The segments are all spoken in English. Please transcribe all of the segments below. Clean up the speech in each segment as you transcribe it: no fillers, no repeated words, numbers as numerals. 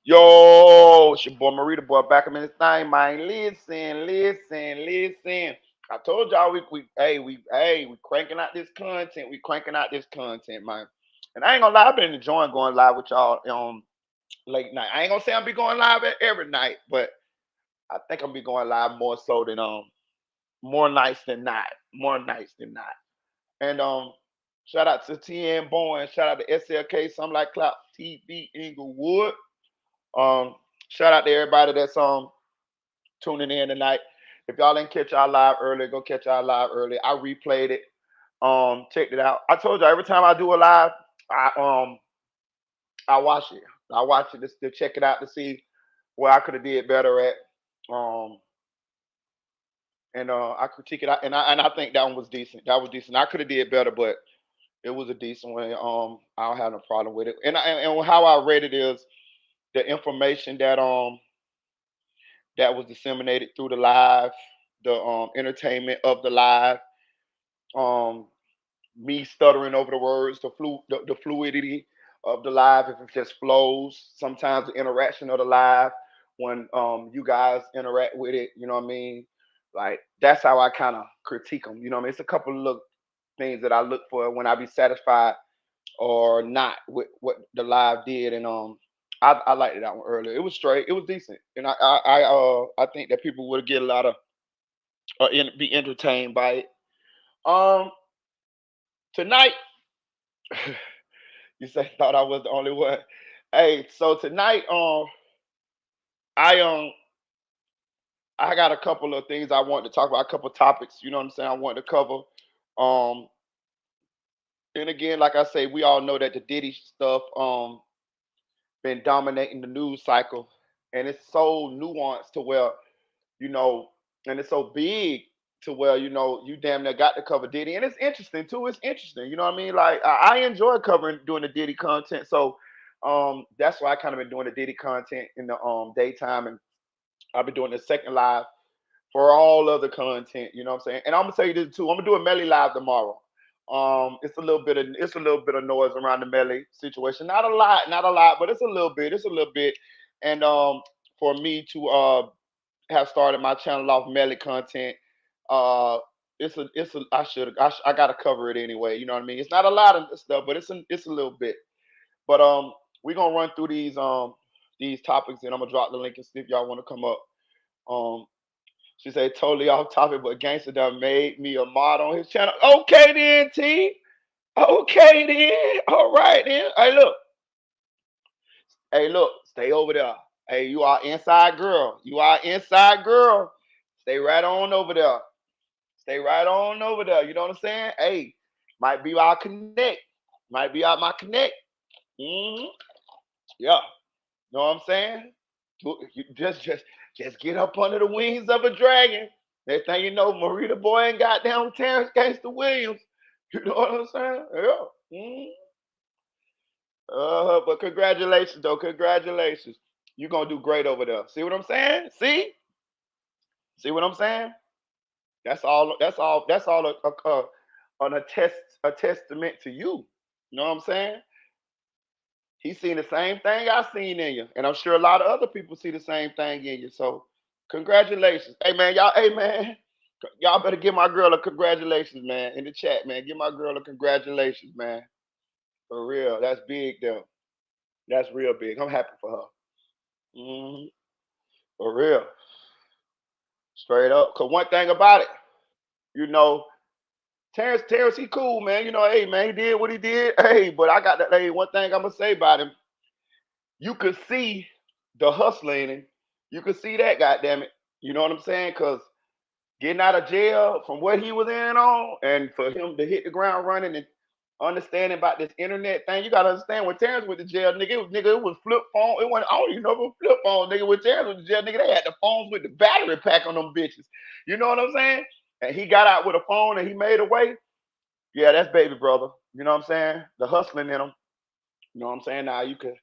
Yo, it's your boy Marita boy back in this thing, man. Listen. I told y'all we cranking out this content. We cranking out this content, man. And I ain't gonna lie, I've been enjoying going live with y'all late night. I ain't gonna say I'll be going live every night, but I think I'll be going live more so than more nights than not. More nights than not. And shout out to TN Bowen, shout out to SLK, something like Cloud TV Inglewood. Um, Shout out to everybody that's tuning in tonight. If y'all didn't catch our live early, go catch our live early. I replayed it. Checked it out. I told you every time I do a live, I I watch it. I watch it to check it out to see where I could have did better at. Um, and I critique it out, and I think that one was decent. That was decent. I could have did better, but it was a decent one. I don't have no problem with it. And how I rate it is the information that was disseminated through the live, the entertainment of the live, um, me stuttering over the words, the fluidity of the live, if it just flows. Sometimes the interaction of the live when you guys interact with it, you know what I mean? Like that's how I kind of critique them. You know what I mean? It's a couple of little things that I look for when I be satisfied or not with what the live did, and I liked that one earlier. It was straight. It was decent, and I think that people would get a lot of be entertained by it. Um, Tonight, you say thought I was the only one. Hey, so tonight, I I got a couple of things I want to talk about, a couple of topics. You know what I'm saying? I want to cover. Um, and again, like I say, we all know that the Diddy stuff been dominating the news cycle, and it's so nuanced to where you know, and it's so big to where you damn near got to cover Diddy, and it's interesting too. It's interesting, you know what I mean? Like I enjoy covering doing the Diddy content, so that's why I kind of been doing the Diddy content in the daytime, and I'll be doing the second live for all other content. You know what I'm saying? And I'm gonna tell you this too. I'm gonna do a Melly live tomorrow. It's a little bit of noise around the Melly situation. Not a lot, but it's a little bit. It's a little bit, and for me to have started my channel off Melly content. Uh, it's a I gotta cover it anyway. You know what I mean? It's not a lot of stuff, but it's a little bit. But we're gonna run through these topics, and I'm gonna drop the link and see if y'all want to come up. Um, she said totally off topic, but Gangsta done made me a mod on his channel. Okay then, T. Okay then. All right then. Hey, look, stay over there. Hey, you are inside girl. You are inside girl. Stay right on over there. Stay right on over there. You know what I'm saying? Hey, might be our connect. Might be our my connect. hmm Yeah. Know what I'm saying? You just get up under the wings of a dragon. Next thing you know, Marita Boy and goddamn Terrence Gangster Williams. You know what I'm saying? Yeah. But congratulations though. Congratulations. You're gonna do great over there. See what I'm saying? See what I'm saying? That's all. That's all. That's all. A testament to you. You know what I'm saying? He's seen the same thing I seen in you, and I'm sure a lot of other people see the same thing in you. So, congratulations. Hey man, y'all. Hey man, y'all better give my girl a congratulations, man, in the chat, man. Give my girl a congratulations, man. For real. That's big though. That's real big. I'm happy for her. hmm For real. Straight up. Cause one thing about it, you know, Terrence, he cool, man. You know, hey, man, he did what he did. Hey, but I got that. Hey, one thing I'm gonna say about him, you could see the hustler in him. You could see that, goddamn it. You know what I'm saying? Cause getting out of jail from what he was in on, and for him to hit the ground running and understanding about this internet thing, you gotta understand when Terrence went to jail, it was flip phone. It wasn't. I don't even know if it was flip phone, nigga. When Terrence went to jail, nigga, they had the phones with the battery pack on them bitches. You know what I'm saying? And he got out with a phone and he made a way. Yeah, that's baby brother. You know what I'm saying? The hustling in him. You know what I'm saying? Now you can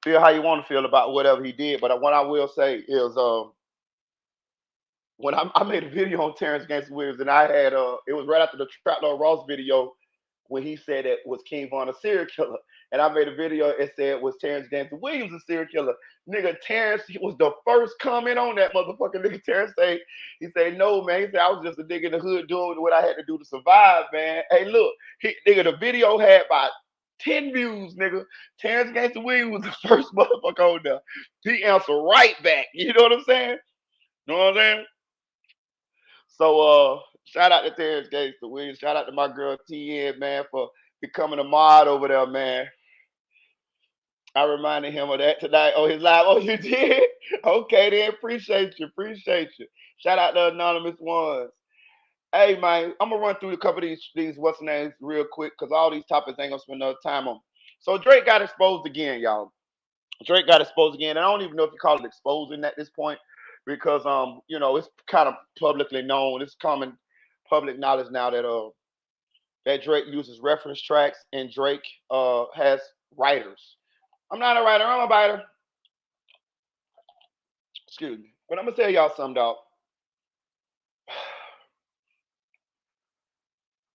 feel how you want to feel about whatever he did, but what I will say is, when I made a video on Terrence Gangster Williams, and I had it was right after the Trap Lord Ross video when he said that was King Von a serial killer, and I made a video. It said, was Terrence Danston Williams a serial killer? Nigga, Terrence was the first comment on that motherfucker. Nigga, Terrence he said, no, man. He said, I was just a nigga in the hood doing what I had to do to survive, man. Hey, look, nigga, the video had about 10 views, nigga. Terrence Gangster Williams was the first motherfucker on there. He answered right back. You know what I'm saying? You know what I'm saying? So shout out to Terrence Gangster Williams. Shout out to my girl TN, man, for becoming a mod over there, man. I reminded him of that tonight on his live. Oh, you did? Okay, then. Appreciate you. Appreciate you. Shout out to anonymous ones. Hey, man, I'm gonna run through a couple of these what's names real quick because all these topics ain't gonna spend enough time on. So Drake got exposed again, y'all. Drake got exposed again, and I don't even know if you call it exposing at this point because you know, it's kind of publicly known. It's common public knowledge now that Drake uses reference tracks and Drake has writers. I'm not a writer, I'm a writer. Excuse me. But I'm gonna tell y'all something, dog.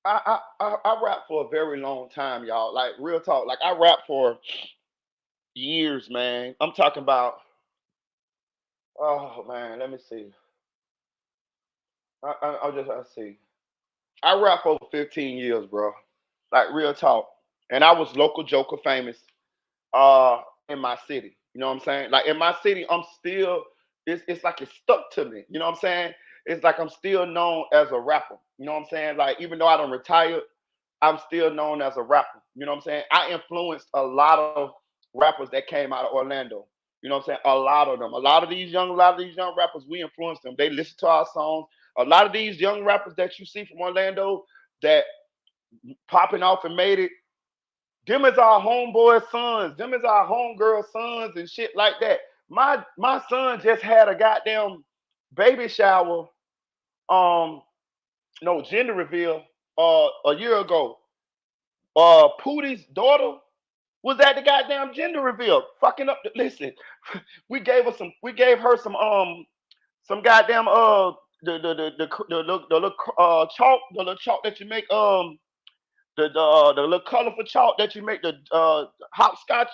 I rap for a very long time, y'all. Like real talk. Like I rap for years, man. I'm talking about. Oh man, let me see. I see. I rap for 15 years, bro. Like real talk. And I was local Joker famous in my city. You know what I'm saying? Like in my city, I'm still it's like it's stuck to me. You know what I'm saying? It's like I'm still known as a rapper. You know what I'm saying? Like even though I don't retire, I'm still known as a rapper. You know what I'm saying? I influenced a lot of rappers that came out of Orlando. You know what I'm saying? A lot of them. A lot of these young rappers, we influenced them. They listen to our songs. A lot of these young rappers that you see from Orlando that popping off and made it, them is our homeboy sons. Them is our homegirl sons and shit like that. My son just had a goddamn baby shower, um, no gender reveal a year ago. Pootie's daughter was at the goddamn gender reveal, fucking up. Listen, we gave her some goddamn the little chalk, the little chalk that you make the little colorful chalk that you make the hopscotch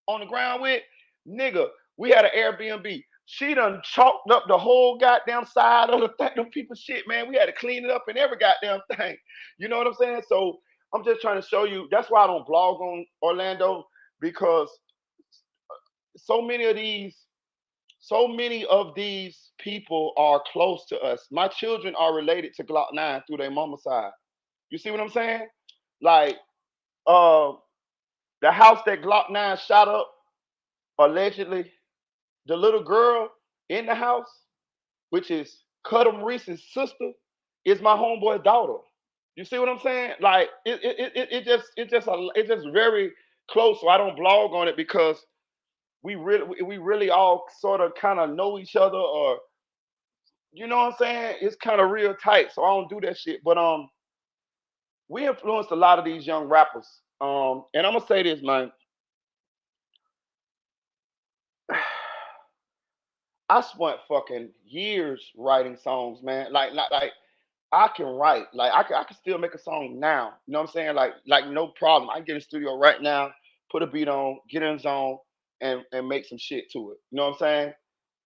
on the ground with, nigga. We had an Airbnb. She done chalked up the whole goddamn side of the thing. Them people shit, man. We had to clean it up and every goddamn thing. You know what I'm saying? So I'm just trying to show you. That's why I don't blog on Orlando because so many of these, so many of these people are close to us. My children are related to Glock 9 through their mama side. You see what I'm saying? Like, uh, the house that Glock 9 shot up, allegedly, the little girl in the house, which is Cudham Reese's sister, is my homeboy's daughter. You see what I'm saying? Like it's just very close. So I don't blog on it because we really all sort of kind of know each other, or you know what I'm saying? It's kind of real tight. So I don't do that shit. But we influenced a lot of these young rappers. And I'm gonna say this, man. I spent fucking years writing songs, man. Like I can write. Like I can still make a song now. You know what I'm saying? Like no problem. I can get in the studio right now, put a beat on, get in the zone, and make some shit to it. You know what I'm saying?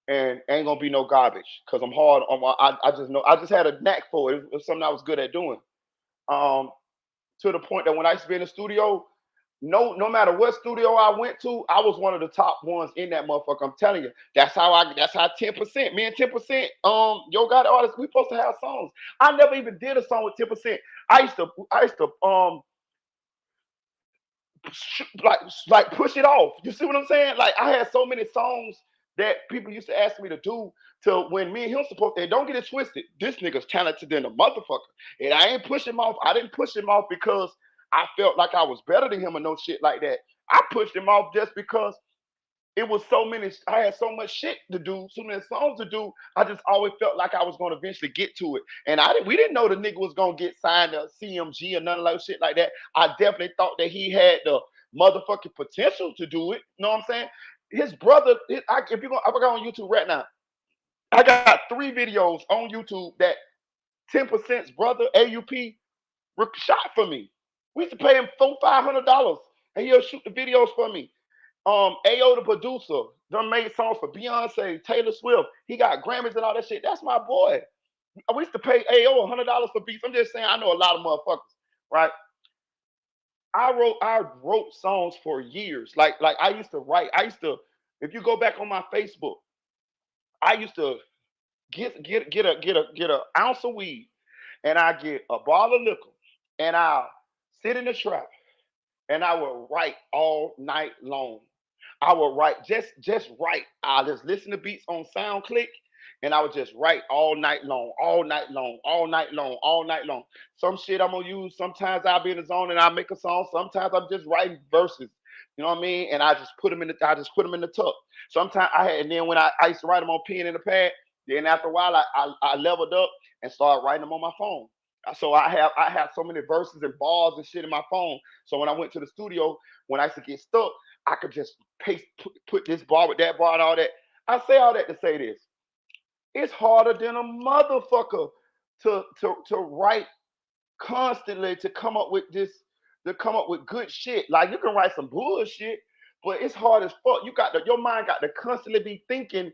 And ain't gonna be no garbage because I'm hard on I just know I just had a knack for it. It was something I was good at doing. Um, to the point that when I used to be in the studio, no matter what studio I went to, I was one of the top ones in that motherfucker. I'm telling you, that's how 10%. Me and 10%, Yo got artists, we supposed to have songs. I never even did a song with 10%. I used to like push it off. You see what I'm saying? Like I had so many songs that people used to ask me to do to when me and him supposed to, don't get it twisted. This nigga's talented than a motherfucker. And I ain't push him off. I didn't push him off because I felt like I was better than him or no shit like that. I pushed him off just because it was so many, I had so much shit to do, so many songs to do. I just always felt like I was gonna eventually get to it. And we didn't know the nigga was gonna get signed to CMG or none of that shit like that. I definitely thought that he had the motherfucking potential to do it. You know what I'm saying? His brother, if you're gonna, I go on YouTube right now. I got 3 videos on YouTube that 10%'s brother AUP shot for me. We used to pay him $400-$500, Hey, yo, shoot the videos for me. Ao the producer, done made songs for Beyonce, Taylor Swift. He got Grammys and all that shit. That's my boy. We used to pay Ao $100 for beats. I'm just saying, I know a lot of motherfuckers, right? I wrote songs for years. Like I used to write. I used to, if you go back on my Facebook, I used to get a ounce of weed, and I get a bottle of liquor, and I'll sit in the trap, and I will write all night long. I will write just write. I just listen to beats on SoundClick, and I would just write all night long, all night long, all night long, all night long. Some shit I'm gonna use. Sometimes I'll be in the zone and I'll make a song. Sometimes I'm just writing verses. You know what I mean? And I just put them in the tuck. Sometimes I had, and then when I used to write them on pen and a pad. Then after a while, I leveled up and started writing them on my phone. So I have so many verses and bars and shit in my phone. So when I went to the studio, when I used to get stuck, I could just paste put this bar with that bar and all that. I say all that to say this: it's harder than a motherfucker to write constantly, to come up with this, to come up with good shit. Like you can write some bullshit, but it's hard as fuck. Your mind got to constantly be thinking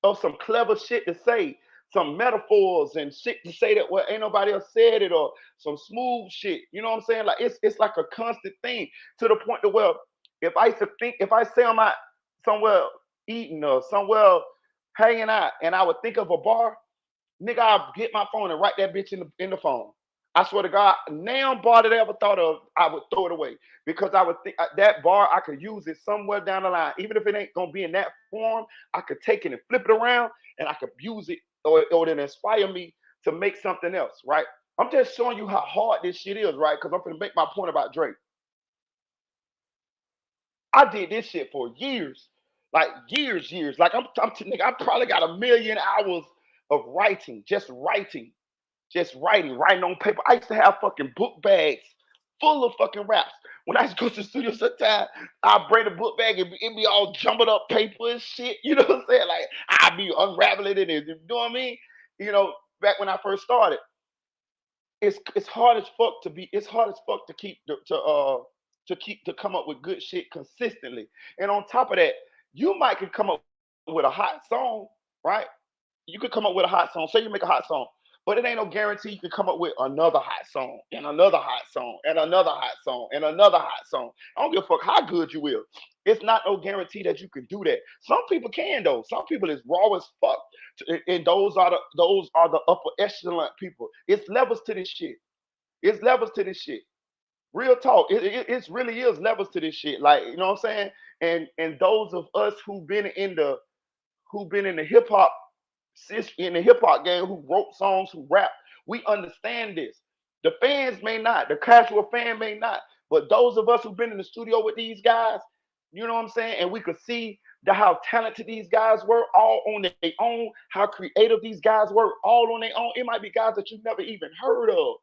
of some clever shit to say, some metaphors and shit to say that, well, ain't nobody else said it, or some smooth shit. You know what I'm saying? Like it's like a constant thing, to the point to where if I say I'm out somewhere eating or somewhere hanging out and I would think of a bar, nigga, I'll get my phone and write that bitch in the phone. I swear to God, now bar that I ever thought of, I would throw it away, because I would think that bar I could use it somewhere down the line, even if it ain't gonna be in that form. I could take it and flip it around, and I could use it, or it inspire me to make something else. Right? I'm just showing you how hard this shit is, right? Because I'm gonna make my point about Drake. I did this shit for years, like years. Like nigga, I probably got a million hours of writing, writing on paper. I used to have fucking book bags full of fucking raps. When I used to go to the studio sometimes, I'd bring the book bag and it'd be all jumbled up paper and shit. You know what I'm saying? Like I'd be unraveling it. You know what I mean? You know, back when I first started, it's hard as fuck to be. It's hard as fuck to keep to come up with good shit consistently. And on top of that, you might could come up with a hot song, right? You could come up with a hot song. Say you make a hot song, but it ain't no guarantee you can come up with another hot song and another hot song and another hot song and another hot song. I don't give a fuck how good you will. It's not no guarantee that you can do that. Some people can though. Some people is raw as fuck, and those are the upper echelon people. It's levels to this shit. It's levels to this shit. Real talk. It really is levels to this shit. Like you know what I'm saying. And those of us who've been in the hip hop in the hip hop game, who wrote songs, who rap, we understand this. The fans may not, the casual fan may not, but those of us who've been in the studio with these guys, you know what I'm saying, and we could see how talented these guys were, all on their own, how creative these guys were, all on their own. It might be guys that you've never even heard of,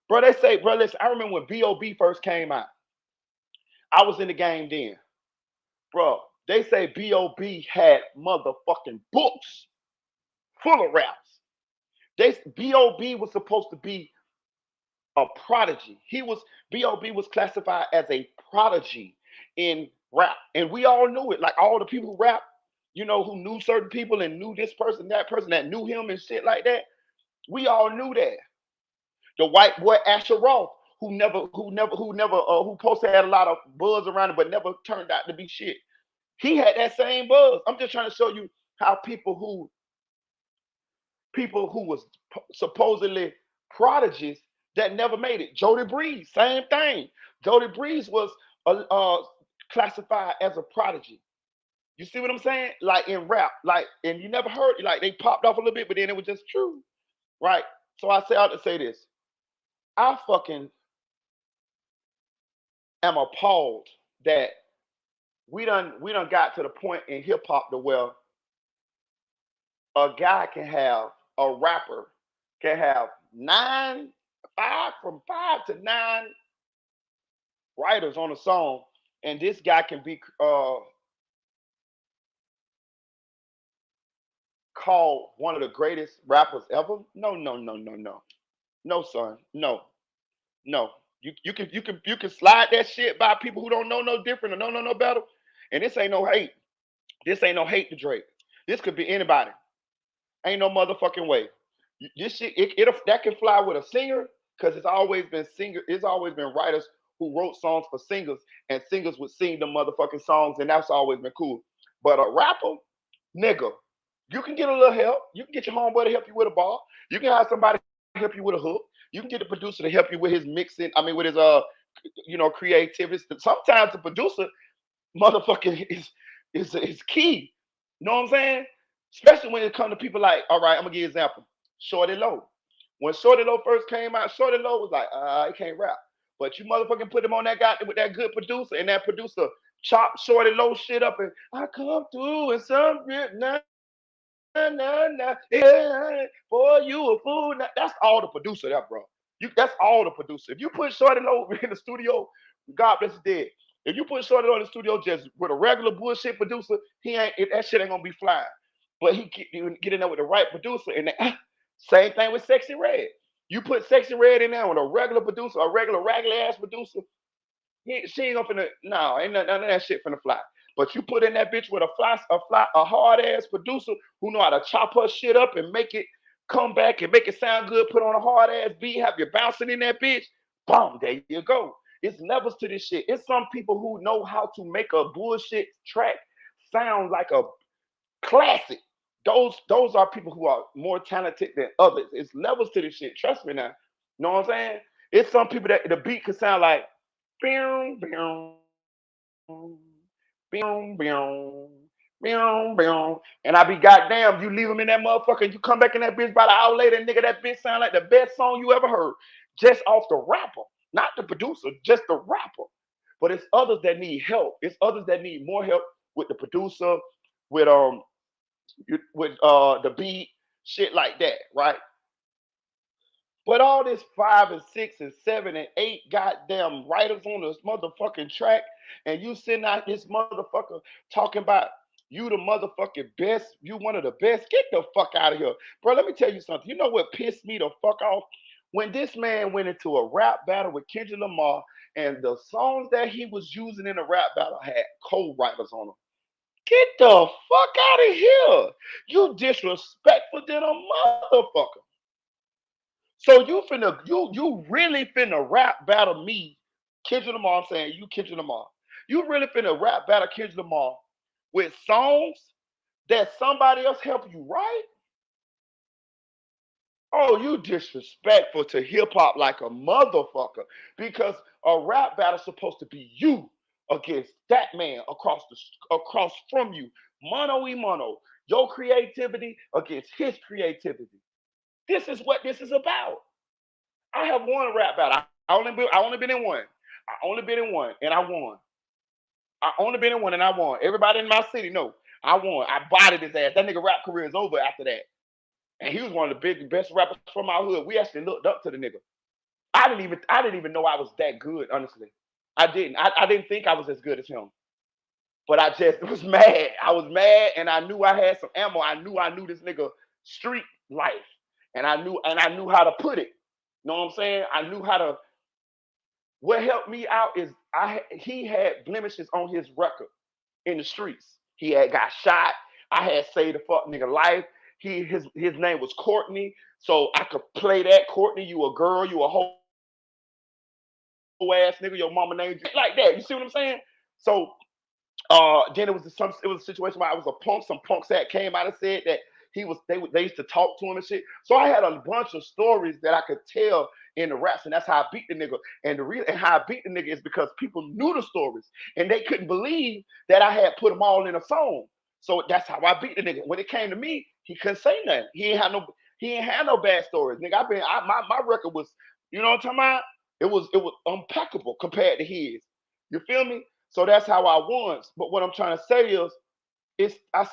bro. They say, bro, listen. I remember when Bob first came out. I was in the game then, bro. They say Bob had motherfucking books full of raps. Bob was supposed to be a prodigy. Bob was classified as a prodigy in rap, and we all knew it. Like all the people who rap, who knew certain people and knew this person, that knew him and shit like that. We all knew that. The white boy Asher Roth, who supposed to had a lot of buzz around it, but never turned out to be shit. He had that same buzz. I'm just trying to show you how people who was supposedly prodigies that never made it. Jody Breeze, same thing. Jody Breeze was classified as a prodigy. You see what I'm saying? Like in rap, like, and you never heard it. Like they popped off a little bit, but then it was just true, right? So I say out to say this: I fucking am appalled that we done got to the point in hip hop to where a guy can have a rapper can have from 5 to 9 writers on a song, and this guy can be called one of the greatest rappers ever. No, no, no, no, no, no, son, no, no. You can slide that shit by people who don't know no different or don't know no better. And this ain't no hate. This ain't no hate to Drake. This could be anybody. Ain't no motherfucking way. This shit it that can fly with a singer because it's always been writers who wrote songs for singers and singers would sing the motherfucking songs and that's always been cool. But a rapper, nigga, you can get a little help. You can get your homeboy to help you with a bar. You can have somebody help you with a hook. You can get the producer to help you with his mixing. I mean with his creativity. Sometimes the producer motherfucking is key. You know what I'm saying? Especially when it comes to people like, all right, I'm gonna give you an example. Shorty Low. When Shorty Low first came out, Shorty Low was like, he can't rap. But you motherfucking put him on that guy with that good producer, and that producer chopped Shorty Low shit up and I come through and some nah, nah, yeah, boy, you a fool. Nah. That's all the producer there, bro. That's all the producer. If you put Shorty Low in the studio, God bless his dead. If you put Shorty Low in the studio just with a regular bullshit producer, that shit ain't gonna be flying. But you get in there with the right producer, and same thing with Sexy Red. You put Sexy Red in there with a regular producer, a regular raggedy ass producer, she ain't gonna finna. No, ain't none of that shit finna fly. But you put in that bitch with a hard ass producer who know how to chop her shit up and make it come back and make it sound good. Put on a hard ass beat, have you bouncing in that bitch. Boom, there you go. It's levels to this shit. It's some people who know how to make a bullshit track sound like a classic. Those are people who are more talented than others. It's levels to this shit. Trust me now. You know what I'm saying? It's some people that the beat could sound like boom, boom, boom, boom, boom. And I be goddamn, you leave them in that motherfucker, and you come back in that bitch about an hour later, and nigga, that bitch sound like the best song you ever heard. Just off the rapper. Not the producer, just the rapper. But it's others that need help. It's others that need more help with the producer, with the beat, shit like that, right? But all this 5 and 6 and 7 and 8 goddamn writers on this motherfucking track, and you sitting out this motherfucker talking about you the motherfucking best, you one of the best. Get the fuck out of here. Bro, let me tell you something. You know what pissed me the fuck off? When this man went into a rap battle with Kendrick Lamar, and the songs that he was using in the rap battle had co-writers on them. Get the fuck out of here. You disrespectful than a motherfucker. So you really finna rap battle me, Kendrick Lamar. I'm saying you Kendrick Lamar. You really finna rap battle Kendrick Lamar with songs that somebody else helped you write? Oh, you disrespectful to hip hop like a motherfucker. Because a rap battle supposed to be you against that man across from you. Mono e mono. Your creativity against his creativity. This is what this is about. I have won a rap battle. I only been in one. I only been in one and I won. I only been in one and I won. Everybody in my city know I won. I bodied his ass. That nigga rap career is over after that. And he was one of the best rappers from our hood. We actually looked up to the nigga. I didn't even know I was that good, honestly. I didn't think I was as good as him. But I just was mad. I was mad and I knew I had some ammo. I knew this nigga street life. And I knew how to put it. You know what I'm saying? I knew how to. What helped me out is he had blemishes on his record in the streets. He had got shot. I had saved the fuck nigga life. His name was Courtney, so I could play that. Courtney, you a girl, you a whole ass nigga. Your mama named you like that. You see what I'm saying? So then it was a situation where I was a punk. Some punks that came out and said that they used to talk to him and shit. So I had a bunch of stories that I could tell in the raps, and that's how I beat the nigga. And the reason how I beat the nigga is because people knew the stories and they couldn't believe that I had put them all in a song. So that's how I beat the nigga. When it came to me, he couldn't say nothing. He ain't had no bad stories. Nigga, my record was, you know what I'm talking about? It was impeccable compared to his. You feel me? So that's how I won. But what I'm trying to say is, I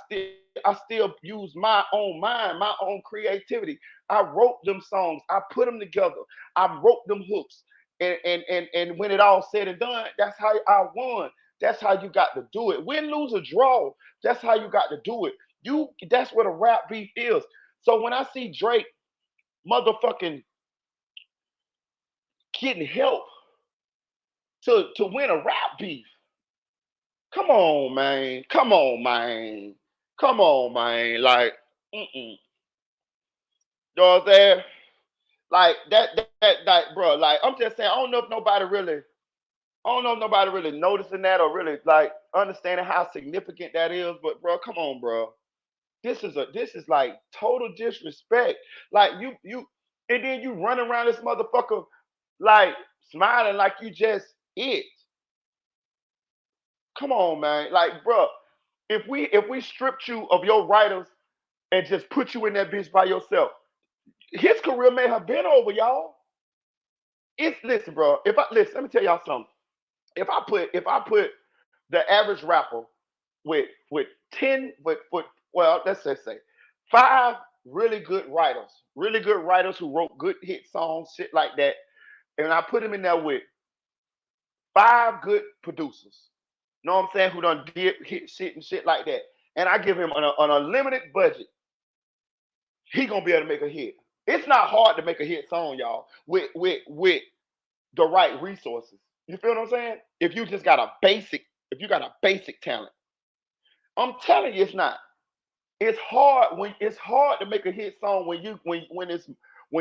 still use my own mind, my own creativity. I wrote them songs, I put them together, I wrote them hooks, and when it all said and done, that's how I won. That's how you got to do it. Win, lose, or draw. That's how you got to do it. That's what a rap beef is. So when I see Drake motherfucking getting help, to win a rap beef. Come on, man. Come on, man. Come on, man. Like, you know what I'm saying? Like like, bro. Like, I'm just saying. I don't know if nobody really noticing that or really like understanding how significant that is. But, bro, come on, bro. This is like total disrespect. Like and then you run around this motherfucker like smiling like you just it. Come on, man. Like, bro, if we stripped you of your writers and just put you in that bitch by yourself, his career may have been over, y'all. It's listen, bro. If I listen, let me tell y'all something. If I put the average rapper with 10 with well, let's just say five really good writers who wrote good hit songs, shit like that, and I put him in there with five good producers. Know what I'm saying? Who done did hit shit and shit like that. And I give him an unlimited budget. He gonna be able to make a hit. It's not hard to make a hit song, y'all, with the right resources. You feel what I'm saying? If you just got a basic, if you got a basic talent, I'm telling you, it's not. It's hard to make a hit song when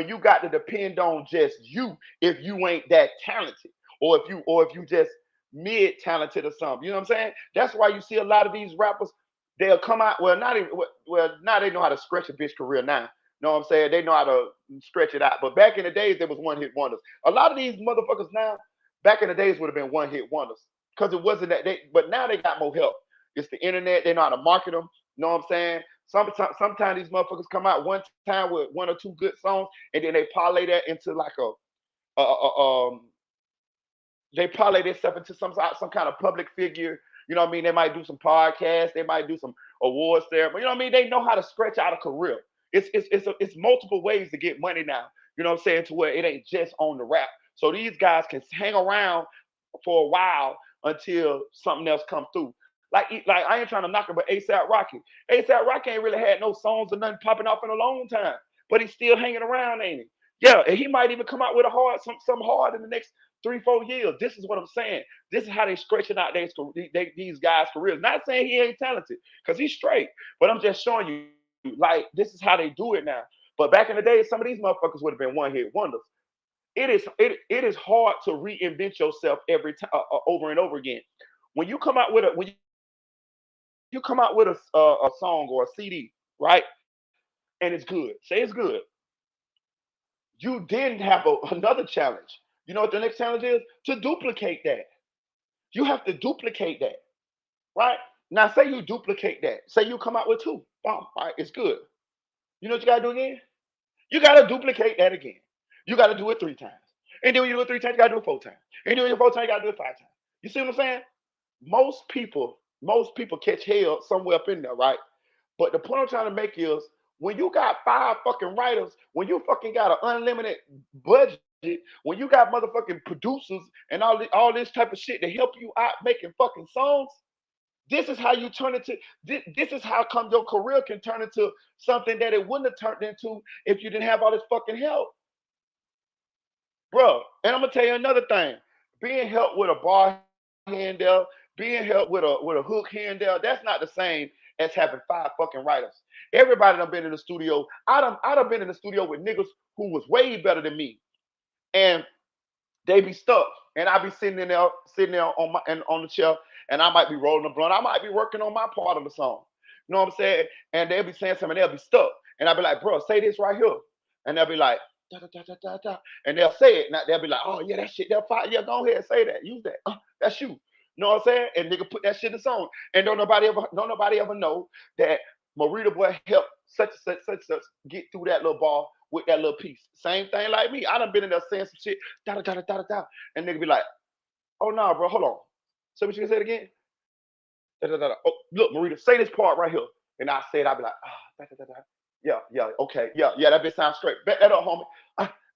you got to depend on just you if you ain't that talented or if you just mid talented or something. You know what I'm saying? That's why you see a lot of these rappers, they'll come out, well, not even, well, now they know how to stretch a bitch career now. You know what I'm saying? They know how to stretch it out. But back in the days, there was one hit wonders. A lot of these motherfuckers now, back in the days would have been one hit wonders because it wasn't that but now they got more help. It's the internet. They know how to market them. You know what I'm saying? Sometimes these motherfuckers come out one time with one or two good songs, and then they parlay that into like they parlay themselves into some kind of public figure. You know what I mean? They might do some podcasts, they might do some awards there, but you know what I mean? They know how to stretch out a career. It's multiple ways to get money now. You know what I'm saying? To where it ain't just on the rap. So these guys can hang around for a while until something else come through. Like I ain't trying to knock it, but ASAP Rocky. ASAP Rocky ain't really had no songs or nothing popping off in a long time, but he's still hanging around, ain't he? Yeah, and he might even come out with something hard in the next 3 4 years. This is what I'm saying. This is how they stretching out these guys' careers. Not saying he ain't talented, because he's straight, but I'm just showing you, like, this is how they do it now. But back in the day, some of these motherfuckers would have been one hit wonders. It is hard to reinvent yourself every time over and over again. When you come out with a song or a CD, right, and it's good, say it's good, you then have another challenge. You know what the next challenge is? To duplicate that. You have to duplicate that, right? Now, say you duplicate that. Say you come out with two. Boom, all right, it's good. You know what you gotta do again? You gotta duplicate that again. You gotta do it 3 times. And then when you do it 3 times, you gotta do it 4 times. And then when you do it 4 times, you gotta do it 5 times. You see what I'm saying? Most people catch hell somewhere up in there, right? But the point I'm trying to make is when you got five fucking writers, when you fucking got an unlimited budget, when you got motherfucking producers and all this type of shit to help you out making fucking songs, this is how you turn into this is how come your career can turn into something that it wouldn't have turned into if you didn't have all this fucking help, bro. And I'm gonna tell you another thing: being helped with a bar hand there, being helped with a hook hand there, that's not the same as having five fucking writers. Everybody done been in the studio. I done been in the studio with niggas who was way better than me, and they be stuck. And I be sitting there on the chair, and I might be rolling a blunt. I might be working on my part of the song. You know what I'm saying? And they'll be saying something, and they'll be stuck. And I'll be like, bro, say this right here. And they'll be like, da, da, da, da, da, da. And they'll say it. Now they'll be like, oh yeah, that shit, they'll fight. Yeah, go ahead, say that. Use that. That's you. You know what I'm saying? And nigga put that shit in the song. And don't nobody ever know that Marita boy helped such get through that little ball with that little piece. Same thing like me. I done been in there saying some shit, da da da da da da. And nigga be like, oh no, bro, hold on. So what you gonna say it again? Da, da, da, da. Oh, look, Marita, say this part right here. And I say it, I be like, da, da, da, da. Yeah, okay, yeah, that bitch sounds straight. Bet that up, homie.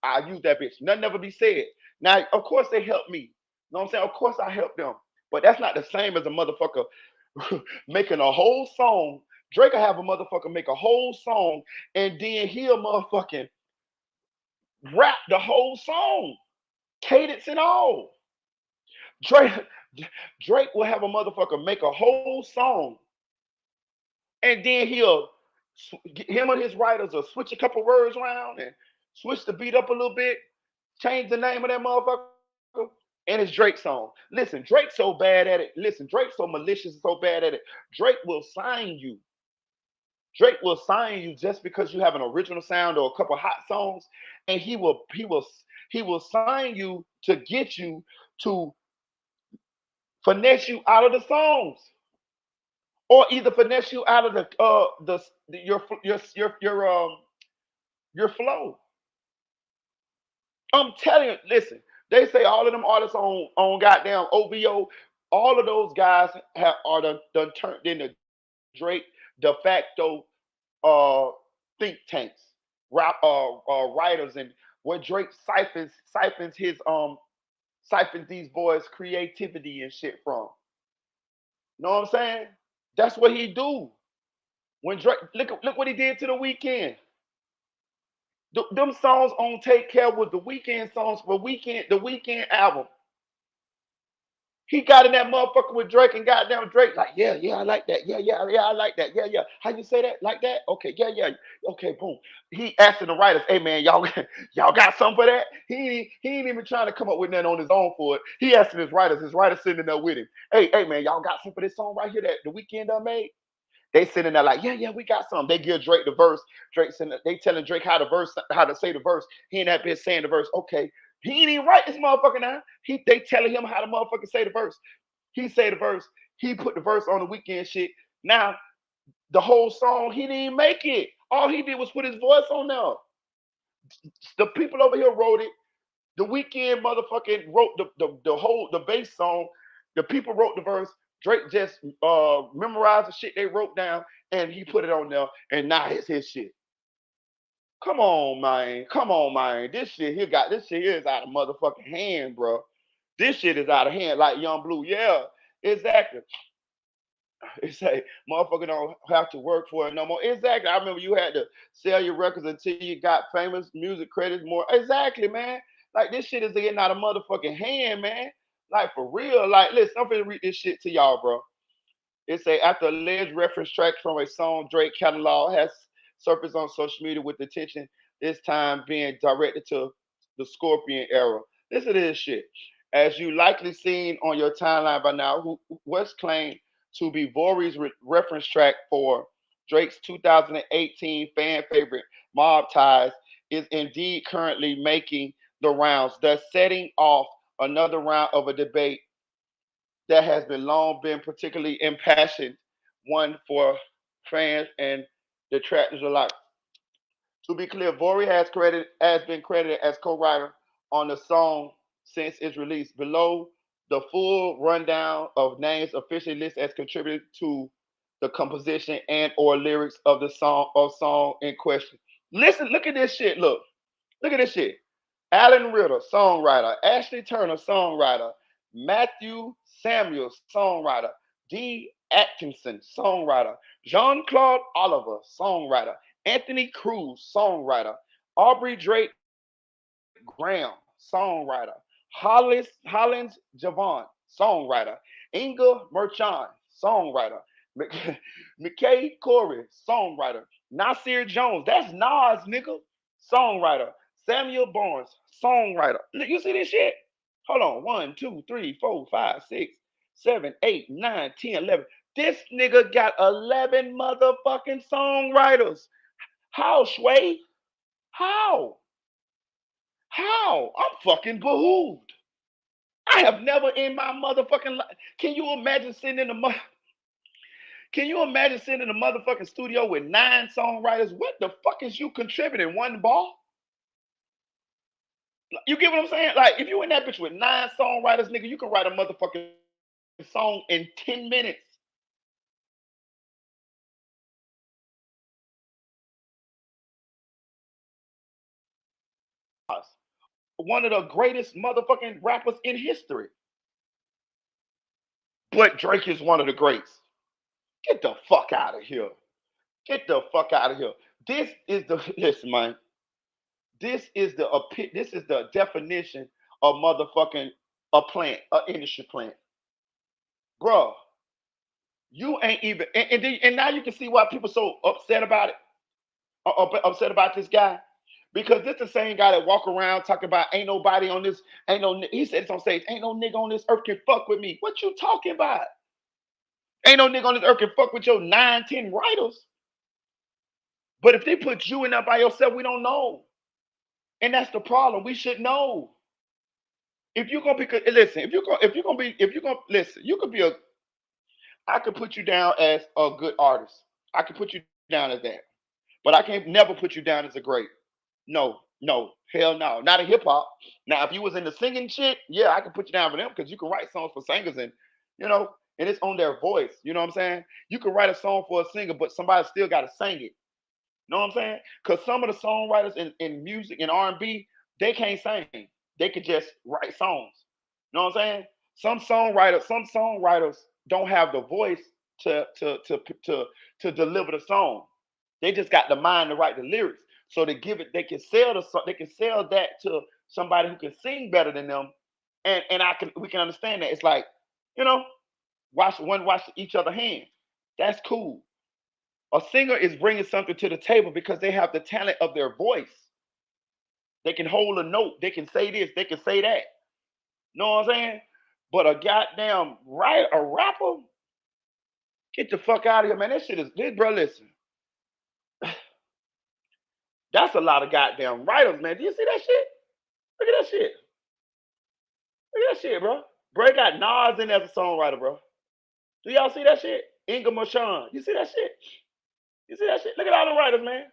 I use that bitch. Nothing never be said. Now, of course they help me. You know what I'm saying? Of course I help them. But that's not the same as a motherfucker making a whole song. Drake will have a motherfucker make a whole song and then he'll motherfucking rap the whole song, cadence and all. Drake, Drake will have a motherfucker make a whole song, and then him and his writers will switch a couple words around and switch the beat up a little bit, change the name of that motherfucker, and it's Drake's song. Listen, Drake's so bad at it. Listen, Drake's so malicious and so bad at it. Drake will sign you. Drake will sign you just because you have an original sound or a couple hot songs, and he will sign you to get you to finesse you out of the songs, or either finesse you out of your flow. I'm telling you, listen. They say all of them artists on goddamn OVO, all of those guys are done turned into Drake de facto think tanks, writers, and where Drake siphons these boys' creativity and shit from. Know what I'm saying? That's what he do. When Drake look what he did to the weekend. Them songs on Take Care was the weekend songs for the weekend album. He got in that motherfucker with Drake, and goddamn Drake, like, yeah, yeah, I like that. Yeah, yeah, yeah, I like that. Yeah, yeah. How you say that? Like that? Okay, yeah, yeah. Okay, boom. He asking the writers, hey man, y'all y'all got something for that? He ain't even trying to come up with nothing on his own for it. He asking his writers sitting there with him. Hey man, y'all got something for this song right here that the weekend done made? They sitting there like, yeah, yeah, we got some. They give Drake the verse. They telling Drake how to say the verse. He ain't that bitch saying the verse. Okay, he ain't even write this motherfucker now. They telling him how to motherfucker say the verse. He say the verse. He put the verse on the weekend shit. Now the whole song he didn't even make it. All he did was put his voice on there. The people over here wrote it. The weekend motherfucking wrote the bass song. The people wrote the verse. Drake just memorized the shit they wrote down, and he put it on there, and now it's his shit. Come on, man. Come on, man. This shit here is out of motherfucking hand, bro. This shit is out of hand, like Young Blue. Yeah, exactly. It's like motherfucker don't have to work for it no more. Exactly. I remember you had to sell your records until you got famous music credits more. Exactly, man. Like this shit is getting out of motherfucking hand, man. Like for real. Like, listen, I'm gonna read this shit to y'all, bro. It say after alleged reference tracks from a song Drake catalog has surfaced on social media with attention this time being directed to the Scorpion era. Listen to this shit. As you likely seen on your timeline by now, West claimed to be Vori's reference track for Drake's 2018 fan favorite Mob Ties is indeed currently making the rounds, thus setting off another round of a debate that has been particularly impassioned one for fans and detractors alike. To be clear, Vori has been credited as co-writer on the song since its release. Below the full rundown of names officially listed as contributors to the composition and or lyrics of the song in question. Listen, look at this shit. Look at this shit. Alan Ritter, songwriter. Ashley Turner, songwriter. Matthew Samuels, songwriter. D. Atkinson, songwriter. Jean Claude Oliver, songwriter. Anthony Cruz, songwriter. Aubrey Drake Graham, songwriter. Hollins Javon, songwriter. Inga Merchant, songwriter. McKay Corey, songwriter. Nasir Jones, that's Nas, nigga, songwriter. Samuel Barnes, songwriter. You see this shit? Hold on. 1, 2, 3, 4, 5, 6, 7, 8, 9, 10, 11. This nigga got 11 motherfucking songwriters. How, Sway? How? How? I'm fucking behooved. I have never in my motherfucking life. Can you imagine sitting in the Can you imagine sitting in a motherfucking studio with 9 songwriters? What the fuck is you contributing? One ball? You get what I'm saying? Like, if you in that bitch with 9 songwriters, nigga, you can write a motherfucking song in 10 minutes. One of the greatest motherfucking rappers in history. But Drake is one of the greats. Get the fuck out of here. Get the fuck out of here. This is the listen, man. This is the definition of motherfucking a industry plant, bro. You ain't even, and now you can see why people so upset about it, upset about this guy, because this the same guy that walk around talking about ain't nobody on this, ain't no. He said this on stage, ain't no nigga on this earth can fuck with me. What you talking about? Ain't no nigga on this earth can fuck with your 9, 10 writers. But if they put you in there by yourself, we don't know, and that's the problem. We should know. If you're gonna be, listen, if you're gonna listen, you could be a. I could put you down as a good artist. I could put you down as that. But I can't never put you down as a great. No, no, hell no. Not in hip hop. Now, if you was in the singing shit, yeah, I could put you down for them because you can write songs for singers and you know, and it's on their voice. You know what I'm saying? You can write a song for a singer, but somebody still got to sing it. Know what I'm saying? Because some of the songwriters in music and R&B, they can't sing. They could just write songs. You know what I'm saying? Some songwriters don't have the voice to to to to to deliver the song. They just got the mind to write the lyrics. So they give it, they can sell they can sell that to somebody who can sing better than them, and we can understand that. It's like, you know, wash each other hands. That's cool. A singer is bringing something to the table because they have the talent of their voice. They can hold a note. They can say this. They can say that. Know what I'm saying? But a goddamn a rapper, get the fuck out of here, man. That shit is this, bro. Listen, that's a lot of goddamn writers, man. Do you see that shit? Look at that shit. Look at that shit, bro. Bro got Nas in as a songwriter, bro. Do y'all see that shit? Inga Mashan. You see that shit? You see that shit? Look at all the writers, man.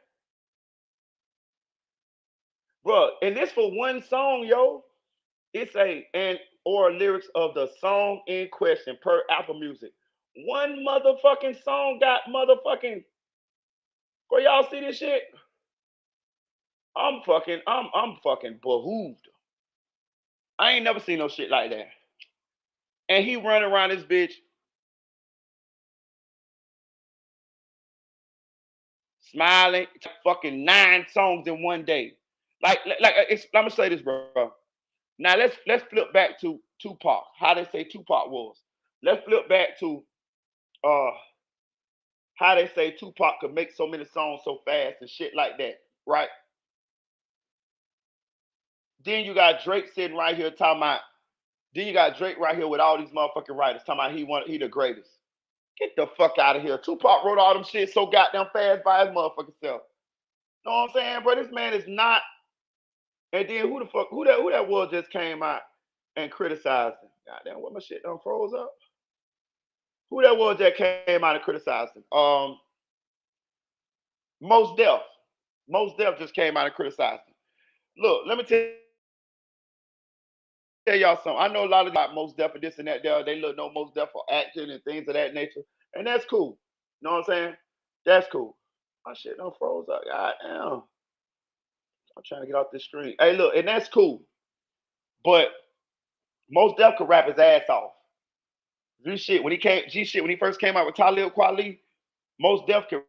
Bro, and this for one song, yo. It's a and or lyrics of the song in question per Apple Music. One motherfucking song got motherfucking. Bro, y'all see this shit? I'm fucking behooved. I ain't never seen no shit like that. And he running around this bitch smiling, fucking 9 songs in one day. I'm gonna say this, bro. Now let's flip back to Tupac. How they say Tupac was. Let's flip back to uh how they say Tupac could make so many songs so fast and shit like that, right? Then you got Drake sitting right here talking about. Then you got Drake right here with all these motherfucking writers talking about he the greatest. Get the fuck out of here. Tupac wrote all them shit so goddamn fast by his motherfucking self. Know what I'm saying, bro? This man is not. And then who that was just came out and criticized him. Goddamn, what my shit done froze up? Who that was that came out and criticized him? Most Def. Most Def just came out and criticized him. Look, let me tell y'all something. I know a lot of Most Def for this and that. They look no Most Def for acting and things of that nature, and that's cool. You know what I'm saying? That's cool. My shit done froze up. God damn. I'm trying to get off this screen. Hey, look, and that's cool. But Most Def could rap his ass off. G shit when he first came out with Talib Kweli, Most Def could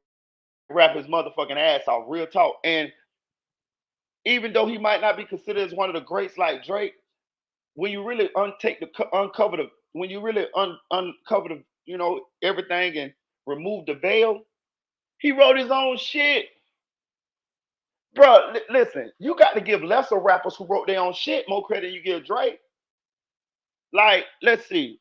rap his motherfucking ass off. Real talk. And even though he might not be considered as one of the greats like Drake, when you really uncover the when you really uncover the everything and remove the veil, he wrote his own shit. Bro, listen, you got to give lesser rappers who wrote their own shit more credit than you give Drake. Like, let's see.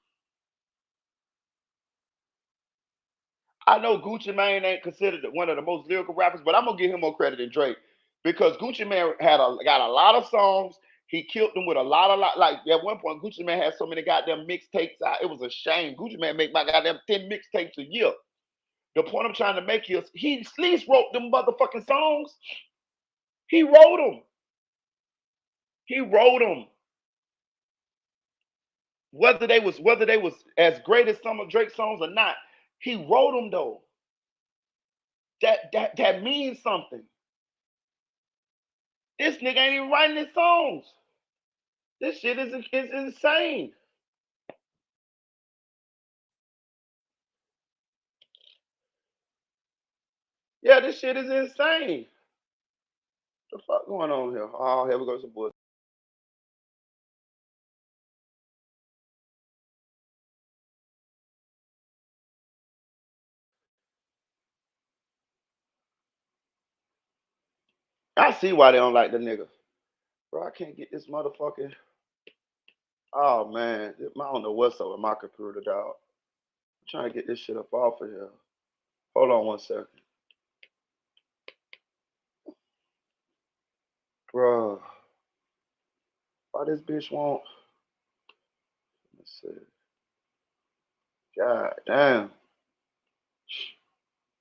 I know Gucci Mane ain't considered one of the most lyrical rappers, but I'm gonna give him more credit than Drake because Gucci Mane got a lot of songs. He killed them with a lot. Like at one point, Gucci Mane had so many goddamn mixtapes out. It was a shame. Gucci Mane make my goddamn 10 mixtapes a year. The point I'm trying to make is he at least wrote them motherfucking songs. He wrote them. He wrote them. Whether they was as great as some of Drake's songs or not, he wrote them though. That means something. This nigga ain't even writing his songs. This shit is insane. Yeah, this shit is insane. What the fuck going on here? Oh, here we go some bullshit. I see why they don't like the nigga. Bro, I can't get this motherfucking. Oh man, I don't know what's up with my computer, dog. I'm trying to get this shit up off of here. Hold on one second, bro. Why this bitch won't? Let's see. God damn.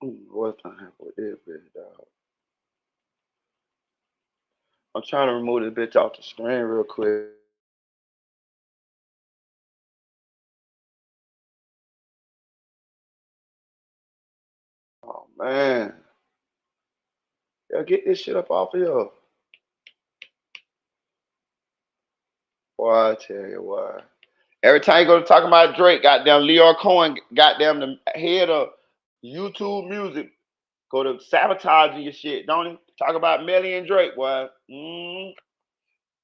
What's gonna happen with this bitch, dog? I'm trying to remove this bitch off the screen real quick. Oh man. Yeah, get this shit up off of here. Boy, I tell you what. Every time you go to talk about Drake, goddamn Leon Cohen, goddamn the head of YouTube music, go to sabotaging your shit, don't he? Talk about Melly and Drake, boy.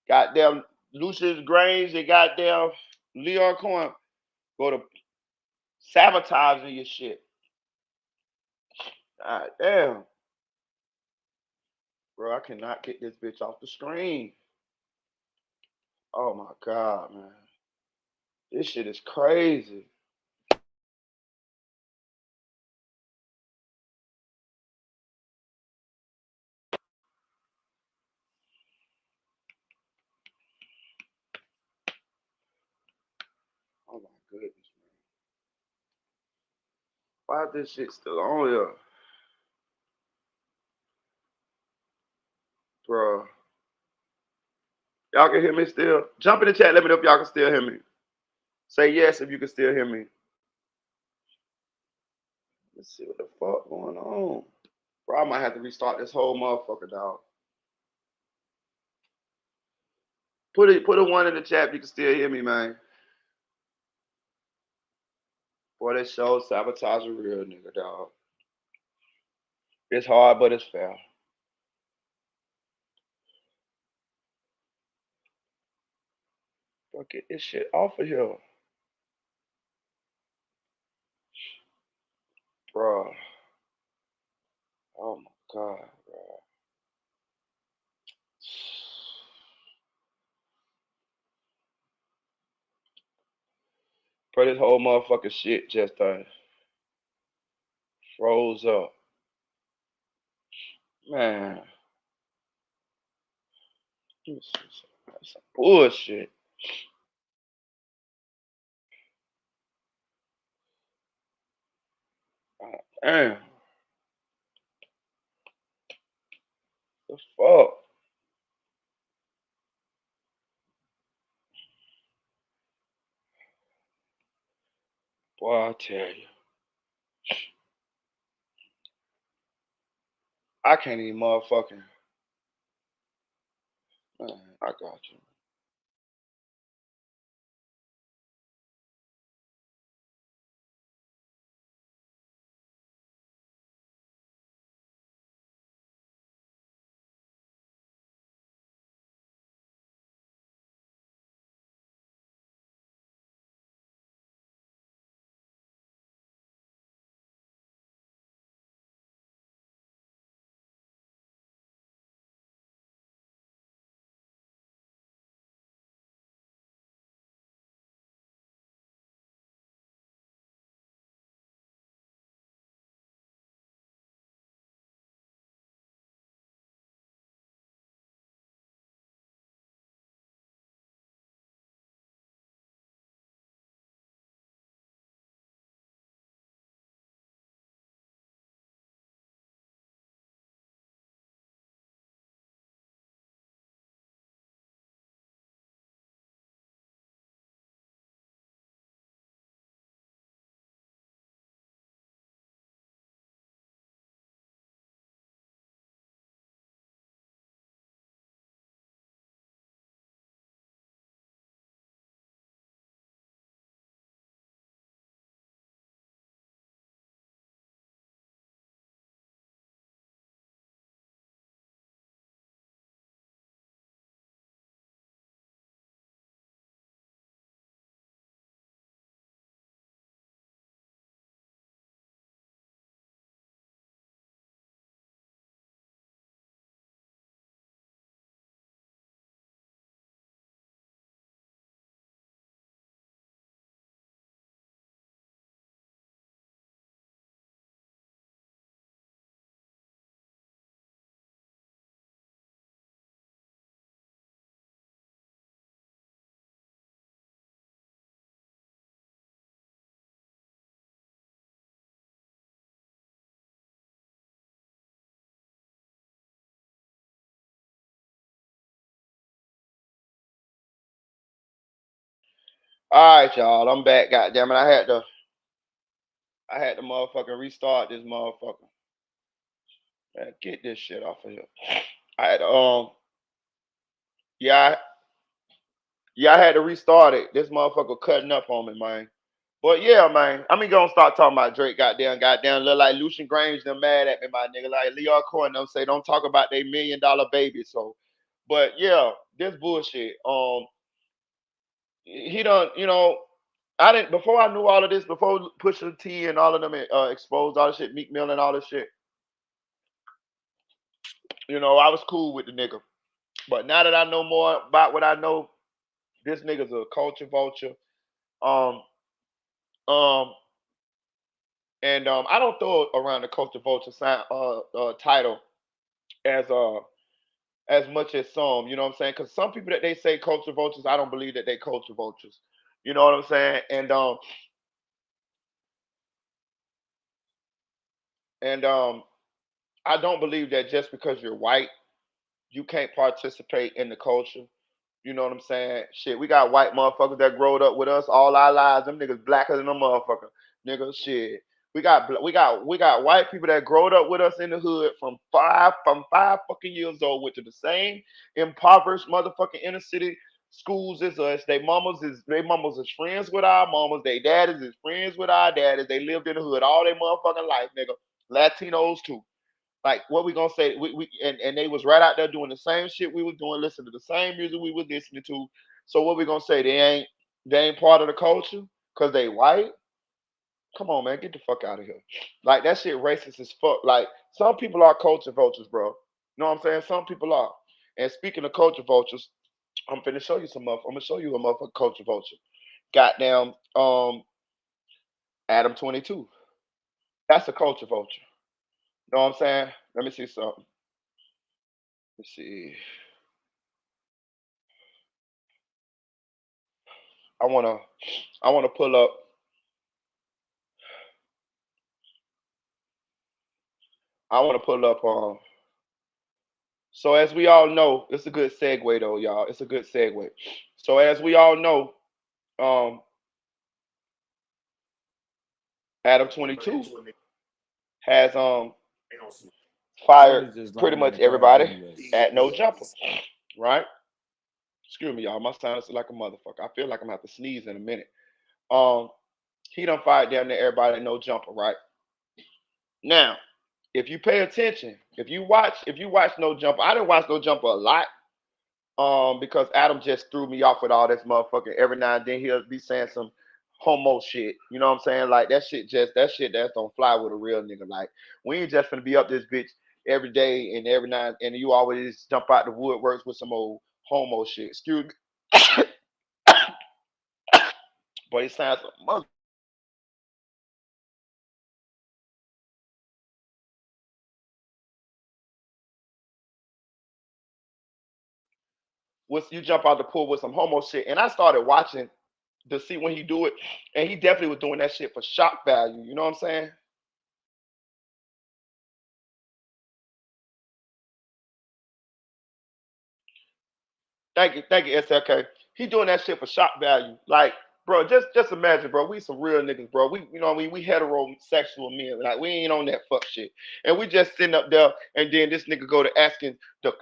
Goddamn Lucius Grange and goddamn Leon Cohen go to sabotaging your shit. God damn. Bro, I cannot get this bitch off the screen. Oh my god, man. This shit is crazy. Oh my goodness, man. Why is this shit still on here? Bro. Y'all can hear me still? Jump in the chat, let me know if y'all can still hear me. Say yes if you can still hear me. Let's see what the fuck going on. Bro, I might have to restart this whole motherfucker, dog. Put a one in the chat if you can still hear me, man. Boy, that show sabotage a real nigga, dog. It's hard, but it's fair. Bro, get this shit off of here. Bro. Oh my god, bro. Bro, this whole motherfucking shit just froze up. Man. This is some bullshit. God damn. The fuck? Boy, I tell you. I can't even motherfucking. Man, I got you. All right, y'all. I'm back. Goddamn it. I had to motherfucking restart this motherfucker. Man, get this shit off of here. I had to, yeah, yeah, I had to restart it. This motherfucker cutting up on me, man. But yeah, man. I mean, gonna start talking about Drake. Goddamn, look like Lucian Grange. Them mad at me, my nigga. Like Leo Cohen, them say don't talk about they $1 million baby. So, but yeah, this bullshit. He done, I didn't before I knew all of this. Before Pusha T and all of them exposed all the shit, Meek Mill and all this shit. I was cool with the nigga. But now that I know more about what I know, this nigga's a culture vulture. Um, um, and I don't throw around the culture vulture title as as much as some. You know what I'm saying? Because some people that they say culture vultures, I don't believe that they culture vultures. You know what I'm saying? And I don't believe that just because you're white, you can't participate in the culture. You know what I'm saying? Shit, we got white motherfuckers that growed up with us all our lives. Them niggas blacker than a motherfucker. Nigga, shit. We got white people that growed up with us in the hood from five fucking years old, went to the same impoverished motherfucking inner city schools as us. They mamas is friends with our mamas. They daddies is friends with our daddies. They lived in the hood all their motherfucking life, nigga. Latinos too. Like what we gonna say? And they was right out there doing the same shit we was doing, listening to the same music we was listening to. So what we gonna say? They ain't part of the culture because they white. Come on, man, get the fuck out of here. Like that shit racist as fuck. Like some people are culture vultures, bro. You know what I'm saying? Some people are. And speaking of culture vultures, I'm finna show you I'm gonna show you a motherfucking culture vulture. Goddamn, Adam 22. That's a culture vulture. You know what I'm saying? Let me see something. Let's see. I wanna I wanna pull up I wanna pull up so as we all know, it's a good segue though, y'all. It's a good segue. So as we all know, um Adam 22 has fired Probably just pretty lying in much the car everybody anyway. at No Jumper. Right? Excuse me, y'all. My sinus is like a motherfucker. I feel like I'm gonna have to sneeze in a minute. Um he done fired damn near everybody at No Jumper, right? Now, if you pay attention, if you watch No Jumper, I didn't watch No Jumper a lot. Because Adam just threw me off with all this motherfucking. Every now and then he'll be saying some homo shit. You know what I'm saying? Like that shit that's don't fly with a real nigga. Like we ain't just gonna be up this bitch every day and every night and you always jump out the woodworks with some old homo shit. Excuse me. But it sounds like mother. Once you jump out the pool with some homo shit, and I started watching to see when he do it, and he definitely was doing that shit for shock value. You know what I'm saying? Thank you, SLK. He doing that shit for shock value. Like, bro, just imagine, bro. We some real niggas, bro. We heterosexual men. Like, we ain't on that fuck shit. And we just sitting up there, and then this nigga go to asking the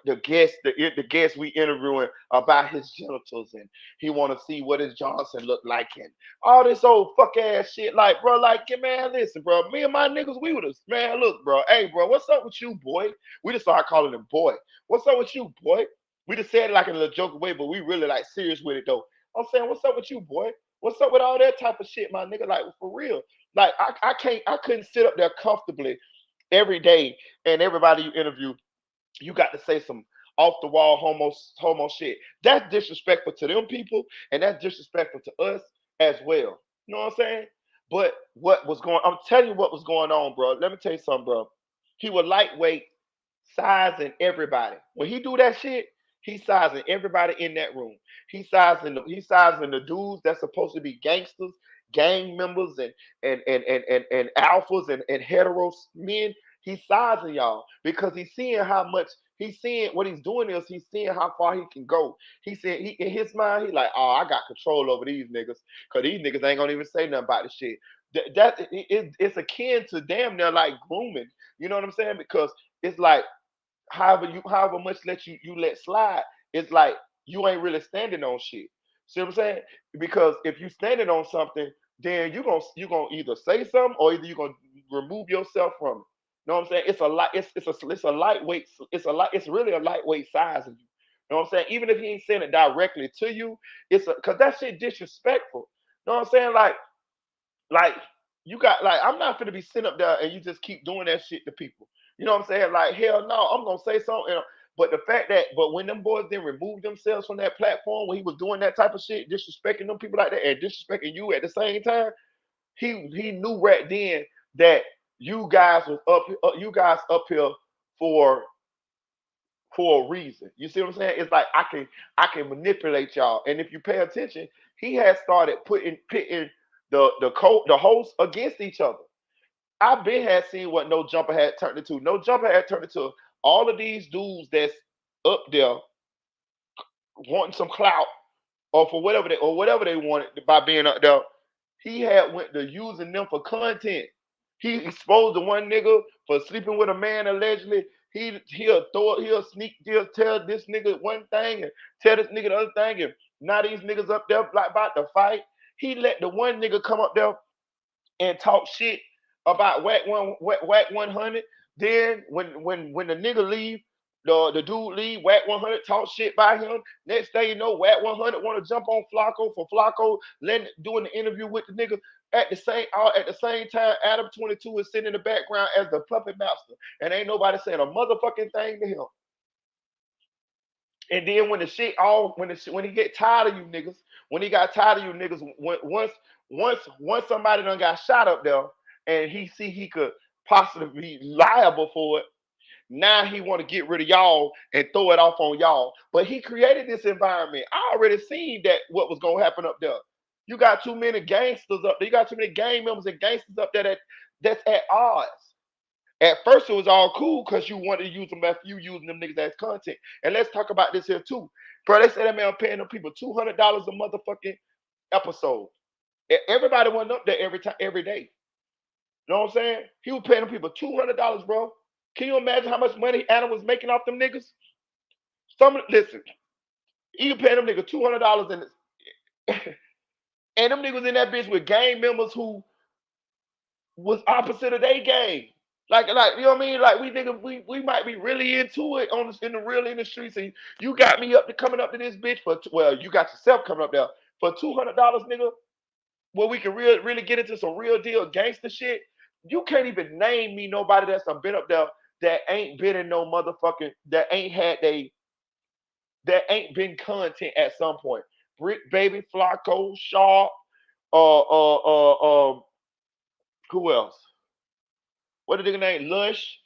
guest we interviewing about his genitals, and he want to see what his Johnson look like, and all this old fuck ass shit. Like, bro, like, yeah, man, listen, bro. Me and my niggas, we would have, man. Look, bro. Hey, bro, what's up with you, boy? We just started calling him boy. What's up with you, boy? We just said it like in a little joke way, but we really like serious with it though. I'm saying, what's up with you, boy? What's up with all that type of shit, my nigga? Like for real. Like I couldn't sit up there comfortably every day and everybody you interview, you got to say some off the wall homo shit. That's disrespectful to them people, and that's disrespectful to us as well. You know what I'm saying? But what was going? I'm telling you what was going on, bro. Let me tell you something, bro. He was lightweight, sizing everybody. When he do that shit, he's sizing everybody in that room. He's sizing the dudes that's supposed to be gangsters, gang members, and alphas and heteros men. He's sizing y'all because he's seeing how much He's seeing what he's doing is he's seeing how far he can go. He said he in his mind, he like, oh, I got control over these niggas. Cause these niggas ain't gonna even say nothing about the shit. It's akin to damn near like grooming. You know what I'm saying? Because it's like however much you let slide, it's like you ain't really standing on shit. See what I'm saying? Because if you standing on something, then you gonna either say something or either you gonna remove yourself from it. You know what I'm saying? It's a lot. It's a lightweight. It's really a lightweight size of you. You know what I'm saying? Even if he ain't saying it directly to you, because that shit disrespectful. You know what I'm saying? Like you got like I'm not gonna be sitting up there and you just keep doing that shit to people. You know what I'm saying? Like hell no, I'm gonna say something. But the fact that when them boys then removed themselves from that platform when he was doing that type of shit, disrespecting them people like that and disrespecting you at the same time, he knew right then that you guys up here for for a reason. You see what I'm saying? It's like I can manipulate y'all. And if you pay attention, he has started pitting the hosts against each other. I've been had seen what No Jumper had turned into. No Jumper had turned into all of these dudes that's up there wanting some clout or for whatever they wanted by being up there. He had went to using them for content. He exposed the one nigga for sleeping with a man allegedly. He'll tell this nigga one thing and tell this nigga the other thing, and now these niggas up there like about to fight. He let the one nigga come up there and talk shit about whack 100. Then when the nigga leave, the dude leave, whack 100 talk shit by him. Next thing you know, whack 100 want to jump on Flacco for Flacco, doing the interview with the nigga. At the same time, Adam 22 is sitting in the background as the puppet master, and ain't nobody saying a motherfucking thing to him. And then when the shit all when he get tired of you niggas, when he got tired of you niggas, once somebody done got shot up there, and he see he could possibly be liable for it, now he want to get rid of y'all and throw it off on y'all. But he created this environment. I already seen that what was gonna happen up there. You got too many gangsters up there. You got too many gang members and gangsters up there that's at odds. At first, it was all cool because you wanted to use them as you using them niggas as content. And let's talk about this here too, bro. They say that man paying them people $200 a motherfucking episode. Everybody went up there every time, every day. You know what I'm saying? He was paying them people $200, bro. Can you imagine how much money Adam was making off them niggas? Listen, he was paying them niggas $200 and them niggas in that bitch with gang members who was opposite of their game. Like you know what I mean? Like we might be really into it in the real industry. So you got me coming up to this bitch you got yourself coming up there for $200, nigga. Where we can really get into some real deal gangster shit. You can't even name me nobody that's been up there that ain't been in no motherfucking that ain't been content at some point. Brick Baby, Flacco, Shaw, who else? What the nigga name? Lush.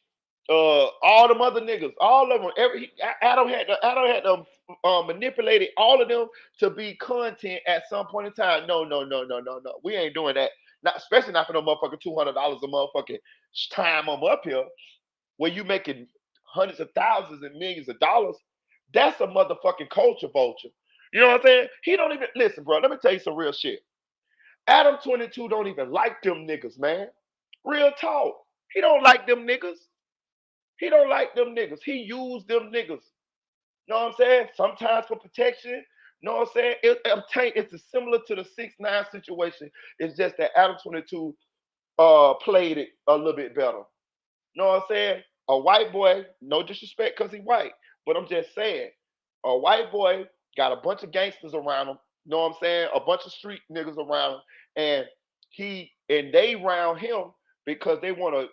All them other niggas, all of them. Adam had to manipulate all of them to be content at some point in time. No, no, no, no, no, no. We ain't doing that. Not especially not for no motherfucking $200 a motherfucking time I'm up here where you making hundreds of thousands and millions of dollars. That's a motherfucking culture vulture. You know what I'm saying? He don't even listen, bro. Let me tell you some real shit. Adam 22 don't even like them niggas, man. Real talk. He don't like them niggas. He don't like them niggas. He used them niggas. You know what I'm saying? Sometimes for protection. You know what I'm saying? It's similar to the 6ix9ine situation. It's just that Adam 22 played it a little bit better. You know what I'm saying? A white boy, no disrespect because he white, but I'm just saying, a white boy got a bunch of gangsters around him. You know what I'm saying? A bunch of street niggas around him, and they round him because they wanna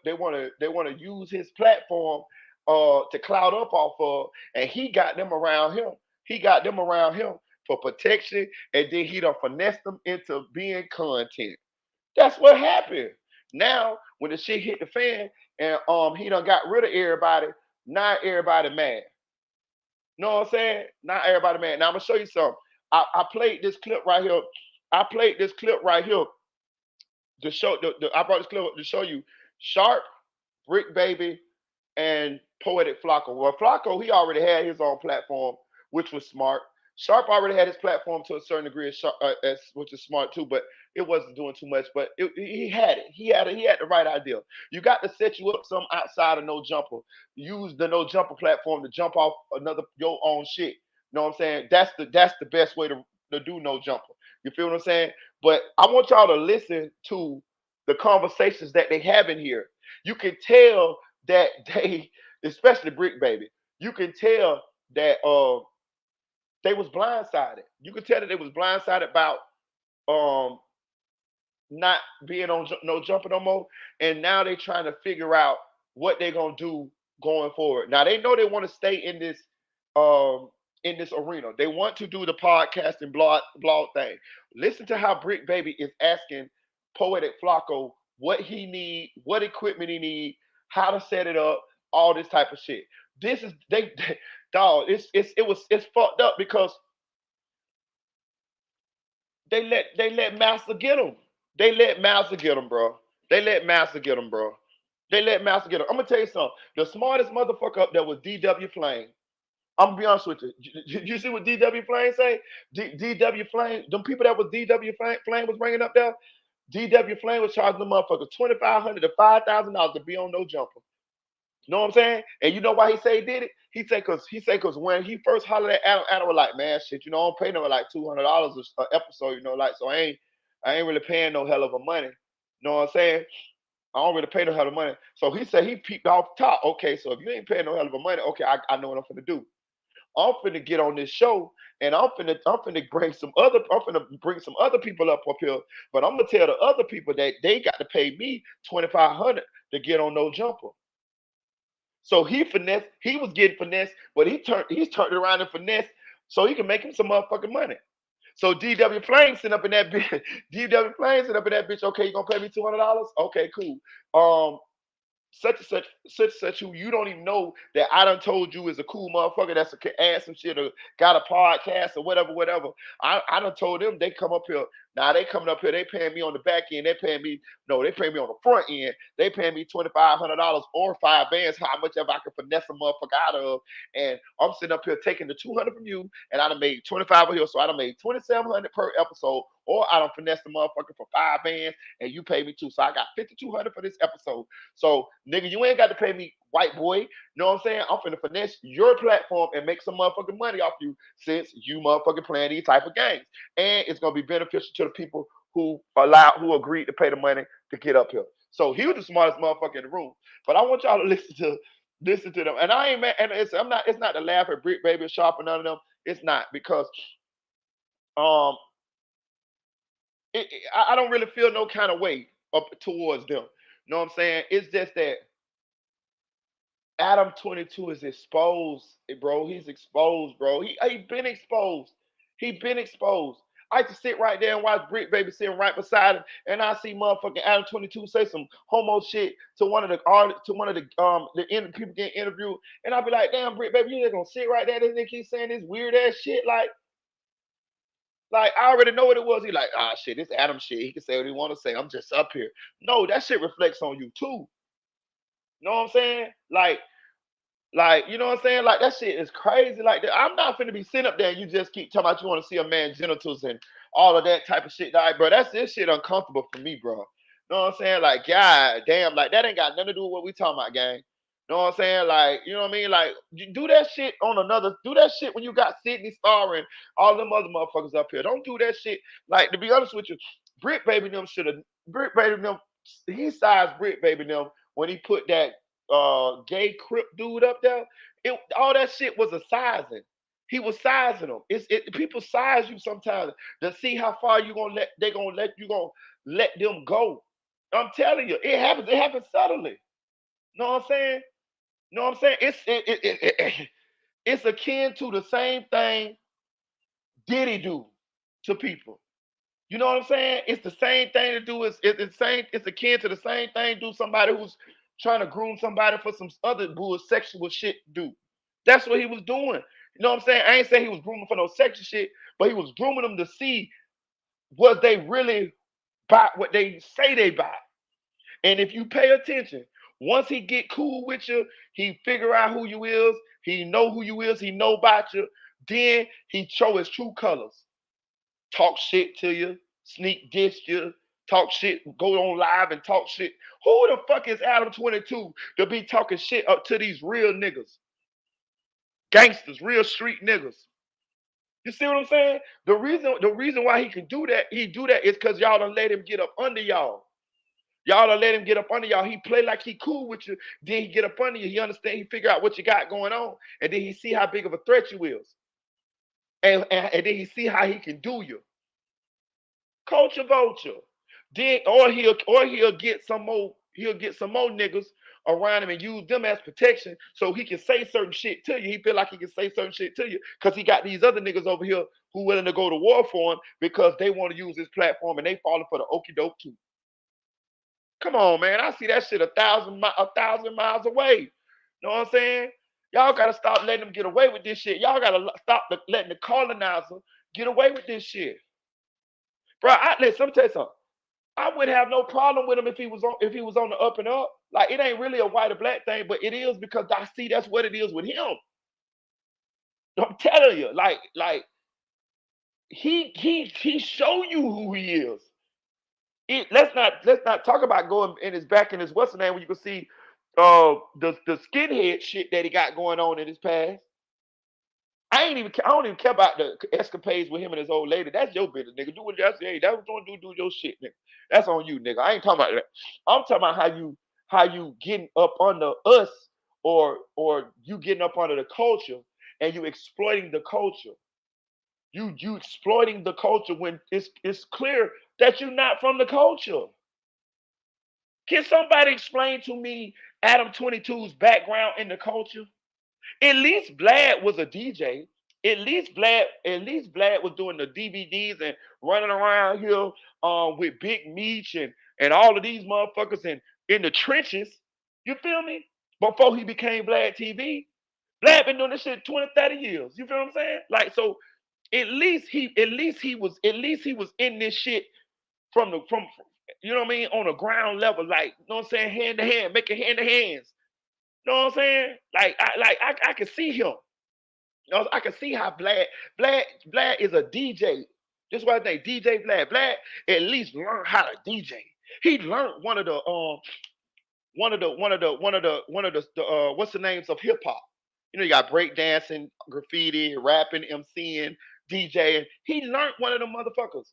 use his platform to cloud up off of, and he got them around him. He got them around him for protection, and then he done finessed them into being content. That's what happened. Now, when the shit hit the fan and he done got rid of everybody, now everybody mad. You know what I'm saying? Now everybody mad. Now I'm gonna show you something. I played this clip right here. I played this clip right here to show I brought this clip to show you Sharp, Brick Baby, and Poetic Flacco. Well, Flacco, he already had his own platform, which was smart. Sharp already had his platform to a certain degree, which is smart too, but it wasn't doing too much. But he had it. He had the right idea. You got to set you up some outside of No Jumper. Use the No Jumper platform to jump off another your own shit. You know what I'm saying? That's the best way to do No Jumper. You feel what I'm saying? But I want y'all to listen to the conversations that they have in here. You can tell that they, especially Brick Baby, you can tell that they was blindsided. You could tell that they was blindsided about um not being on No Jumper no more, and now they trying to figure out what they're gonna do going forward. Now they know they want to stay um in this arena. They want to do the podcast and blog thing. Listen to how Brick Baby is asking Poetic Flacco what he need, what equipment he need, how to set it up, all this type of shit. This is they dog. It's fucked up because they let Master get him. They let Master get him, bro. They let Master get him, bro. They let Master get him. I'm gonna tell you something. The smartest motherfucker up there was DW Flame. I'm gonna be honest with you. You see what DW Flame say? DW Flame, them people that was DW Flame was bringing up there. DW Flame was charging the motherfucker $2,500 to $5,000 to be on No Jumper. You know what I'm saying? And you know why he say he did it? He said cause when he first hollered at Adam was like, man, shit, I don't pay no like $200 an episode, like so I ain't really paying no hell of a money. You know what I'm saying? I don't really pay no hell of money. So he said he peeped off the top. Okay, so if you ain't paying no hell of a money, okay, I know what I'm finna do. I'm finna get on this show and I'm finna bring some other people up here, but I'm gonna tell the other people that they got to pay me 2,500 to get on No Jumper. So he was getting finesse, but he's turned it around and finesse so he can make him some motherfucking money. So DW Flame sitting up in that bitch. DW Flame sitting up in that bitch. Okay, you gonna pay me $200? Okay, cool. Such who you don't even know that I done told you is a cool motherfucker that's can add some shit or got a podcast or whatever. I done told them they come up here. Now they coming up here, they paying me on the back end, they paying me on the front end. They paying me $2,500 or 5 bands, how much ever I can finesse a motherfucker out of. And I'm sitting up here taking the 200 from you, and I done made 25 here, so I done made 2,700 per episode, or I done finesse the motherfucker for 5 bands, and you pay me too. So I got 5,200 for this episode. So, nigga, you ain't got to pay me, white boy. You know what I'm saying? I'm finna finesse your platform and make some motherfucking money off you since you motherfucking playing these type of games. And it's gonna be beneficial to the people who agreed to pay the money to get up here. So he was the smartest motherfucker in the room. But I want y'all to listen to them. And I ain't mad, and it's not to laugh at Brick Baby or Sharp or none of them. It's not because um I don't really feel no kind of way up towards them. You know what I'm saying? It's just that Adam 22 is exposed, bro. He's exposed, bro. He been exposed. He been exposed. I used to sit right there and watch Brick Baby sitting right beside him, and I see motherfucking Adam 22 say some homo shit to one of the artists, to one of the people getting interviewed, and I'll be like, damn, Brick Baby, you just gonna sit right there and they keep saying this weird ass shit, like I already know what it was. He like, shit, this Adam shit. He can say what he want to say. I'm just up here. No, that shit reflects on you too. You know what I'm saying? Like, you know what I'm saying? Like, that shit is crazy. Like, I'm not finna be sitting up there and you just keep talking about you want to see a man's genitals and all of that type of shit. Like, bro, that's this shit uncomfortable for me, bro. You know what I'm saying? Like, god damn, like, that ain't got nothing to do with what we talking about, gang. You know what I'm saying? Like, you know what I mean? Like, do that shit when you got Sydney Star and all them other motherfuckers up here. Don't do that shit. Like, to be honest with you, Brick Baby them, he sized Brick Baby them when he put that gay crip dude up there. All that shit was a sizing. He was sizing them. People size you sometimes to see how far you gonna let them go. I'm telling you, it happens. It happens subtly. Know what I'm saying? Know what I'm saying? It's akin to the same thing Diddy do to people. You know what I'm saying? It's the same thing to do. It's the same. It's akin to the same thing. Do somebody who's trying to groom somebody for some other bull sexual shit. Do that's what he was doing. You know what I'm saying? I ain't saying he was grooming for no sexual shit, but he was grooming them to see was they really buy what they say they buy. And if you pay attention, once he get cool with you, He figure out who you is. He know who you is. He know about you. Then he show his true colors. Talk shit to you, sneak diss you, talk shit, go on live and talk shit. Who the fuck is Adam 22 to be talking shit up to these real niggas? Gangsters, real street niggas. You see what I'm saying? The reason why he do that is because y'all done let him get up under y'all. Y'all done let him get up under y'all. He play like he cool with you. Then he get up under you. He understand. He figure out what you got going on. And then he see how big of a threat you is. And then he see how he can do you. Culture vulture. Then or he'll get some more niggas around him and use them as protection so he can say certain shit to you. He feel like he can say certain shit to you because he got these other niggas over here who willing to go to war for him because they want to use his platform and they falling for the okie doke too. Come on, man. I see that shit a thousand miles away. Know what I'm saying? Y'all gotta stop letting them get away with this shit. Y'all gotta stop letting the colonizer get away with this shit. Bro, listen, let me tell you something. I wouldn't have no problem with him if he was on the up and up. Like it ain't really a white or black thing, but it is because I see that's what it is with him. I'm telling you, like he show you who he is. Let's not talk about going in his back in his what's the name when you can see the skinhead shit that he got going on in his past. I don't even care about the escapades with him and his old lady. That's your business, nigga. Do what you say. Hey, that's what you want to do. Do your shit, nigga. That's on you, nigga. I ain't talking about that. I'm talking about how you getting up under us or you getting up under the culture and you exploiting the culture. You exploiting the culture when it's clear that you're not from the culture. Can somebody explain to me Adam 22's background in the culture? At least Vlad was a DJ. At least Vlad was doing the DVDs and running around here with Big Meech and all of these motherfuckers in the trenches. You feel me? Before he became Vlad TV. Vlad been doing this shit 20, 30 years. You feel what I'm saying? Like so at least he was in this shit from you know what I mean on a ground level, like you know what I'm saying, hand to hand, making hand to hands. You know what I'm saying? I can see him. You know, I can see how Vlad is a DJ. This is what I think. DJ Vlad. Vlad at least learned how to DJ. He learned one of the what's the names of hip hop. You know, you got breakdancing, graffiti, rapping, MCing, DJing. He learned one of them motherfuckers.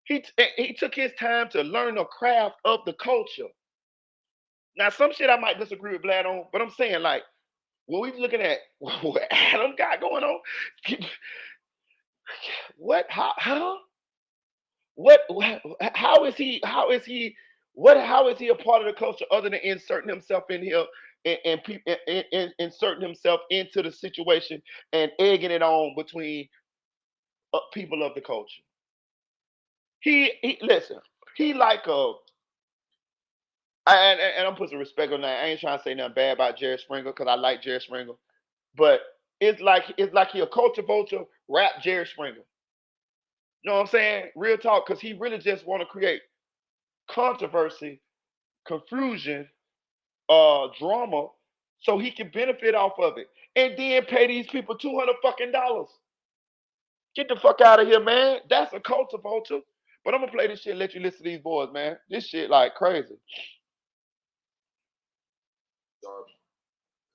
He took his time to learn the craft of the culture. Now, some shit I might disagree with Vlad on, but I'm saying like when we looking at what Adam got going on, what how what how is he what how is he a part of the culture other than inserting himself in here and inserting himself into the situation and egging it on between people of the culture. He listen. He like a and I'm putting some respect on that. I ain't trying to say nothing bad about Jerry Springer because I like Jerry Springer, but it's like he a culture vulture rap Jerry Springer. You know what I'm saying? Real talk, because he really just want to create controversy, confusion, drama, so he can benefit off of it, and then pay these people $200 fucking. Get the fuck out of here, man. That's a culture vulture. But I'm gonna play this shit and let you listen to these boys, man. This shit like crazy.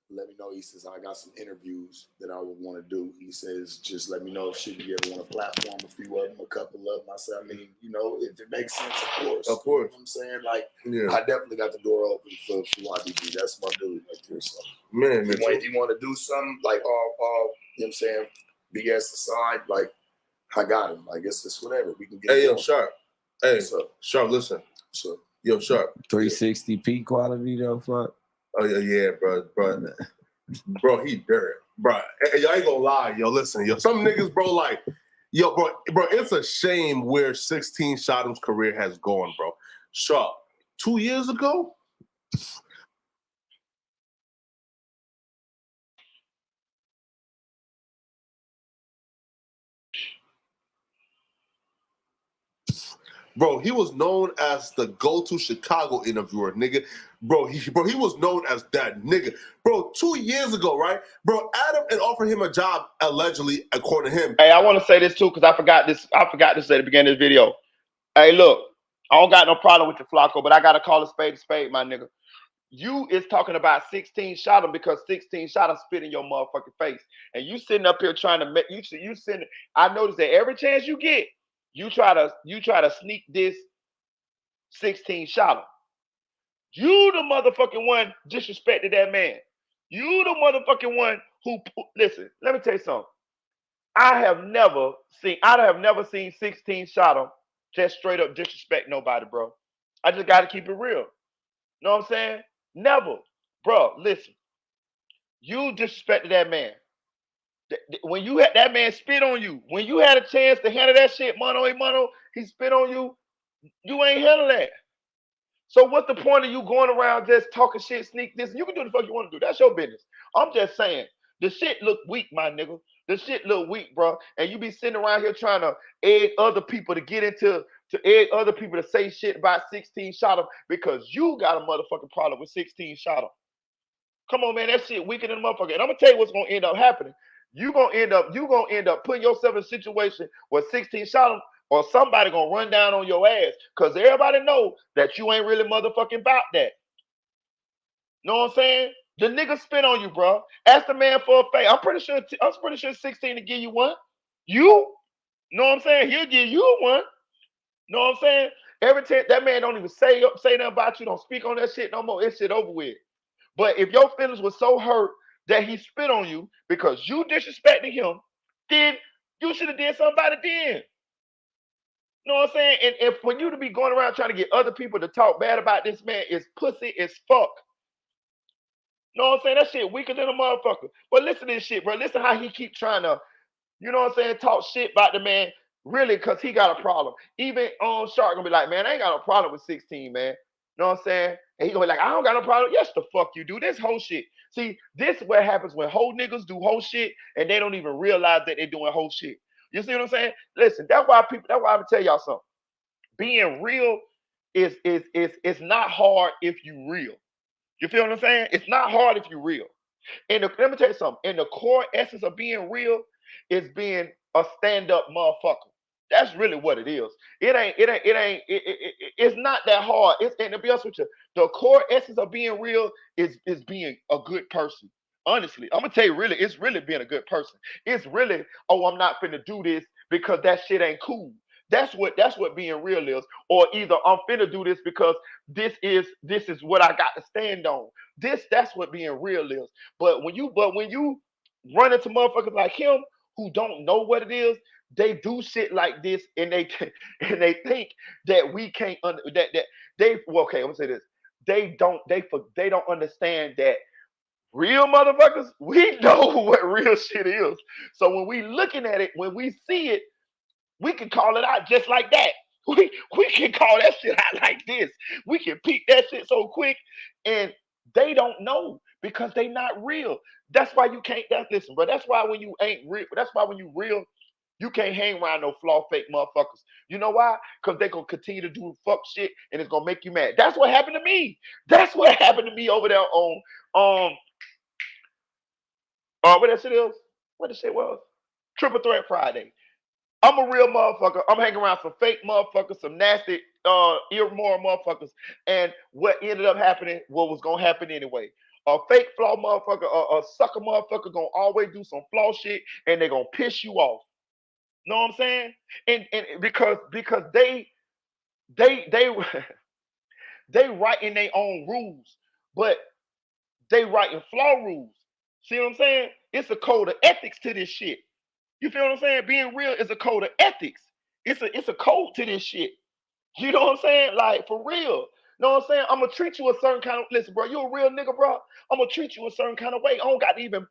Let me know. He says, I got some interviews that I would want to do. He says, just let me know if shit, you ever want to platform a few of them, a couple of them. I said, I mean, you know, if it makes sense, of course. Of course. You know what I'm saying? Like, yeah. I definitely got the door open for YBG. That's my dude right there. So, man, if you want to do something, like, all, you know what I'm saying, BS aside, like, I got him. Like, it's whatever. We can get Hey, yo, Sharp. Hey, Sharp, listen. So, yo, Sharp. 360p quality, though, fuck. Oh, yeah, bro, he dirt, bro. Hey, y'all ain't gonna lie, yo. Listen, yo, some niggas, bro, like, yo, bro, it's a shame where 16 Shottam's career has gone, bro. Sharp, 2 years ago, Bro, he was known as the go-to Chicago interviewer, nigga. Bro, he was known as that nigga. Bro, 2 years ago, right? Bro, Adam and offered him a job, allegedly, according to him. Hey, I want to say this too, because I forgot this at the beginning of this video. Hey, look, I don't got no problem with your Flacco, but I gotta call a spade, my nigga. You is talking about 16 shot him because 16 shot him spit in your motherfucking face. And you sitting up here trying to make you sitting. I noticed that every chance you get, you try to sneak this 16 shot him. You the motherfucking one disrespected that man. You the motherfucking one who listen, let me tell you something. I have never seen 16 shot him just straight up disrespect nobody, bro. I just gotta keep it real. Know what I'm saying? Never. Bro, listen. You disrespected that man. When you had that man spit on you, when you had a chance to handle that shit, mano a mano, he spit on you, you ain't handle that. So what's the point of you going around just talking shit, sneak this? You can do the fuck you want to do. That's your business. I'm just saying, the shit look weak, my nigga. The shit look weak, bro. And you be sitting around here trying to egg other people to get into, to egg other people to say shit about 16 shot 'em because you got a motherfucking problem with 16 shot 'em. Come on, man, that shit weaker than a motherfucker. And I'm gonna tell you what's gonna end up happening. You gonna end up putting yourself in a situation where 16 shot 'em or somebody gonna run down on your ass because everybody know that you ain't really motherfucking about that. Know what I'm saying? The nigga spit on you, bro. Ask the man for a favor. I'm pretty sure 16 to give you one. You know what I'm saying? He'll give you one. Know what I'm saying? Every time that man don't even say nothing about you, don't speak on that shit no more. It's shit over with. But if your feelings were so hurt that he spit on you because you disrespecting him, then you should have did something about it then. You know what I'm saying? And if for you to be going around trying to get other people to talk bad about this man is pussy as fuck. You know what I'm saying? That shit weaker than a motherfucker. But listen to this shit, bro. Listen how he keep trying to, you know what I'm saying, talk shit about the man, really, because he got a problem. Even Shark gonna be like, man, I ain't got no problem with 16, man. You know what I'm saying? And he gonna be like, I don't got no problem. Yes, the fuck you do. This whole shit. See, this is what happens when whole niggas do whole shit and they don't even realize that they're doing whole shit. You see what I'm saying? Listen, that's why I'm gonna tell y'all something. Being real is not hard if you real. You feel what I'm saying? It's not hard if you real. And let me tell you something. And the core essence of being real is being a stand-up motherfucker. That's really what it is. It's not that hard. And to be honest with you, the core essence of being real is being a good person. Honestly, I'm gonna tell you, really, it's really being a good person. It's really, oh, I'm not finna do this because that shit ain't cool. That's what being real is. Or either I'm finna do this because this is what I got to stand on. That's what being real is. But when you run into motherfuckers like him who don't know what it is, they do shit like this and they and they think that we can't that they well, okay, I'm gonna say this. They don't understand that real motherfuckers, we know what real shit is. So when we looking at it, when we see it, we can call it out just like that. We can call that shit out like this. We can peek that shit so quick, and they don't know because they not real. That's why you can't. Listen, bro. That's why when you ain't real. That's why when you real, you can't hang around no flaw fake motherfuckers. You know why? Because they gonna continue to do fuck shit, and it's gonna make you mad. That's what happened to me. That's what happened to me over there on what that shit is. What the shit was? Triple Threat Friday. I'm a real motherfucker. I'm hanging around some fake motherfuckers, some nasty, immoral motherfuckers. And what ended up happening, what was gonna happen anyway. A fake flaw motherfucker, a sucker motherfucker gonna always do some flaw shit and they gonna piss you off. Know what I'm saying? And because they they writing their own rules, but they writing flaw rules. See what I'm saying? It's a code of ethics to this shit. You feel what I'm saying? Being real is a code of ethics. It's a code to this shit. You know what I'm saying? Like for real. You know what I'm saying? I'm gonna treat you a certain kind of listen, bro. You a real nigga, bro. I'm gonna treat you a certain kind of way. I don't got to even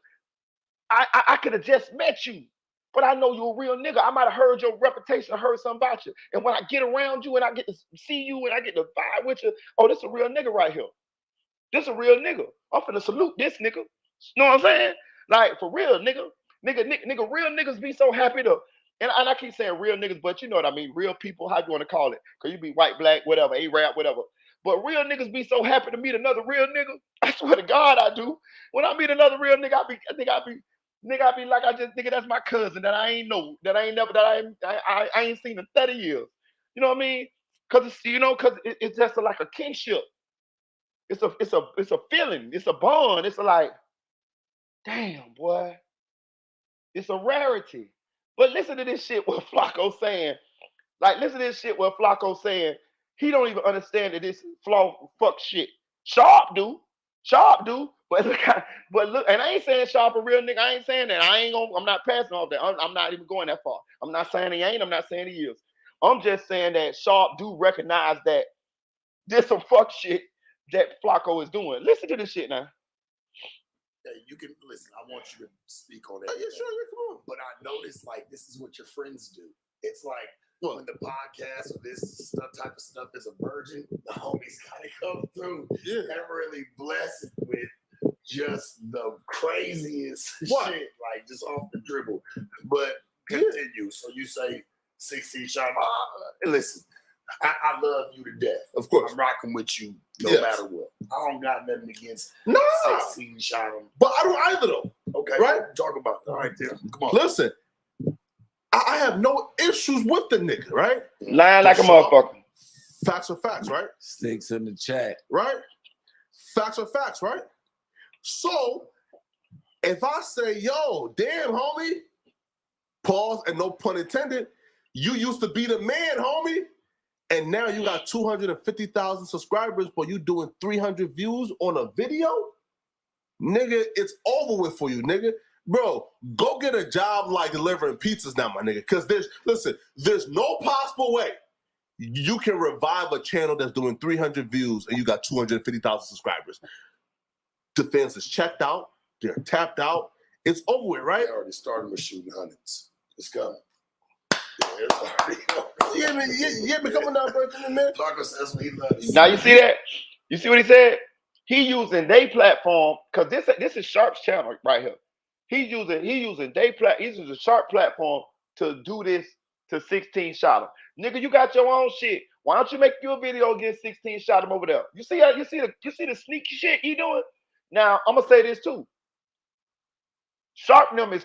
I could have just met you. But I know you're a real nigga. I might have heard your reputation, heard something about you. And when I get around you and I get to see you and I get to vibe with you, oh, this a real nigga right here. This a real nigga. I'm finna salute this nigga. You know what I'm saying? Like for real, nigga. Nigga, real niggas be so happy to and I keep saying real niggas, but you know what I mean, real people, how you want to call it? Cause you be white, black, whatever, A-rap, whatever. But real niggas be so happy to meet another real nigga. I swear to God, I do. When I meet another real nigga, I be like, I just nigga, that's my cousin that I ain't know, that I ain't never, that I ain't seen in 30 years. You know what I mean? Cause it's, it's just like a kinship. It's a feeling. It's a bond. It's a like, damn boy, it's a rarity. But listen to this shit what Flacco saying. Like, listen to this shit what Flacco saying. He don't even understand that this fuck shit. Sharp do. Sharp do. But look, and I ain't saying Sharp a real nigga. I ain't saying that. I'm not passing off that. I'm not even going that far. I'm not saying he ain't. I'm not saying he is. I'm just saying that Sharp do recognize that there's some fuck shit that Flacco is doing. Listen to this shit now. Hey, you can listen. I want you to speak on that. Yeah, sure, come on. But I noticed like this is what your friends do. It's like when the podcast or this type of stuff is a virgin, the homies kind of come through and really bless it with just the craziest shit, like just off the dribble. But continue. So you say 16 shot. Listen, I love you to death. Of course. I'm rocking with you no matter what. I don't got nothing against 16 shot. But I don't either though. Okay. Right? Talk about it. All right, there. Come on. Listen, I have no issues with the nigga, right? Lying like a motherfucker. Facts are facts, right? Sticks in the chat. Right? Facts are facts, right? So, if I say, yo, damn, homie, pause and no pun intended, you used to be the man, homie, and now you got 250,000 subscribers, but you doing 300 views on a video? Nigga, it's over with for you, nigga. Bro, go get a job like delivering pizzas now, my nigga. Because there's no possible way you can revive a channel that's doing 300 views and you got 250,000 subscribers. The fans is checked out. They're tapped out. It's over with, right? They already started with shooting hundreds. It's coming. Yeah, man, coming down, bro. Man. Now you see that? You see what he said? He using their platform because this is Sharp's channel right here. He's using a Sharp platform to do this to 16 shot him. Nigga, you got your own shit. Why don't you make your video against 16 shot him over there? You see the sneaky shit he doing? Now I'm gonna say this too. Sharpnum is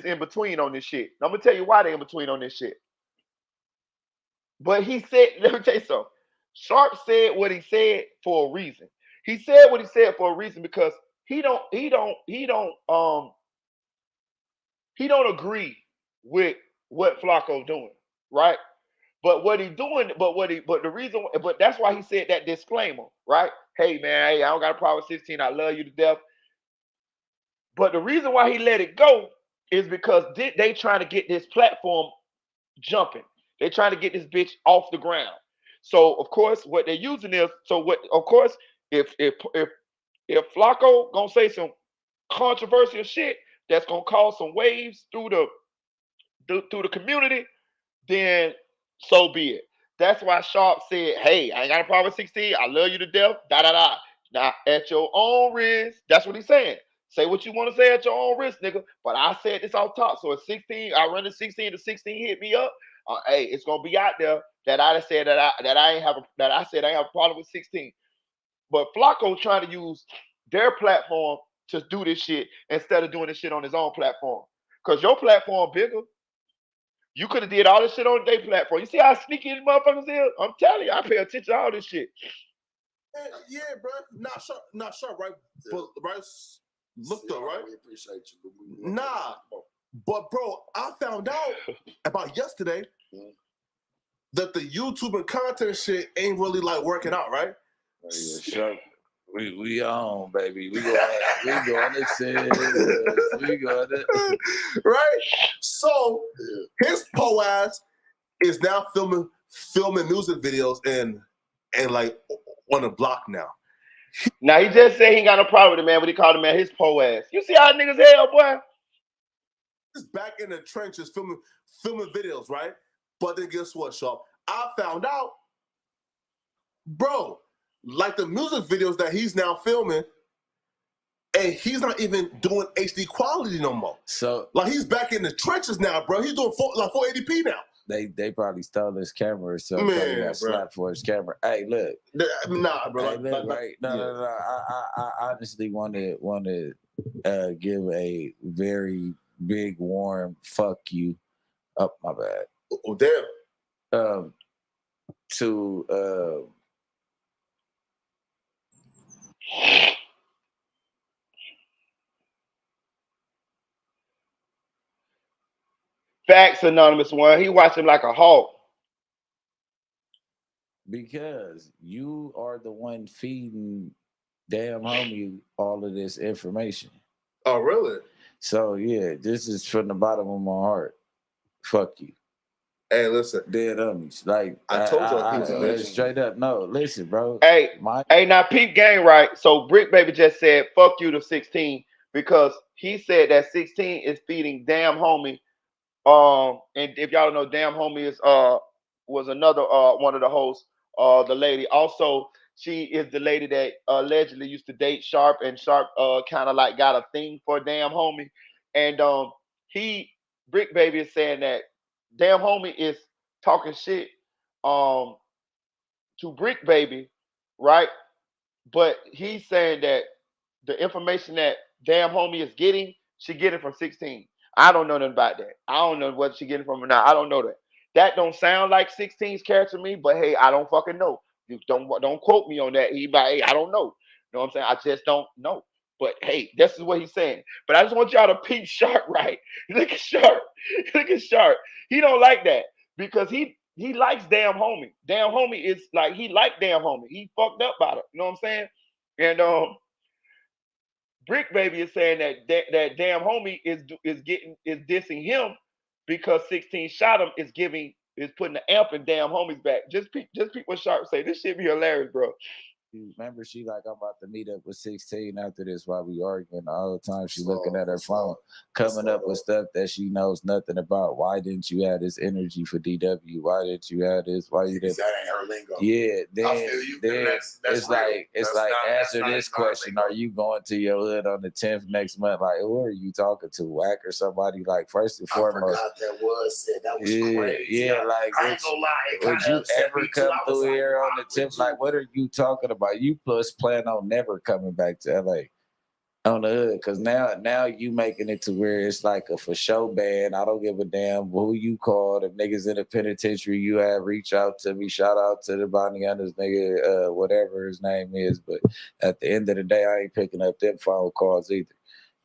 in between on this shit. I'm gonna tell you why they in between on this shit. But he said, let me tell you something. Sharp said what he said for a reason. He said what he said for a reason because he don't agree with what Flacco's doing, right? But that's why he said that disclaimer, right? Hey man, hey, I don't got a problem with 16. I love you to death. But the reason why he let it go is because they trying to get this platform jumping. They trying to get this bitch off the ground. So of course, what they're using is if Flacco gonna say some controversial shit that's gonna cause some waves through the community, then so be it. That's why Sharp said, "Hey, I ain't got a problem with 16. I love you to death." Da da da. Now at your own risk. That's what he's saying. Say what you want to say at your own risk, nigga. But I said this off top. So at 16, I run to 16. The 16 hit me up. Hey, it's gonna be out there that I said that I said I have a problem with 16. But Flacco trying to use their platform to do this shit instead of doing this shit on his own platform. Cause your platform bigger. You could have did all this shit on their platform. You see how sneaky these motherfuckers is? I'm telling you, I pay attention to all this shit. Yeah, bro. Not sharp, right? But right. Look though, right? We appreciate you. Nah, but bro, I found out about yesterday that the YouTube and content shit ain't really like working out, right? Oh, yeah, sure. We on, baby. We going this shit. We going it. Right? So his po ass is now filming music videos and like on the block now. Now he just said he ain't got no problem with it, man, but he called him, man, his po ass. You see how niggas hell, boy? He's back in the trenches filming videos, right? But then guess what, Sharp? I found out, bro, like the music videos that he's now filming and he's not even doing HD quality no more. So like he's back in the trenches now, bro. He's doing 480p now. They probably stole his camera or something. Man, He got slapped for his camera. Hey, look. Nah, bro. Hey, look, right? No. I honestly want to give a very big warm fuck you. Up my bad. Oh damn. To Facts Anonymous one. He watching like a hawk. because you are the one feeding damn homie all of this information. Oh really? So yeah, this is from the bottom of my heart. Fuck you. Hey, listen. Dead homies. Like I told you he was a bitch. straight up. No, listen, bro. Hey, now peep game right. So Brick Baby just said fuck you to 16 because he said that 16 is feeding damn homie. And if y'all don't know, damn homie is was another one of the hosts. The lady also, she is the lady that allegedly used to date Sharp, and Sharp kind of like got a thing for damn homie. And he Brick Baby is saying that damn homie is talking shit um to Brick Baby, right? But he's saying that the information that damn homie is getting, she getting from 16. I don't know nothing about that. I don't know what she getting from her now. I don't know that. That don't sound like 16's character to me, but hey, I don't fucking know. You don't quote me on that. Hey, I don't know. You know what I'm saying? I just don't know. But hey, this is what he's saying. But I just want y'all to peep Sharp right. Look at Sharp. Look at Sharp. He don't like that because he likes damn homie. Damn homie is like he like damn homie. He fucked up about it. You know what I'm saying? And Brick Baby is saying that damn homie is dissing him because 16 shot him is putting the amp in damn homie's back. Just peep what Sharp say. This shit be hilarious, bro. Remember, she like, I'm about to meet up with 16 after this while we arguing. All the time she looking at her phone, coming up with stuff that she knows nothing about. Why didn't you have this energy for DW? Why didn't you have this? Why you didn't? That ain't her lingo. Yeah, then I feel you. That's it's real. like answer this question: Are you going to your hood on the 10th next month? Like, who are you talking to? Whack or somebody? Like, first and foremost, I forgot that was said. That was crazy. Yeah, like I ain't gonna lie. Would you ever come through here on the 10th? Like, what are you talking about? You plus plan on never coming back to LA on the hood, because now you making it to where it's like a for show ban. I don't give a damn who you call. If niggas in the penitentiary you have, reach out to me. Shout out to the bounty hunters nigga, whatever his name is. But at the end of the day, I ain't picking up them phone calls either.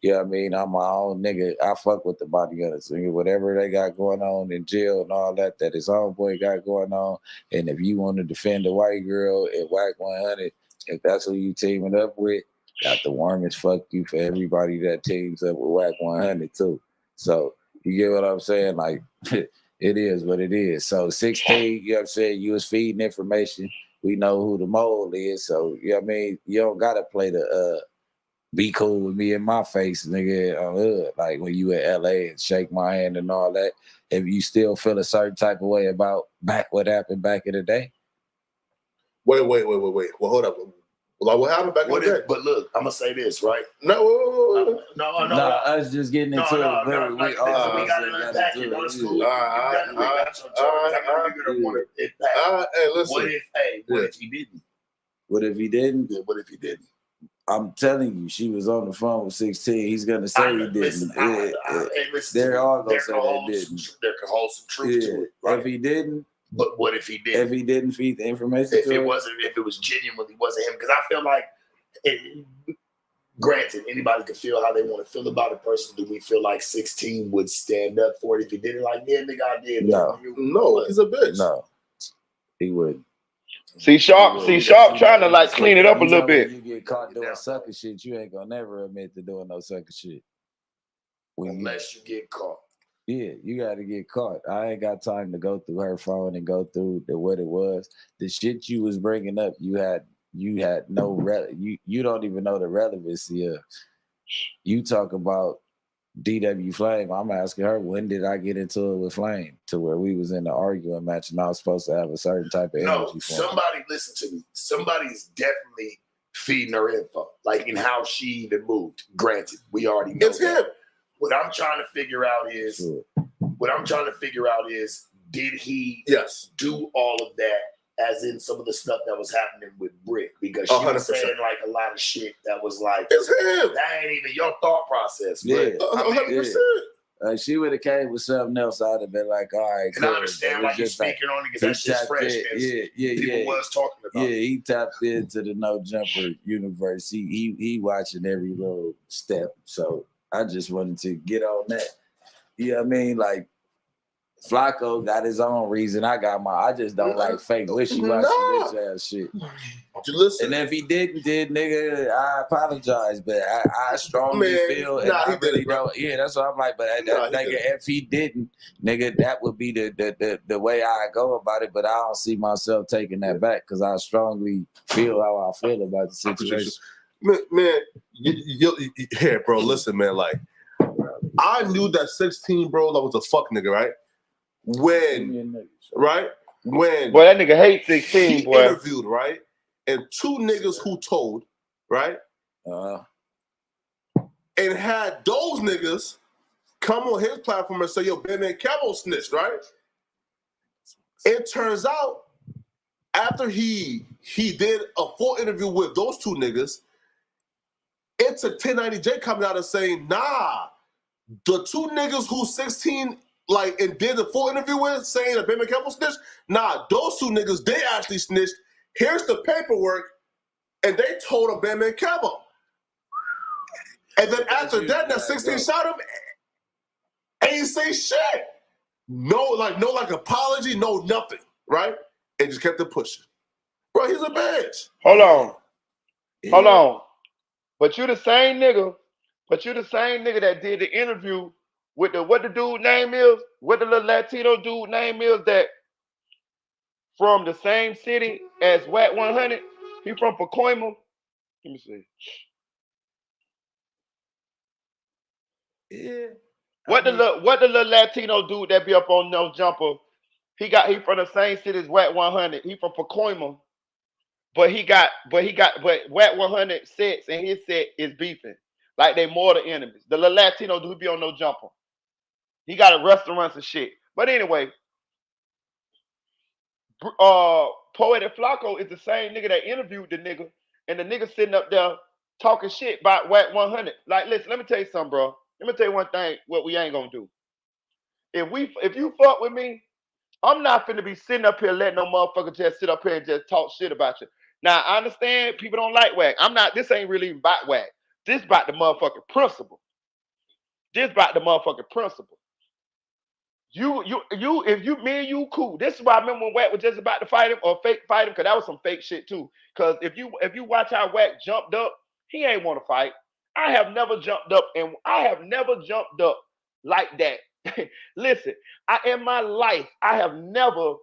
You know what I mean? I'm my own nigga. I fuck with the bounty hunters. Whatever they got going on in jail and all that his homeboy got going on. And if you want to defend a white girl at Whack 100, if that's who you teaming up with, got the warmest fuck you for everybody that teams up with Whack 100 too. So you get what I'm saying? Like, it is what it is. So 16, you know what I'm saying? You was feeding information. We know who the mole is. So, you know what I mean? You don't got to play the be cool with me in my face, nigga. Like when you at LA and shake my hand and all that. If you still feel a certain type of way about what happened back in the day. Wait. Well, hold up. Like what happened back in the day? But look, I'm gonna say this, right? No. I was just getting into it. We got to unpack it. That's cool. Hey, listen. What if he didn't? What if he didn't? Yeah, what if he didn't? I'm telling you, she was on the phone with 16. He's gonna say he didn't. They're all gonna say they didn't. There can hold some truth to it. Right? If he didn't. But what if he did? If he didn't feed the information, if it was genuinely wasn't him, because I feel like, granted, anybody can feel how they want to feel about a person. Do we feel like 16 would stand up for it if he did it? Like, yeah, nigga, I did. No, he's a bitch. No, he wouldn't. See Sharp trying to like clean it up a little bit. You get caught doing sucker shit, you ain't gonna never admit to doing no sucker shit. Unless you get caught. Yeah, you got to get caught. I ain't got time to go through her phone and go through what it was. The shit you was bringing up, you had no you don't even know the relevancy of. You talk about DW Flame. I'm asking her, when did I get into it with Flame to where we was in the arguing match and I was supposed to have a certain type of energy for somebody listen to me. Somebody's definitely feeding her info, like in how she even moved. Granted, we already know that. What I'm trying to figure out is, did he do all of that? As in some of the stuff that was happening with Brick, because she 100%. Was saying like a lot of shit that was like, it's him. That ain't even your thought process. Yeah, 100%. She would have came with something else. I'd have been like, all right. And I understand why you're speaking on it because that shit's fresh. People was talking about. Yeah, he tapped into the Nojumper universe. He watching every little step. So I just wanted to get on that. You know what I mean? Like, Flacco got his own reason. I just don't like fake wishy-washy bitch ass shit. Listen. And if he did, nigga, I apologize. But I strongly feel, and I really don't. Yeah, that's what I'm like. But nigga, if he didn't, nigga, that would be the way I go about it. But I don't see myself taking that back because I strongly feel how I feel about the situation. Man, here, bro. Listen, man. Like, I knew that 16, bro, that was a fuck nigga, right? When that nigga hates 16, boy. Interviewed, right? And two niggas who told, right? And had those niggas come on his platform and say, yo, Batman Cabo snitched, right? It turns out after he did a full interview with those two niggas, it took 1090J coming out and saying, nah, the two niggas who 16 like and did the full interview with saying that Batman Campbell snitched. Nah, those two niggas, they actually snitched. Here's the paperwork, and they told him Batman Campbell. And then after that 16 shot him, ain't say shit. No apology, no nothing, right? And just kept it pushing. Bro, he's a bitch. Hold on. But you the same nigga that did the interview with what the dude name is, what the little Latino dude name is that from the same city as Wack 100. He from Pacoima. Let me see. Yeah. What the little Latino dude that be up on Nojumper? He from the same city as Wack 100. He from Pacoima. But Wack 100 sets and his set is beefing. Like they mortal enemies. The little Latino dude be on Nojumper. He got a restaurants and shit. But anyway, Poetic Flacco is the same nigga that interviewed the nigga, and the nigga sitting up there talking shit about Wack 100. Like, listen, let me tell you something, bro. Let me tell you one thing. What we ain't gonna do. If you fuck with me, I'm not finna be sitting up here letting no motherfucker just sit up here and just talk shit about you. Now I understand people don't like Wack. This ain't really even about Wack. This about the motherfucking principle. This about the motherfucking principle. If me and you cool. This is why I remember when Wack was just about to fight him or fake fight him, because that was some fake shit too. Because if you watch how Wack jumped up, he ain't want to fight. I have never jumped up like that. Listen, in my life, I have never,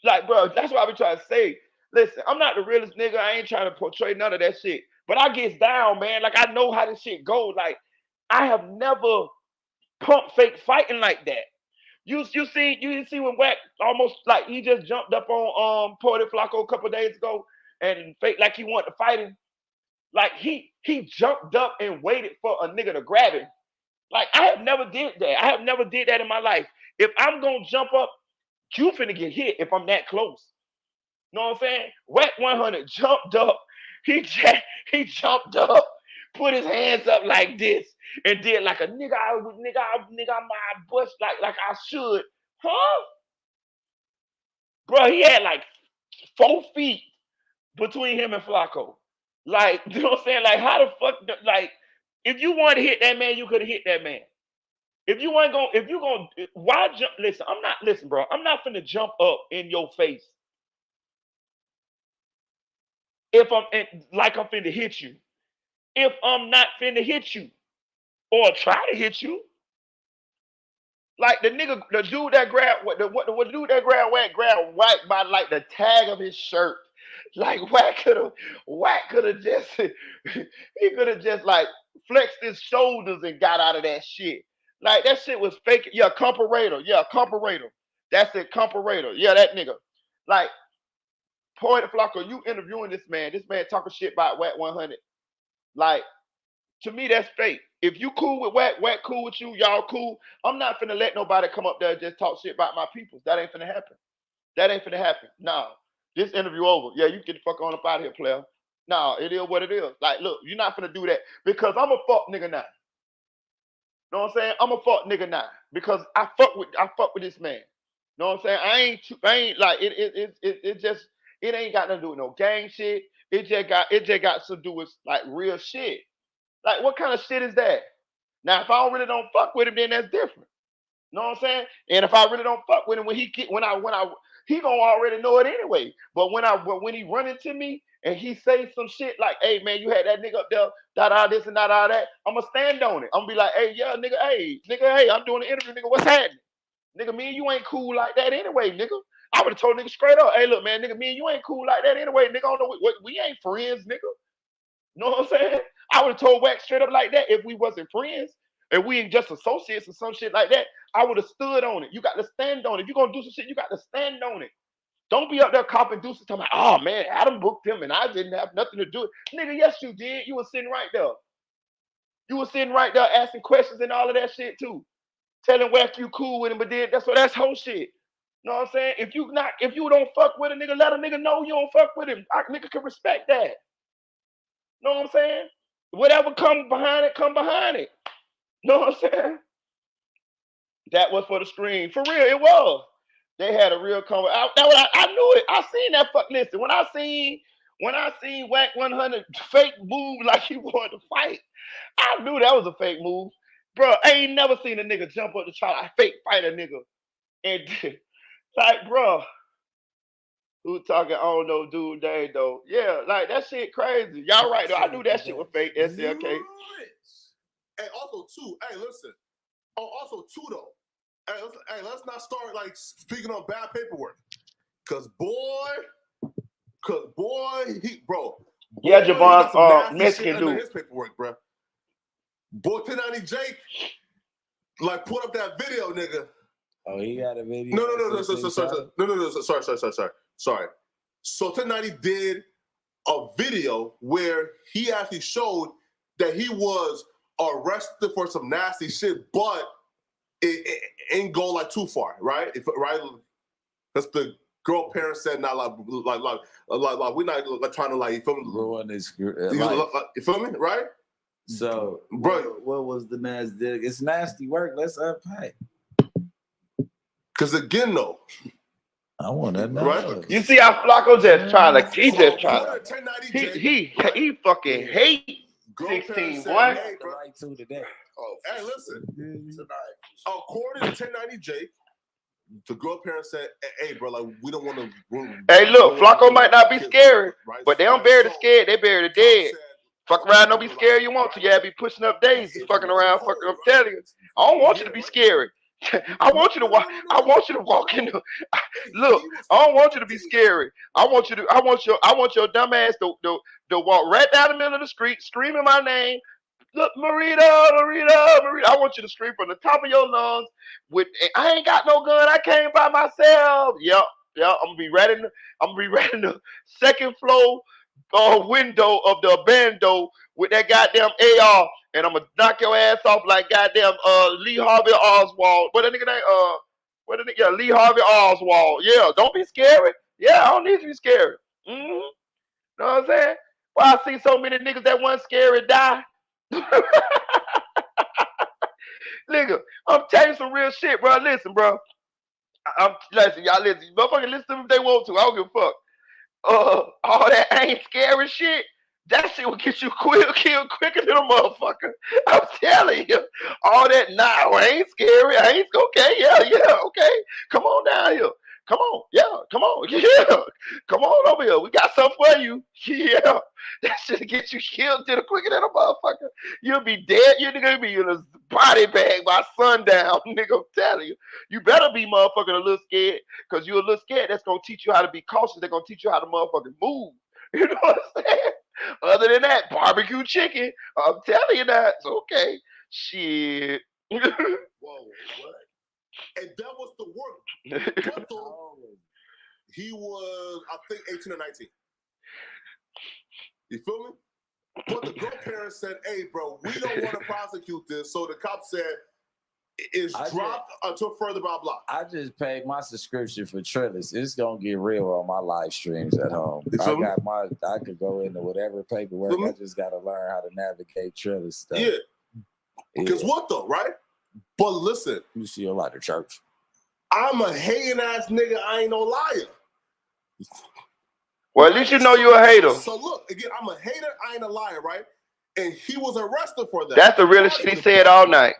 like, bro, that's what I be trying to say. Listen, I'm not the realest nigga. I ain't trying to portray none of that shit. But I gets down, man. Like, I know how this shit goes. Like, I have never pump fake fighting like that. You see when Wack almost like he just jumped up on Poetic Flacco a couple days ago and fake like he wanted to fight him. Like he jumped up and waited for a nigga to grab him. Like I have never did that. I have never did that in my life. If I'm gonna jump up, you finna get hit if I'm that close. You know what I'm saying? Wack 100 jumped up. He jumped up, put his hands up like this, and did like a nigga, my bush like I should, huh? Bro, he had like 4 feet between him and Flacco. Like, you know what I'm saying? Like, how the fuck, like, if you wanted to hit that man, you could have hit that man. Why jump? Listen, bro, I'm not finna jump up in your face if I'm finna hit you. If I'm not finna hit you or try to hit you. Like the dude that grabbed Wack grabbed Wack by like the tag of his shirt. Like Wack could have just he could have just like flexed his shoulders and got out of that shit. Like that shit was fake. Yeah, comparator. That's it, comparator. Yeah, that nigga. Like Poetic Flocko, you interviewing this man talking shit about Whack 100. Like, to me, that's fake. If you cool with Whack, Whack cool with you, y'all cool. I'm not finna let nobody come up there and just talk shit about my people. That ain't finna happen. That ain't finna happen. Nah. This interview over. Yeah, you get the fuck on up out of here, player. Nah, it is what it is. Like, look, you're not finna do that because I'm a fuck nigga now. Know what I'm saying? I'm a fuck nigga now because I fuck with this man. Know what I'm saying? I ain't like it just it ain't got nothing to do with no gang shit. It just got to do with like real shit. Like what kind of shit is that? Now if I really don't fuck with him, then that's different. Know what I'm saying? And if I really don't fuck with him when he gonna already know it anyway. But when he run into me and he say some shit like, hey man, you had that nigga up there, da this and da that, I'ma stand on it. I'm gonna be like, hey, yeah, nigga, hey, I'm doing an interview, nigga, what's happening? Nigga, me and you ain't cool like that anyway, nigga. I would have told nigga straight up, hey, look, man, nigga, me and you ain't cool like that anyway, nigga. I don't know we ain't friends, nigga. Know what I'm saying? I would have told Wax straight up like that if we wasn't friends. If we ain't just associates or some shit like that, I would have stood on it. You got to stand on it. If you're gonna do some shit, you got to stand on it. Don't be up there copping deuces talking about, oh man, Adam booked him and I didn't have nothing to do with it. Nigga, yes you did. You were sitting right there. You were sitting right there asking questions and all of that shit too. Telling Wax you cool with him, but then that's whole shit. You know what I'm saying? If you don't fuck with a nigga, let a nigga know you don't fuck with him. Nigga can respect that. Know what I'm saying? Whatever come behind it, come behind it. Know what I'm saying? That was for the screen. For real, it was. They had a real conversation. I knew it. I seen that fuck. Listen, when I seen Whack 100 fake move like he wanted to fight, I knew that was a fake move. Bro, I ain't never seen a nigga jump up to try to fake fight a nigga. And like, bro, who talking? I don't know, dude. They though. Yeah, like that shit crazy. Y'all right though. I knew that shit was fake. SLK. Hey, also too. Hey, listen. Oh, also too though. Hey, let's not start like speaking on bad paperwork. Cause boy, he bro. Yeah, Boy, Javon, Mexican dude. His paperwork, bro. Boy, 1090 Jake, like put up that video, nigga. Oh, he got a video. No, sorry. So 1090 did a video where he actually showed that he was arrested for some nasty shit, but it ain't go like too far, right? Right? That's the girl parents said not like we're not like trying to like you feel me? Ruin this you feel me? Right? So bro, what was the nasty? It's nasty work. Let's unpack. Cause again though, I want to know. Right? You see how Flacco just trying to he fucking hate 16, boy. Hey, listen. According to 1090 Jake, the girl parents said, hey, bro, like, we don't want to. Hey, look, Flacco might not be scary, but they don't bury the scared, they bury the dead. Fuck around, don't be scared you want to. Yeah, be pushing up daisies, fucking around, fucking up telling you. I don't want you to be scary. I want you to walk. I want you to walk in. Look, I don't want you to be scary. I want your dumb ass to walk right down the middle of the street, screaming my name. Look, Marita. I want you to scream from the top of your lungs. I ain't got no gun. I came by myself. Yep. I'm gonna be right in the second floor window of the bando with that goddamn AR, and I'm gonna knock your ass off like goddamn Lee Harvey Oswald. What that nigga name? Yeah, Lee Harvey Oswald. Yeah, don't be scary. Yeah, I don't need you to be scary. Mm-hmm. Know what I'm saying? Well, I see so many niggas that wasn't scary die. Nigga, I'm telling you some real shit, bro. Listen, bro. Listen, y'all listen. Motherfuckers listen to me if they want to. I don't give a fuck. All that ain't scary shit. That shit will get you killed quicker than a motherfucker. I'm telling you. All that, nah, I ain't scary. I ain't, okay, yeah, okay. Come on down here. Come on, yeah, come on, yeah. Come on over here. We got something for you. Yeah. That shit get you killed quicker than a motherfucker. You'll be dead. You're gonna be in a body bag by sundown, nigga. I'm telling you. You better be motherfucking a little scared, because you're a little scared. That's gonna teach you how to be cautious. They're gonna teach you how to motherfucking move. You know what I'm saying? Other than that, barbecue chicken. I'm telling you that. It's okay. Shit. Whoa, what? And that was the work. He was, I think, 18 or 19. You feel me? But the girl parents said, hey, bro, we don't want to prosecute this. So the cop said, it's dropped until further blah, blah. I just paid my subscription for Trellis. It's going to get real on my live streams at home. I could go into whatever paperwork. I just got to learn how to navigate Trellis stuff. Yeah. Because what though, right? But listen. You see a lot of church. I'm a hating ass nigga. I ain't no liar. Well, at least you know you're a hater. So look, again, I'm a hater. I ain't a liar, right? And he was arrested for that. That's the realest shit he said all night.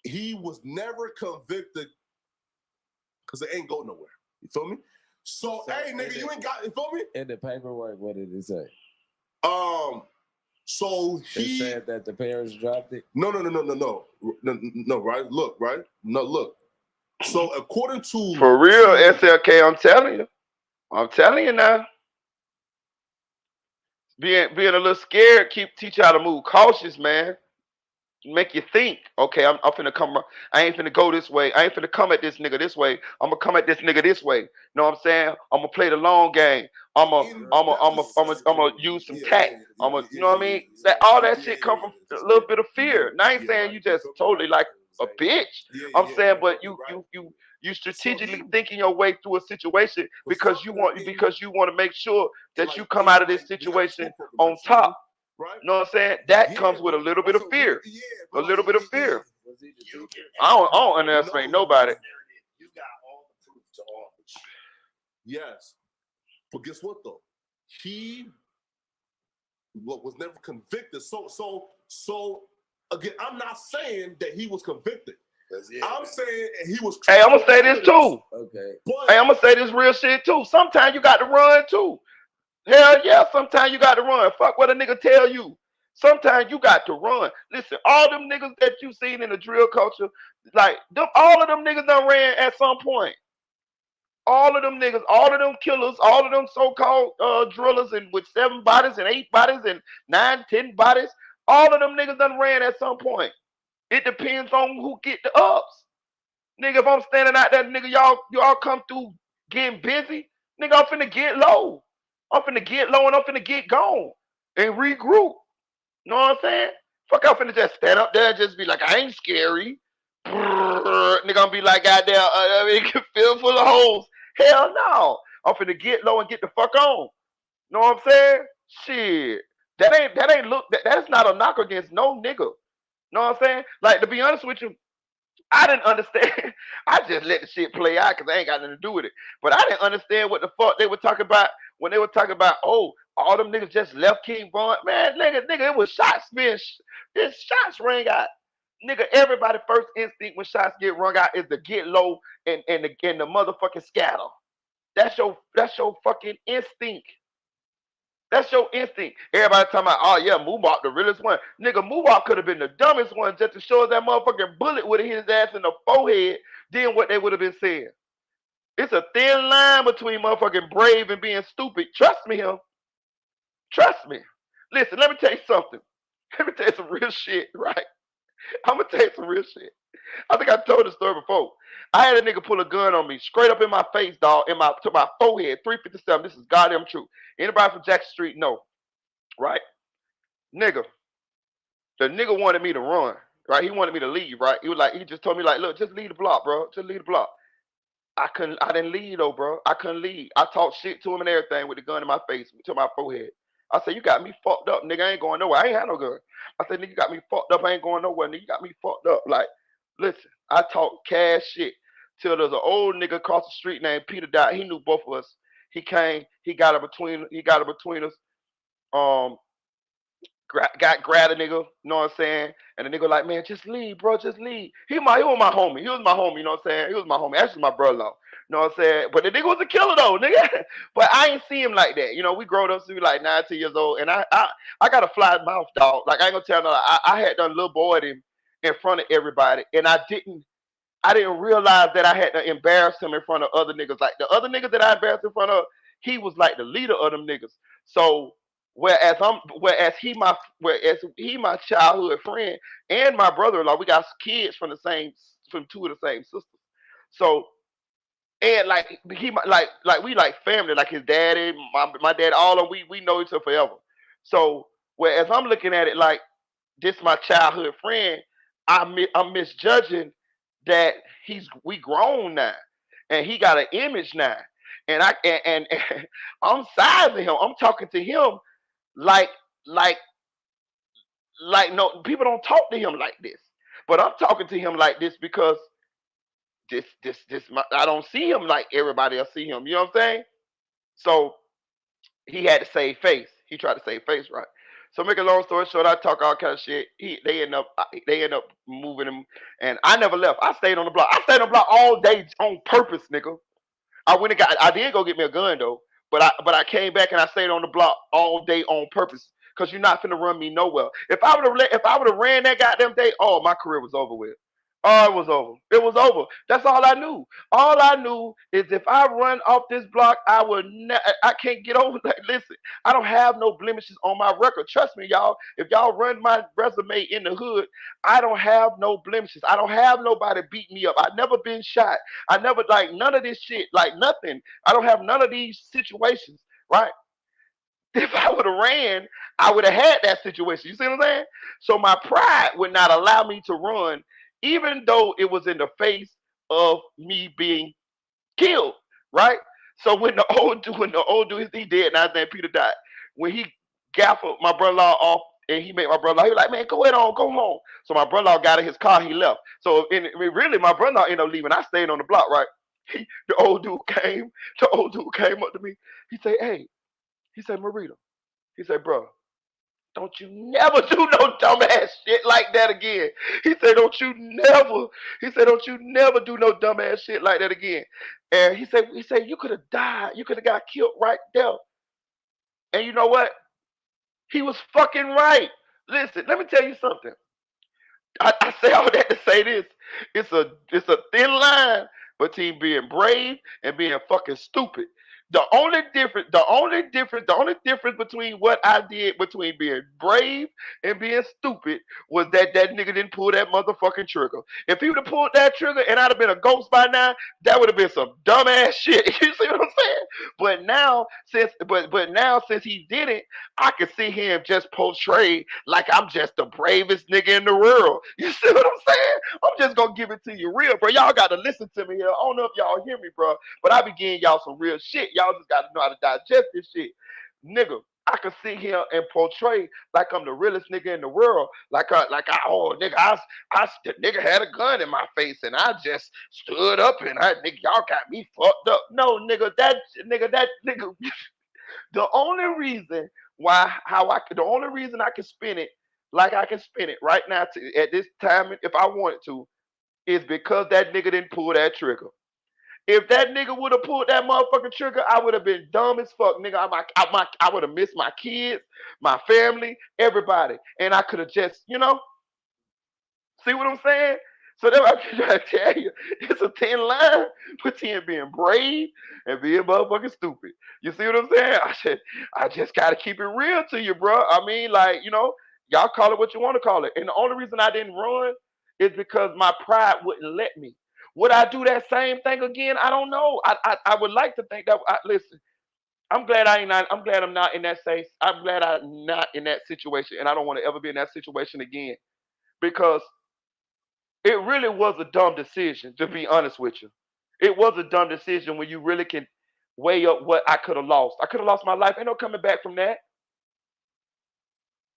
He was never convicted because it ain't go nowhere. You feel me? So hey, nigga, you ain't got. You feel me? In the paperwork, what did it say? So he said that the parents dropped it. No, right? Look, right? No, look. So according to for real, SLK, I'm telling you now. Being a little scared, teach you how to move cautious, man. Make you think, okay, I'm finna come. I ain't finna go this way. I ain't finna come at this nigga this way. I'm gonna come at this nigga this way. Know what I'm saying? I'm gonna play the long game. I'm gonna use some tact. You know what I mean? That all that shit come from a little bit of fear. And I ain't saying you just totally like a bitch. I'm saying, but you strategically thinking your way through a situation because you want to make sure that you come out of this situation on top. Right. You know what I'm saying? That comes with a little bit of fear. A little bit of fear. I don't underestimate nobody. You got all the proof to all the shit. Yes. But guess what though? He was never convicted. So again, I'm not saying that he was convicted. I'm saying he was. Hey, I'm gonna say this too. Okay. Hey, I'm gonna say this real shit too. Sometimes you got to run too. Hell yeah, sometimes you got to run. Fuck what a nigga tell you. Sometimes you got to run. Listen, all them niggas that you seen in the drill culture, like them, all of them niggas done ran at some point. All of them niggas, all of them killers, all of them so-called drillers and with 7 bodies and 8 bodies and 9, 10 bodies, all of them niggas done ran at some point. It depends on who get the ups. Nigga, if I'm standing out there, nigga, y'all come through getting busy, nigga, I'm finna get low. I'm finna get low and I'm finna get gone and regroup. Know what I'm saying? Fuck, I'm finna just stand up there and just be like, I ain't scary. Nigga, I'm be like, goddamn, I can feel full of holes. Hell no. I'm finna get low and get the fuck on. Know what I'm saying? Shit. That's not a knock against no nigga. Know what I'm saying? Like, to be honest with you, I didn't understand. I just let the shit play out because I ain't got nothing to do with it. But I didn't understand what the fuck they were talking about when they were talking about, oh, all them niggas just left King Von. Man, nigga, it was shots being, this shots rang out. Nigga, everybody first instinct when shots get rung out is to get low and the motherfucking scatter. That's your fucking instinct. That's your instinct. Everybody talking about, oh yeah, Moobop the realest one. Nigga, Moobop could have been the dumbest one just to show us that motherfucking bullet would have hit his ass in the forehead, then what they would have been saying. It's a thin line between motherfucking brave and being stupid. Trust me, him. Trust me. Listen, let me tell you something. Let me tell you some real shit, right? I'm gonna tell you some real shit. I think I told the story before. I had a nigga pull a gun on me straight up in my face, dog, to my forehead, 357. This is goddamn true. Anybody from Jackson Street know, right? Nigga, the nigga wanted me to run, right? He wanted me to leave, right? He just told me, like, look, just leave the block, bro. Just leave the block. I didn't leave though, bro. I couldn't leave. I talked shit to him and everything with the gun in my face, to my forehead. I said, you got me fucked up, nigga. I ain't going nowhere. I ain't had no gun. I said, nigga, you got me fucked up. I ain't going nowhere, nigga. You got me fucked up. Like, listen, I talk cash shit till there's an old nigga across the street named Peter Dot. He knew both of us. He came, he got it between us. Grab a nigga, you know what I'm saying? And the nigga like, man, just leave, bro, just leave. He was my homie. He was my homie, you know what I'm saying? He was my homie. Actually, my brother-in-law, you know what I'm saying? But the nigga was a killer though, nigga. But I ain't see him like that. You know, we growed up to be like 19 years old, and I got a fly mouth, dog. Like, I ain't gonna tell no, I had done little boy him in front of everybody, and I didn't realize that I had to embarrass him in front of other niggas. Like, the other niggas that I embarrassed in front of, he was like the leader of them niggas. So whereas he my childhood friend and my brother-in-law, we got kids from two of the same sisters. So And like we like family, like his daddy, my dad, all of we know each other forever. So whereas I'm looking at it like this my childhood friend, I'm misjudging that we grown now, and he got an image now, and and I'm sizing him. I'm talking to him like like no people don't talk to him like this, but I'm talking to him like this because I don't see him like everybody else see him. You know what I'm saying? So he had to save face. He tried to save face, right? So make a long story short, I talk all kind of shit. They end up moving him, and I never left. I stayed on the block. I stayed on the block all day on purpose, nigga. I did go get me a gun though, but I came back and I stayed on the block all day on purpose. Cause you're not finna run me nowhere. If I would have ran that goddamn day, oh my career was over with. Oh, it was over. It was over. That's all I knew. All I knew is if I run off this block, I can't get over that. Listen, I don't have no blemishes on my record. Trust me, y'all. If y'all run my resume in the hood, I don't have no blemishes. I don't have nobody beat me up. I've never been shot. I never like none of this shit. Like nothing. I don't have none of these situations. Right? If I would have ran, I would have had that situation. You see what I'm saying? So my pride would not allow me to run, even though it was in the face of me being killed. Right? So when the old dude he dead, and I think Peter died. When he gaffled my brother-in-law off and he made my brother-in-law, he was like, man, go ahead on, go home. So my brother-in-law got in his car, he left. So really my brother-in-law ended up leaving. I stayed on the block, right? The old dude came up to me. He said, hey, he said, Marita. He said, bro, don't you never do no dumbass shit like that again. He said, don't you never do no dumbass shit like that again. And he said, you could have died. You could have got killed right there. And you know what? He was fucking right. Listen, let me tell you something. I say all that to say this. It's a thin line between being brave and being fucking stupid. The only difference between what I did between being brave and being stupid was that nigga didn't pull that motherfucking trigger. If he would have pulled that trigger and I'd have been a ghost by now, that would have been some dumbass shit. You see what I'm saying? But now since he didn't, I can see him just portray like I'm just the bravest nigga in the world. You see what I'm saying? I'm just gonna give it to you real, bro. Y'all gotta listen to me here. I don't know if y'all hear me, bro, but I be giving y'all some real shit. Y'all just gotta know how to digest this shit, nigga. I can sit here and portray like I'm the realest nigga in the world. The nigga had a gun in my face and I just stood up and y'all got me fucked up. No, that nigga. The only reason the only reason I can spin it like I can spin it right now at this time if I wanted to is because that nigga didn't pull that trigger. If that nigga would have pulled that motherfucking trigger, I would have been dumb as fuck, nigga. I would have missed my kids, my family, everybody, and I could have just, see what I'm saying? So that's what I'm trying to tell you. It's a thin line between being brave and being motherfucking stupid. You see what I'm saying? I just gotta keep it real to you, bro. I mean, like, y'all call it what you want to call it. And the only reason I didn't run is because my pride wouldn't let me. Would I do that same thing again? I don't know. I would like to think that. Listen, I'm glad I'm glad I'm not in that space. I'm glad I'm not in that situation, and I don't want to ever be in that situation again because it really was a dumb decision, to be honest with you. It was a dumb decision when you really can weigh up what I could have lost. I could have lost my life. Ain't no coming back from that.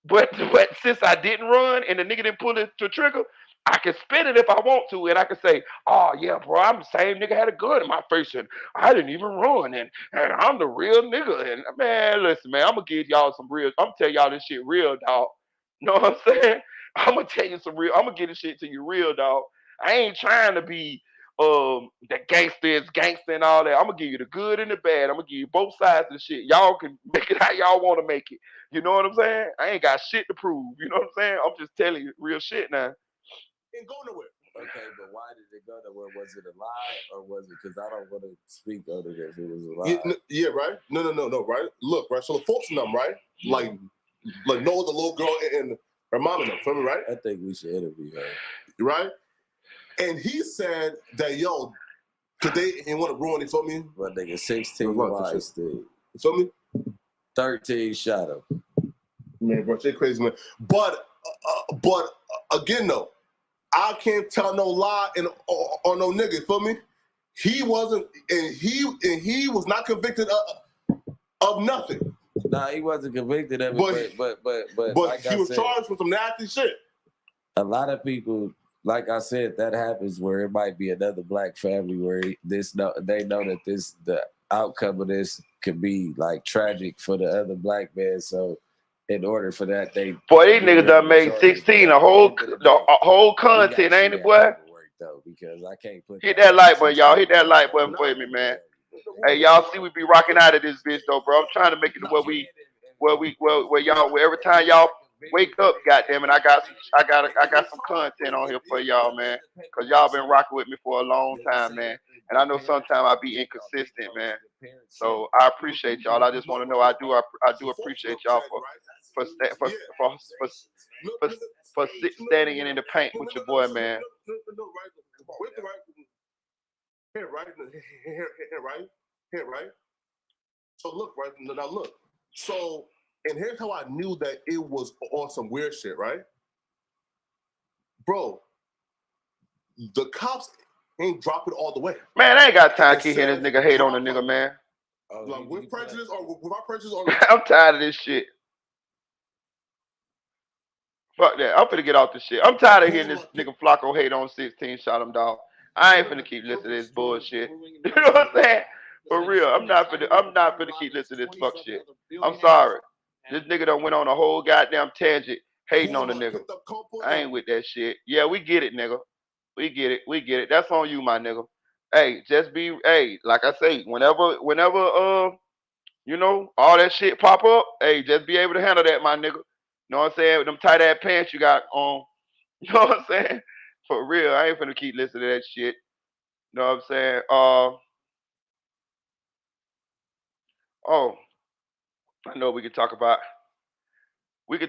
But since I didn't run and the nigga didn't pull the trigger, I can spin it if I want to, and I can say, "Oh yeah, bro, I'm the same nigga had a gun in my face, and I didn't even run, and I'm the real nigga." And man, listen, man, I'm gonna give y'all some real. I'm gonna tell y'all this shit real, dog. Know what I'm saying? I'm gonna tell you some real. I'm gonna get this shit to you real, dog. I ain't trying to be the gangster and all that. I'm gonna give you the good and the bad. I'm gonna give you both sides of the shit. Y'all can make it how y'all want to make it. You know what I'm saying? I ain't got shit to prove. You know what I'm saying? I'm just telling you real shit now. Ain't go nowhere. Okay, but why did it go nowhere? Was it a lie or was it? Because I don't want to speak other than if it was a lie. Yeah, right. No, right. Look, right. So the folks in them, right? Like know the little girl and her mom and them. Feel me, right? I think we should interview her. Right. And he said that Today he want to ruin it for me. But nigga, 16 lives, dude. You feel me? 13 shot him. Man, bro, shit crazy, man. But again, though, I can't tell no lie or no nigga. You feel me? He wasn't, and he was not convicted of nothing. Nah, he wasn't convicted of it, but like he was charged with some nasty shit. A lot of people, like I said, that happens where it might be another black family where they know that the outcome of this could be like tragic for the other black man. So in order for that, these niggas done made 16 a whole content, ain't it, boy? Though, because I can't put hit that like button, y'all. Hit that like button for me, man. Hey, y'all see we be rocking out of this bitch though, bro. I'm trying to make it to where y'all, where every time y'all wake up, goddamn it, I got some content on here for y'all, man. Cause y'all been rocking with me for a long time, man. And I know sometimes I be inconsistent, man. So I appreciate y'all. I just want to know I do appreciate y'all for standing in the paint with your boy, man. Here, right? So look, right? Now look. So, and here's how I knew that it was on some weird shit, right? Bro, the cops ain't drop it all the way. Man, I ain't got time to keep hearing this nigga hate on a nigga, man. Like with prejudice or without prejudice or I'm tired of this shit. Fuck that. I'm finna get off this shit. I'm tired of hearing this nigga Flacco hate on 16 shot him, dog. I ain't finna keep listening to this bullshit. You know what I'm saying? For real. I'm not finna keep listening to this fuck shit. I'm sorry. This nigga done went on a whole goddamn tangent hating on the nigga. I ain't with that shit. Yeah, we get it, nigga. We get it. That's on you, my nigga. Hey, just be, hey, like I say, whenever, you know, all that shit pop up, hey, just be able to handle that, my nigga. You know what I'm saying? With them tight ass pants you got on. You know what I'm saying? For real, I ain't finna keep listening to that shit. You know what I'm saying? Oh, I know we could talk about. Let me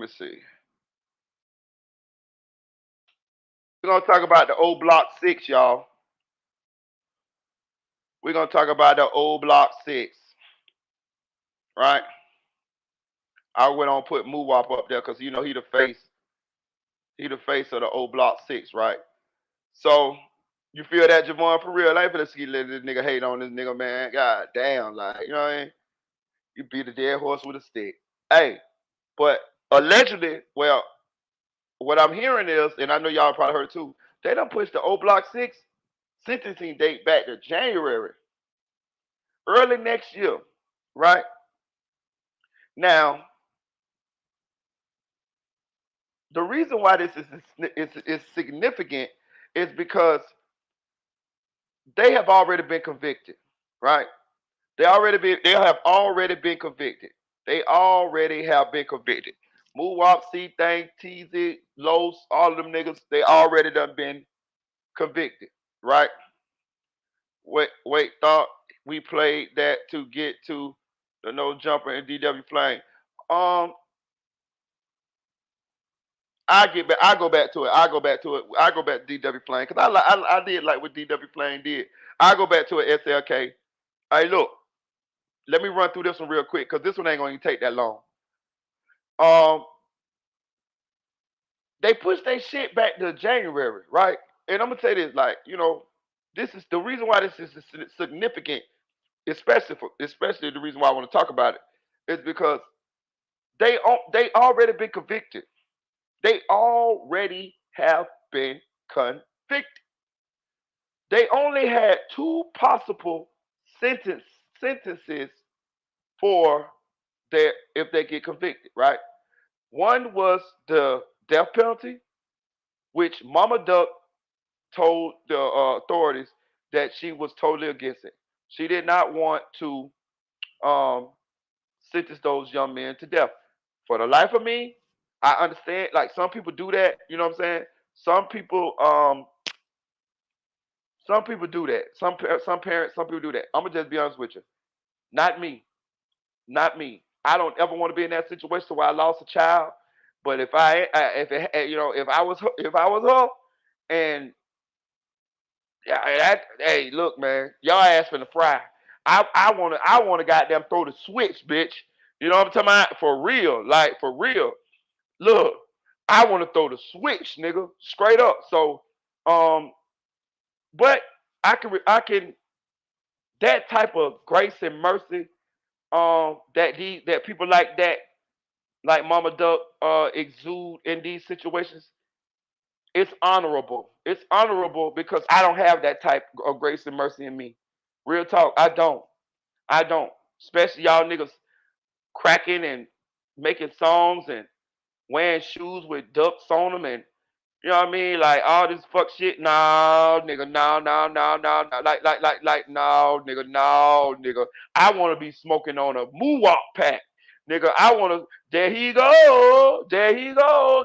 see. We're gonna talk about the old Block 6, y'all. We're gonna talk about the old Block 6, right? I went on put Moowop up there because you know he the face of the old Block 6, right? So you feel that, Javon, for real? I ain't finna see let this nigga hate on this nigga, man. God damn, like, you know what I mean? You beat a dead horse with a stick. Hey, but allegedly, well, what I'm hearing is, and I know y'all probably heard too, they done pushed the old Block 6 sentencing date back to January, early next year, right? Now, the reason why this is significant is because they have already been convicted, right? They have already been convicted. They already have been convicted. Moowop, C-Thing, TZ, Los, all of them niggas, they already done been convicted, right? Wait, thought we played that to get to the Nojumper and DW Flame. I go back to it. I go back to DW Flame because I did like what DW Flame did. I go back to it. SLK. Hey, look. Let me run through this one real quick because this one ain't going to take that long. They pushed their shit back to January, right? And I'm gonna say this, like, you know, this is the reason why this is significant, especially the reason why I want to talk about it is because they already been convicted. They already have been convicted. They only had two possible sentences for if they get convicted, right? One was the death penalty, which Mama Duck told the authorities that she was totally against it. She did not want to um, sentence those young men to death. For the life of me, I understand. Like some people do that. You know what I'm saying? Some people do that. Some parents, some people do that. I'm gonna just be honest with you. Not me. Not me. I don't ever want to be in that situation where I lost a child. But if if I was her, and Yeah, hey, look, man, y'all ass finna fry. I wanna goddamn throw the switch, bitch. You know what I'm talking about? For real, like for real. Look, I wanna throw the switch, nigga, straight up. So, um, but I can that type of grace and mercy, that people like that, like Mama Duck, exude in these situations. It's honorable. It's honorable because I don't have that type of grace and mercy in me. Real talk, I don't. I don't. Especially y'all niggas cracking and making songs and wearing shoes with ducks on them and you know what I mean? Like all this fuck shit. No, nigga, no, no, no, no, no. Like, no, nigga, no, nigga. I want to be smoking on a moonwalk pack. Nigga, I want to, there he go.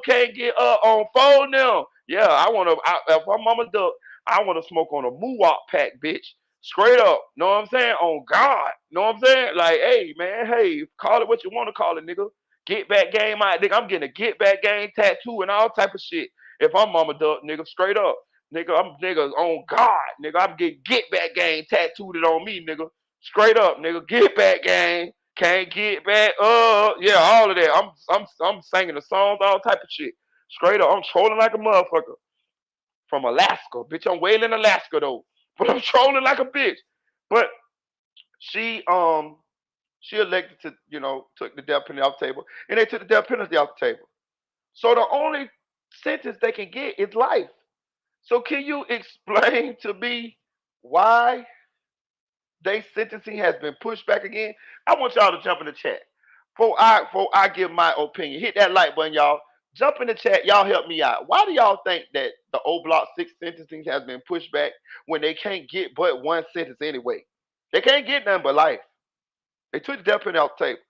Can't get up on phone now. Yeah, I want to, if I'm Mama Duck, I want to smoke on a moonwalk pack, bitch. Straight up. Know what I'm saying? On God. Know what I'm saying? Like, hey, man, hey, call it what you want to call it, nigga. Get back game, nigga. I'm getting a get back game tattoo and all type of shit. If I'm Mama Duck, nigga, straight up. Nigga, I'm nigga on God. Nigga, I'm getting get back game tattooed on me, nigga. Straight up, nigga. Get back game. Can't get back yeah, all of that. I'm singing the songs, all type of shit. Straight up. I'm trolling like a motherfucker. From Alaska. Bitch, I'm way in Alaska though. But I'm trolling like a bitch. But she she elected to, took the death penalty off the table. And they took the death penalty off the table. So the only sentence they can get is life. So can you explain to me why they sentencing has been pushed back again? I want y'all to jump in the chat. Before I give my opinion, hit that like button, y'all. Jump in the chat, y'all help me out. Why do y'all think that the O Block 6 sentencing has been pushed back when they can't get but one sentence anyway? They can't get nothing but life. They took the death penalty off the table.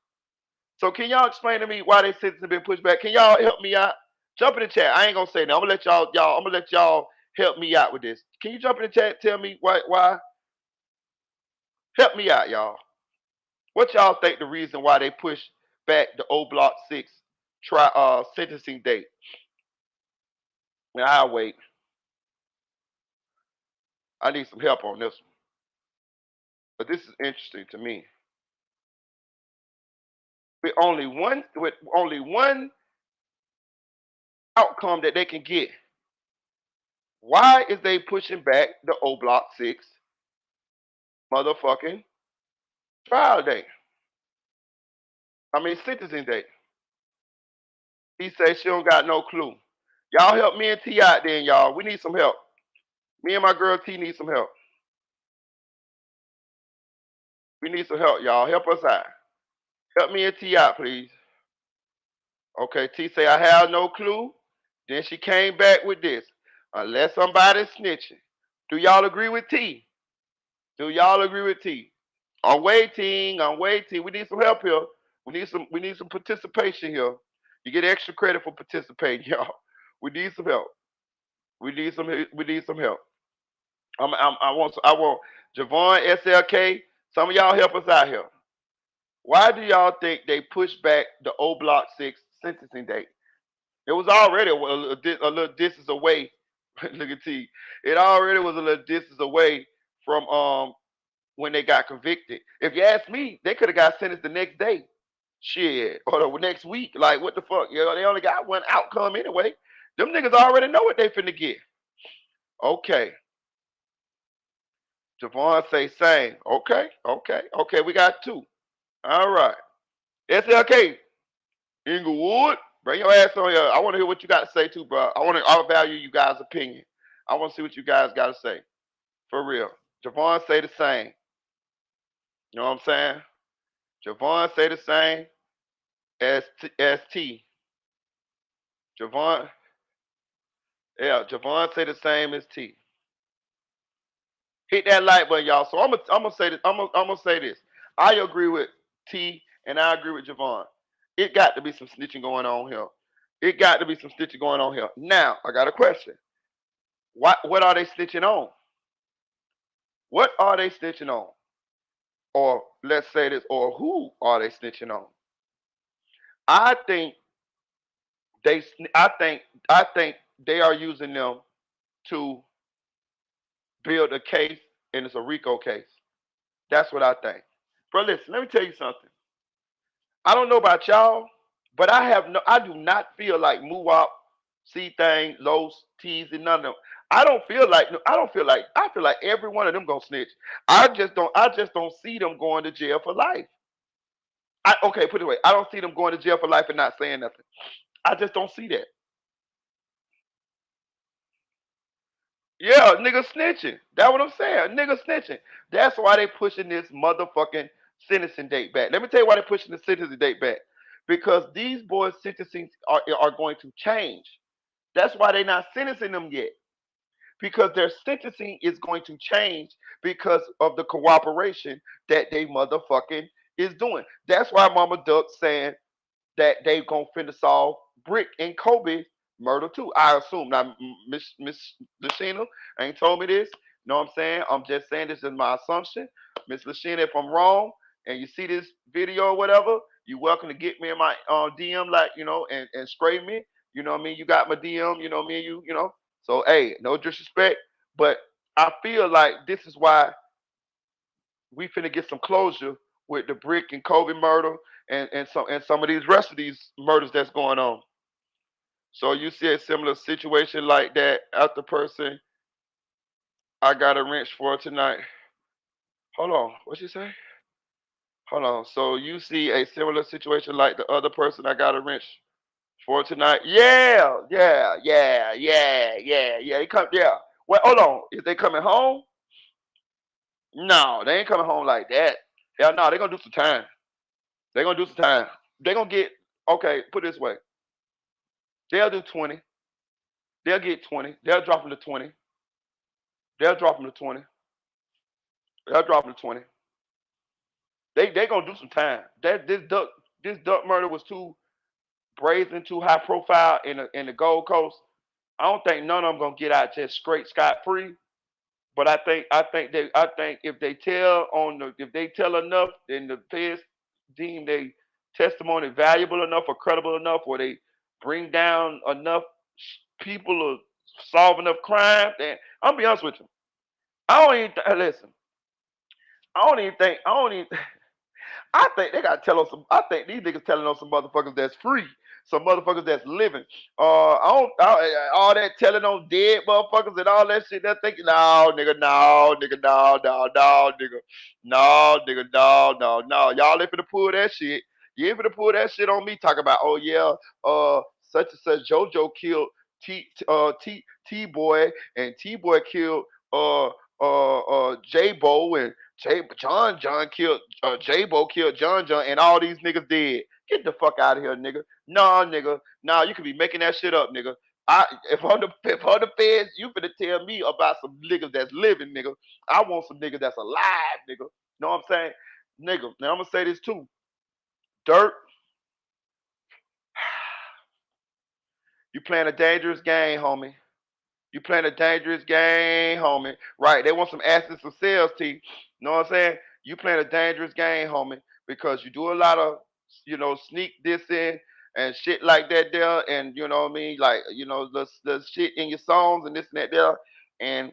So can y'all explain to me why they sentencing been pushed back? Can y'all help me out? Jump in the chat. I ain't gonna say that. I'm gonna let I'm gonna let y'all help me out with this. Can you jump in the chat? Tell me why? Help me out, y'all. What y'all think the reason why they pushed back the O Block 6 sentencing date? Now I'll wait. I need some help on this one. But this is interesting to me. With only one outcome that they can get, why is they pushing back the O Block 6 motherfucking trial date? I mean sentencing date. He says she don't got no clue. Y'all help me and T out then, y'all. We need some help. Me and my girl T need some help. We need some help, y'all. Help us out. Help me and T out, please. Okay, T say I have no clue. Then she came back with this. Unless somebody's snitching. Do y'all agree with T? Do y'all agree with T? I'm waiting. I'm waiting. We need some help here. We need some participation here. You get extra credit for participating, y'all. We need some help. We need some help. I want Javon SLK. Some of y'all help us out here. Why do y'all think they pushed back the O Block 6 sentencing date? It was already a little distance away. Look at T. It already was a little distance away from when they got convicted. If you ask me, they could have got sentenced the next day. Shit. Or the next week. Like what the fuck? They only got one outcome anyway. Them niggas already know what they finna get. Okay. Javon say same. Okay, okay, okay. We got two. All right. SLK, Inglewood, bring your ass on here. I want to hear what you got to say too, bro. I value you guys' opinion. I want to see what you guys got to say. For real. Javon say the same. You know what I'm saying? Javon say the same as T. Javon, yeah, Javon say the same as T. Hit that like button, y'all. So I'm gonna say this. I'm gonna say this. I agree with T and I agree with Javon. It got to be some snitching going on here. It got to be some snitching going on here. Now I got a question. What are they snitching on? What are they snitching on? Or let's say this. Or who are they snitching on? I think they. I think they are using them to build a case and it's a RICO case. That's what I think. Bro, listen, let me tell you something. I don't know about y'all, but I do not feel like Muwop, C Thing, Los, T's, and none of them. I feel like every one of them gonna snitch. I just don't see them going to jail for life. Okay, put it away. I don't see them going to jail for life and not saying nothing. I just don't see that. Yeah, nigga snitching. That's what I'm saying. Nigga snitching. That's why they pushing this motherfucking sentencing date back. Let me tell you why they're pushing the sentencing date back. Because these boys' sentencing are going to change. That's why they're not sentencing them yet. Because their sentencing is going to change because of the cooperation that they motherfucking is doing. That's why Mama Duck saying that they gonna finna solve Brick and Kobe murder too. I assume. Now, Miss Lashina ain't told me this. You know what I'm saying? I'm just saying this is my assumption. Miss Lashina, if I'm wrong and you see this video or whatever, you're welcome to get me in my DM, like, and spray me. You know what I mean? You got my DM, me and you. So hey, no disrespect, but I feel like this is why we finna get some closure with the Brick and Kobe murder and some of these rest of these murders that's going on. So you see a similar situation like that at the person I got a wrench for tonight. Hold on, what you say? Hold on. So you see a similar situation like the other person I got a wrench for tonight? Yeah, yeah, yeah, yeah, yeah, yeah. They come. Yeah. Well, hold on. Is they coming home? No, they ain't coming home like that. Hell no, they gonna do some time. They gonna do some time. They gonna get okay. Put it this way. They'll do 20. They'll get 20. They'll drop them to 20. They'll drop them to 20. They'll drop them to 20. They gonna do some time. This duck murder was too brazen, too high profile in the Gold Coast. I don't think none of them gonna get out just straight scot free. But I think if they tell enough, then the feds deem they testimony valuable enough or credible enough, or they bring down enough people or solve enough crime. Then I'll be honest with you. I don't even listen. I don't even. I think they gotta tell us some. I think these niggas telling us some motherfuckers that's free, some motherfuckers that's living. I don't all that telling on dead motherfuckers and all that shit. They're thinking, no, nigga, no, nigga, no, no, no, nigga, no, nigga, no, no, no. Y'all ain't finna pull that shit. You ain't finna pull that shit on me. Talk about, oh yeah, such and such JoJo killed T boy and T boy killed J Bo and John killed J-Bo killed John and all these niggas dead. Get the fuck out of here, nigga. Nah, nigga. Nah, you could be making that shit up, nigga. If I'm the feds, you finna tell me about some niggas that's living, nigga. I want some niggas that's alive, nigga. Know what I'm saying? Nigga. Now I'm gonna say this too. Dirt, you playing a dangerous game, homie. You playing a dangerous game, homie. Right. They want some assets and sales team. You know what I'm saying? You playing a dangerous game, homie, because you do a lot of, sneak dissing and shit like that there. And you know what I mean? Like, the shit in your songs and this and that there. And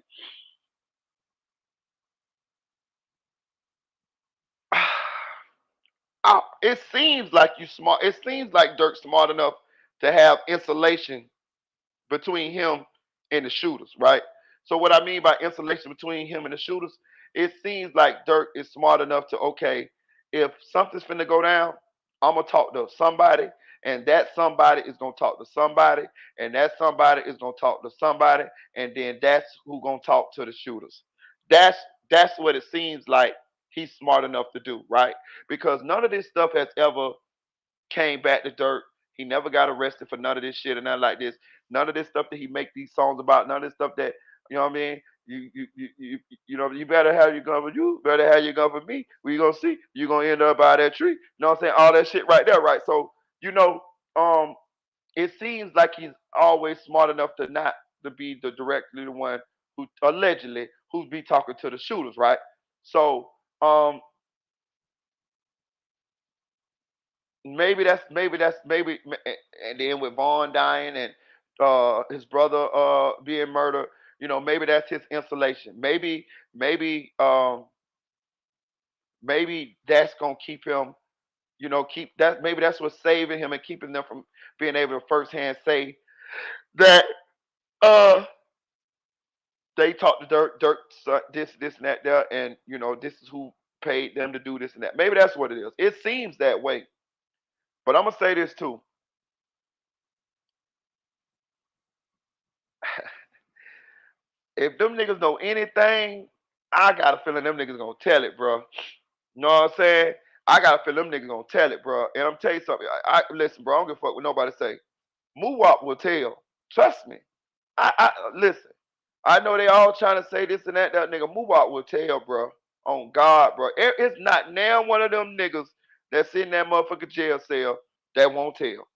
it seems like you smart. It seems like Dirk's smart enough to have insulation between him and the shooters, right? So what I mean by insulation between him and the shooters, it seems like Dirk is smart enough to, okay, if something's finna go down, I'm gonna talk to somebody, and that somebody is gonna talk to somebody, and that somebody is gonna talk to somebody, and then that's who gonna talk to the shooters. That's that's what it seems like he's smart enough to do, right? Because none of this stuff has ever came back to dirt. He never got arrested for none of this shit and nothing like this. None of this stuff that he make these songs about. None of this stuff that you know what I mean. You better have your gun for you. Better have your gun for me. We gonna see. You gonna end up by that tree. You know what I'm saying? All that shit right there, right? So um, it seems like he's always smart enough to not to be directly the one who allegedly who's be talking to the shooters, right? So maybe and then with Vaughn dying and his brother being murdered, You know, maybe that's his insulation. Maybe maybe that's gonna keep him, you know, keep that maybe that's what's saving him and keeping them from being able to firsthand say that uh they talked to Dirk this and that there, and you know, this is who paid them to do this and that. Maybe that's what it is. It seems that way. But I'm gonna say this too. If them niggas know anything, I got a feeling them niggas gonna tell it, bro. You know what I'm saying? I got a feeling them niggas gonna tell it, bro. And I'm telling you something. I listen, bro. I don't give a fuck what nobody say. Moowop will tell. Trust me. I listen. I know they all trying to say this and that. That nigga Moowop will tell, bro. On God, bro. It's not now one of them niggas that's in that motherfucking jail cell that won't tell.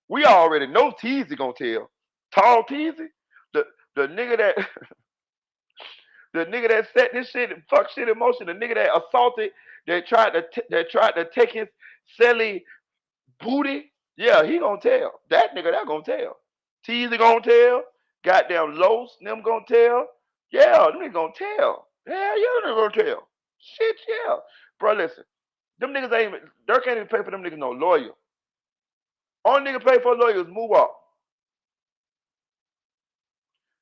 We already know Teasy gonna tell. Tall Teasy, the the nigga that the nigga that set this shit and fuck shit in motion, the nigga that assaulted, that tried to take his silly booty. Yeah, he gonna tell. That nigga that gonna tell. Teasy gonna tell. Goddamn Los, them gonna tell. Yeah, them niggas gonna tell. Hell yeah, them gonna tell. Shit, yeah. Bro, listen. Them niggas ain't even, Dirk ain't even pay for them niggas no lawyer. Only nigga pay for a lawyer is move up.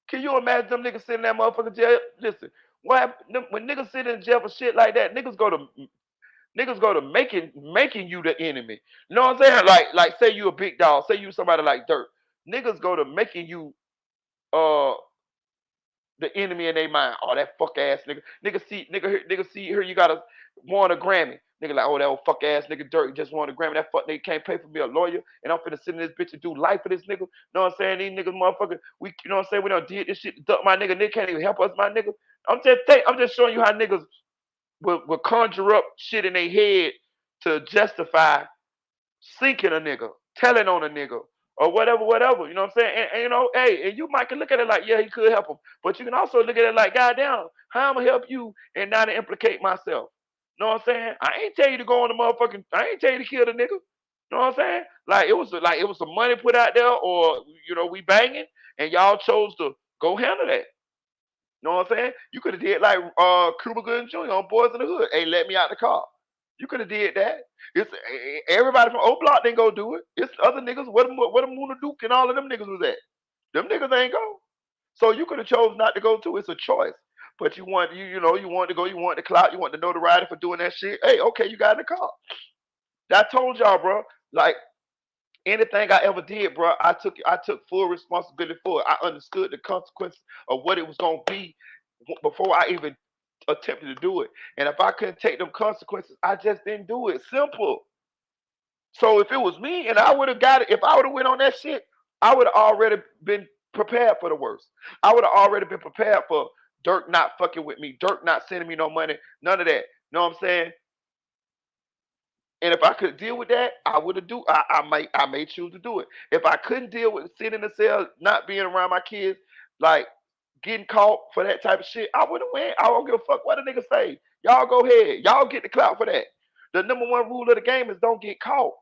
Can you imagine them niggas sitting in that motherfucking jail? Listen, when niggas sit in jail for shit like that, niggas go to making you the enemy. You know what I'm saying? Like say you a big dog, say you somebody like Dirt. Niggas go to making you uh the enemy in their mind. Oh, that fuck ass nigga. Nigga see here you gotta won a Grammy. Nigga like, oh, that old fuck ass nigga Dirt just won a Grammy. That fuck nigga can't pay for me a lawyer, and I'm finna sit in this bitch and do life for this nigga. You know what I'm saying? These niggas motherfucker, you know what I'm saying? We done did this shit to duck my nigga. Nigga can't even help us, my nigga. I'm just showing you how niggas will conjure up shit in their head to justify sinking a nigga, telling on a nigga, or whatever. You know what I'm saying? And you know, hey, and you might can look at it like, yeah, he could help him, but you can also look at it like, goddamn, how I'm gonna help you and not to implicate myself. You know what I'm saying? I ain't tell you to go on the motherfucking. I ain't tell you to kill the nigga. You know what I'm saying? Like it was some money put out there, or you know, we banging, and y'all chose to go handle that. You know what I'm saying? You could have did like Cuba Gooding Jr. on Boys in the Hood. Hey, let me out the car. You could have did that. It's everybody from O Block didn't go do it. It's other niggas. Where the Moona Duke and all of them niggas was at. Them niggas ain't go. So you could have chose not to go too. It's a choice. But you want to go. You want the clout. You want the notoriety for doing that shit. Hey, okay, you got in the car. I told y'all, bro. Like anything I ever did, bro, I took full responsibility for it. I understood the consequences of what it was gonna be before I even attempted to do it. And if I couldn't take them consequences, I just didn't do it. Simple. So if it was me and I would have got it, if I would have went on that shit, I would have already been prepared for the worst. I would have already been prepared for Dirk not fucking with me, Dirk not sending me no money, none of that. You know what I'm saying? And if I could deal with that, I would have do. I may choose to do it. If I couldn't deal with sitting in the cell, not being around my kids, like getting caught for that type of shit, I would have went. I don't give a fuck what a nigga say. Y'all go ahead. Y'all get the clout for that. The number one rule of the game is don't get caught.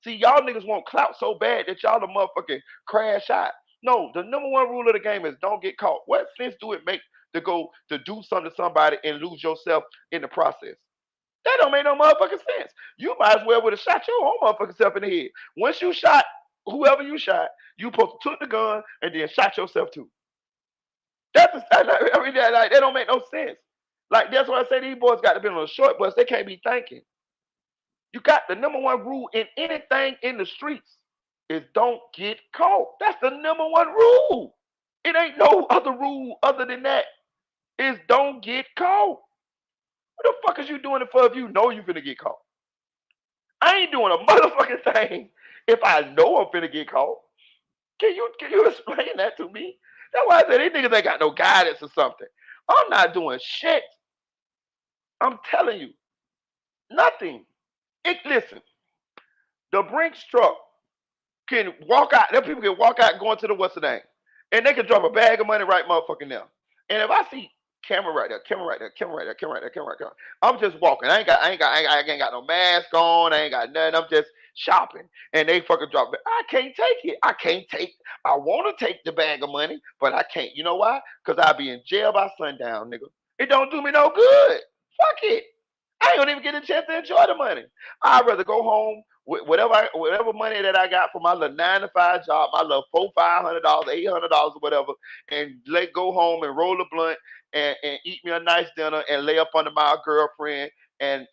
See, y'all niggas want clout so bad that y'all the motherfucking crash out. No, the number one rule of the game is don't get caught. What sense do it make to go to do something to somebody and lose yourself in the process? That don't make no motherfucking sense. You might as well would have shot your own motherfucking self in the head. Once you shot whoever you shot, you supposed to took the gun and then shot yourself too. That don't make no sense. Like that's why I say these boys got to be on a short bus. They can't be thinking. You got the number one rule in anything in the streets is don't get caught. That's the number one rule. It ain't no other rule other than that. Is don't get caught. What the fuck is you doing it for if you know you finna get caught? I ain't doing a motherfucking thing if I know I'm finna get caught. Can you explain that to me? That's why I said these niggas ain't got no guidance or something. I'm not doing shit. I'm telling you, nothing. Listen, the Brinks truck can walk out. Them people can walk out going to the what's the name, and they can drop a bag of money right motherfucking now. And if I see camera right there, camera right there, camera right there, camera right there, camera right there, I'm just walking. I ain't got no mask on. I ain't got nothing. I'm just shopping, and they fucking drop it. I can't take it. I want to take the bag of money, but I can't. You know why? Because I'll be in jail by sundown, nigga. It don't do me no good. Fuck it. I don't even get a chance to enjoy the money. I'd rather go home with whatever money that I got from my little 9 to 5 job, my little $400, $500, $800 or whatever, and go home and roll a blunt and eat me a nice dinner and lay up under my girlfriend and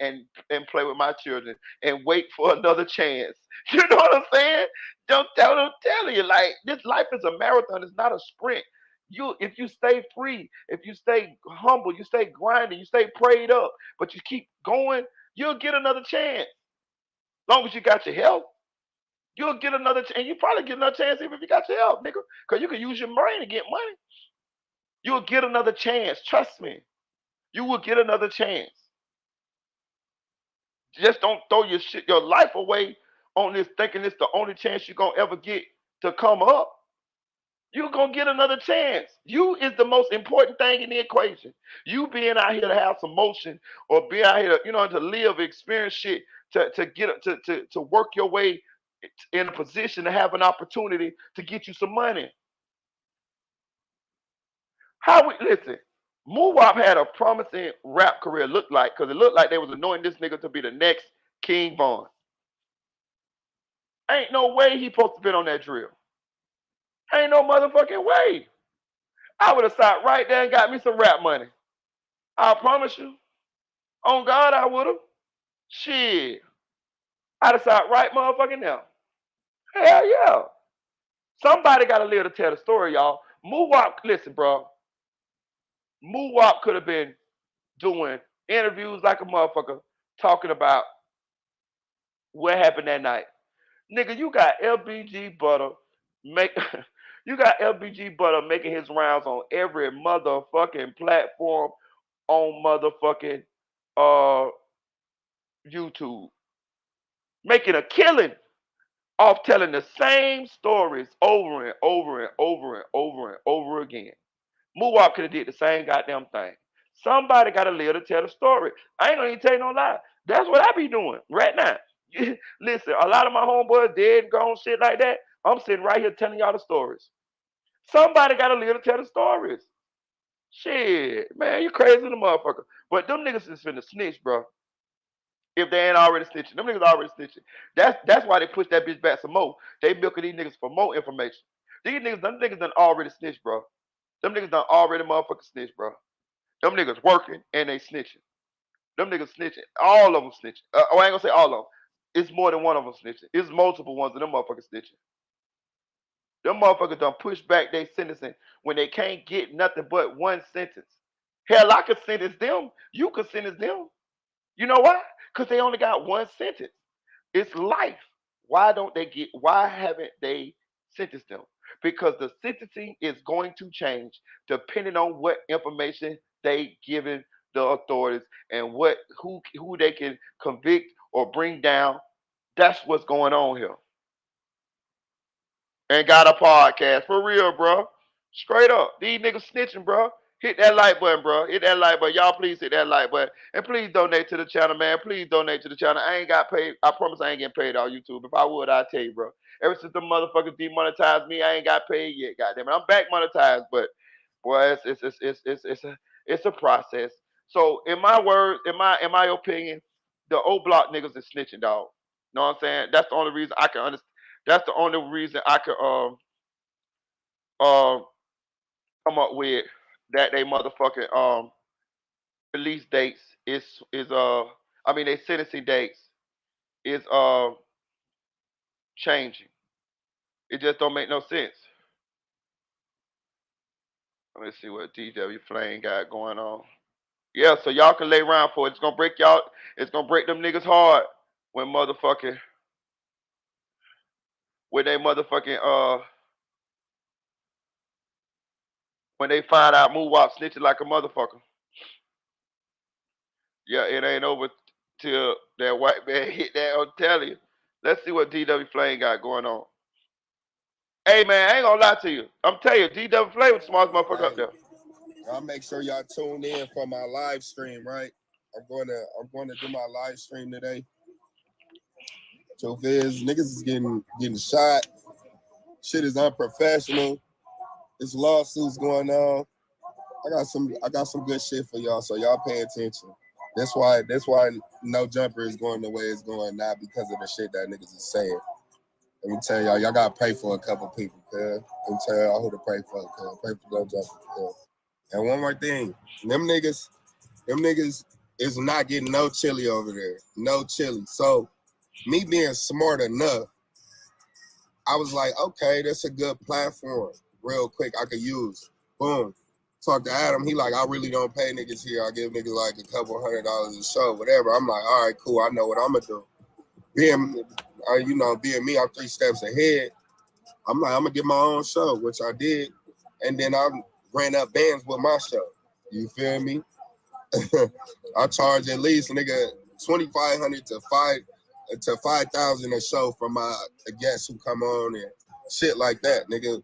play with my children and wait for another chance. You know what I'm saying? Don't tell you, like, this life is a marathon, it's not a sprint. If you stay free, if you stay humble, you stay grinding, you stay prayed up, but you keep going, you'll get another chance. Long as you got your health, you'll get another chance. And you probably get another chance even if you got your health, nigga. Because you can use your brain to get money. You'll get another chance. Trust me. You will get another chance. Just don't throw your life away on this thinking it's the only chance you're gonna ever get to come up. You're gonna get another chance. You is the most important thing in the equation. You being out here to have some motion or being out here, to live, experience shit, to work your way in a position to have an opportunity to get you some money. Listen? Moowop had a promising rap career, looked like, because it looked like they was anointing this nigga to be the next King Von. Ain't no way he supposed to been on that drill. Ain't no motherfucking way. I would have sat right there and got me some rap money. I promise you. On God, I would have. Shit. I'd have sat right motherfucking now. Hell yeah. Somebody got to live to tell the story, y'all. Moowop, listen, bro. Moowop could have been doing interviews like a motherfucker, talking about what happened that night. Nigga, you got LBG Butter make you got LBG Butter making his rounds on every motherfucking platform on motherfucking uh YouTube. Making a killing off telling the same stories over and over and over and over and over again. Moowop could have did the same goddamn thing. Somebody got to live to tell the story. I ain't gonna even tell you no lie. That's what I be doing right now. Listen, a lot of my homeboys dead, gone, shit like that. I'm sitting right here telling y'all the stories. Somebody got to live to tell the stories. Shit, man, you crazy the motherfucker. But them niggas is finna snitch, bro. If they ain't already snitching, them niggas already snitching. That's why they push that bitch back some more. They milking these niggas for more information. Them niggas done already snitched, bro. Them niggas done already motherfucking snitch, bro. Them niggas working and they snitching. Them niggas snitching. All of them snitching. I ain't gonna say all of them. It's more than one of them snitching. It's multiple ones of them motherfuckers snitching. Them motherfuckers done push back their sentencing when they can't get nothing but one sentence. Hell, I could sentence them. You could sentence them. You know why? Because they only got one sentence. It's life. Why haven't they sentenced them? Because the sentencing is going to change depending on what information they given the authorities and who they can convict or bring down. That's what's going on here. And got a podcast for real, bro. Straight up. These niggas snitching, bro. Hit that like button, bro. Hit that like button. Y'all please hit that like button. And please donate to the channel, man. Please donate to the channel. I ain't got paid. I promise I ain't getting paid on YouTube. If I would, I'd tell you, bro. Ever since the motherfuckers demonetized me, I ain't got paid yet. Goddamn it. I'm back monetized, but boy, it's a process. So in my words, in my opinion, the old block niggas is snitching, dog. Know what I'm saying? That's the only reason I can understand. That's the only reason I could um come up with that they motherfucking release dates is I mean they sentencing dates is changing. It just don't make no sense. Let me see what DW Flame got going on. Yeah, so y'all can lay around for it. It's gonna break y'all. It's gonna break them niggas hard when motherfucking when they motherfucking when they find out Moowop snitching like a motherfucker. Yeah, it ain't over till that white man hit that. I'm telling you. Let's see what DW Flame got going on. Hey man, I ain't gonna lie to you. I'm telling you, DW Flame was the smartest motherfucker up there. I'll make sure y'all tune in for my live stream, right? I'm going to do my live stream today. Truth is, niggas is getting shot. Shit is unprofessional. There's lawsuits going on. I got some good shit for y'all, so y'all pay attention. That's why Nojumper is going the way it's going, not because of the shit that niggas is saying. Let me tell y'all gotta pray for a couple people, cuz. Let me tell y'all who to pray for, cuz. Pray for Nojumper, cuz. And one more thing, them niggas is not getting no chili over there. No chili. So me being smart enough, I was like, okay, that's a good platform. Real quick, I could use. Boom. Talk to Adam. He like, I really don't pay niggas here. I give niggas like a couple $100 a show, whatever. I'm like, all right, cool. I know what I'm gonna do. Being me, I'm 3 steps ahead. I'm like, I'm gonna get my own show, which I did, and then I ran up bands with my show. You feel me? I charge at least nigga 2,500 to 5,000 a show for my guests who come on and shit like that, nigga.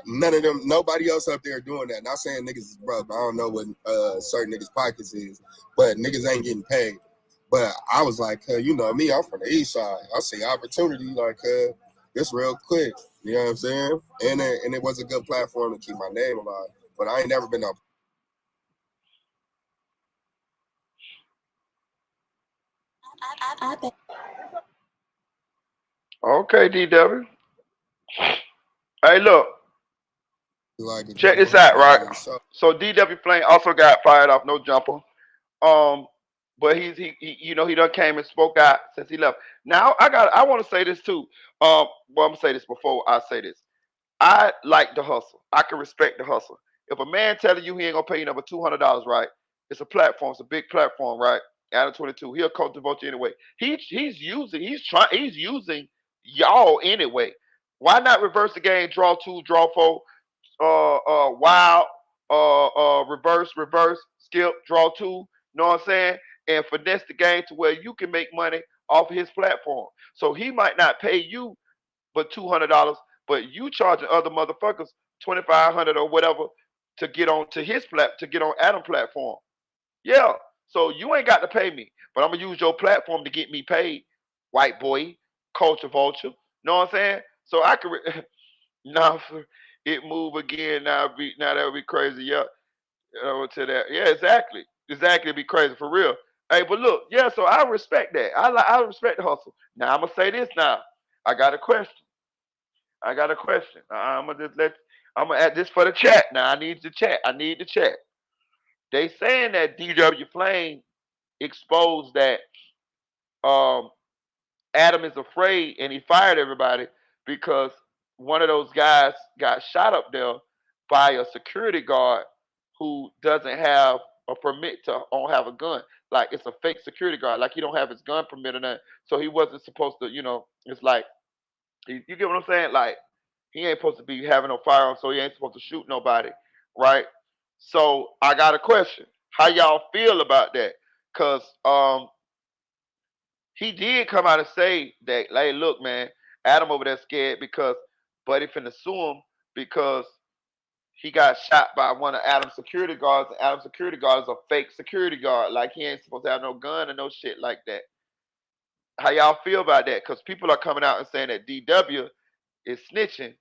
None of them, nobody else up there doing that. Not saying niggas is broke. I don't know what certain niggas' pockets is, but niggas ain't getting paid. But I was like, you know me, I'm from the east side. I see opportunity like this real quick. You know what I'm saying? And it was a good platform to keep my name alive. But I ain't never been up. Okay, DW. Hey, look. Like a Check couple this out, right? $100 a show. So DW Flame also got fired off Nojumper. But he you know, he done came and spoke out since he left. Now I want to say this too. Well, I'm gonna say this before I say this. I like the hustle. I can respect the hustle. If a man telling you he ain't gonna pay you number $200, right? It's a platform. It's a big platform, right? Adam 22. He'll cultivate you anyway. He's using y'all anyway. Why not reverse the game? Draw 2, draw 4, wild, reverse, skip, draw 2. Know what I'm saying? And finesse the game to where you can make money off of his platform. So he might not pay you but $200, but you charging other motherfuckers 2,500 or whatever to get on to to get on Adam platform. Yeah. So you ain't got to pay me, but I'm gonna use your platform to get me paid, white boy, culture vulture. Know what I'm saying? So I can now it move again. Now that would be crazy. Yeah. To that. Yeah, exactly. Exactly, it'd be crazy for real. Hey, but look, yeah, so I respect that. I respect the hustle. Now I'm gonna say this now. I got a question. I got a question. I'm gonna add this for the chat. Now I need the chat. I need the chat. They saying that DW Flame exposed that um Adam is afraid and he fired everybody because one of those guys got shot up there by a security guard who doesn't have a permit to have a gun. Like it's a fake security guard. Like he don't have his gun permit or nothing. So he wasn't supposed to, it's like you get what I'm saying? Like he ain't supposed to be having no firearm, so he ain't supposed to shoot nobody, right? So I got a question. How y'all feel about that? Cause he did come out and say that, hey, look, man, Adam over there scared because Buddy finna sue him because he got shot by one of Adam's security guards, and Adam's security guard is a fake security guard. Like he ain't supposed to have no gun and no shit like that. How y'all feel about that? Because people are coming out and saying that DW is snitching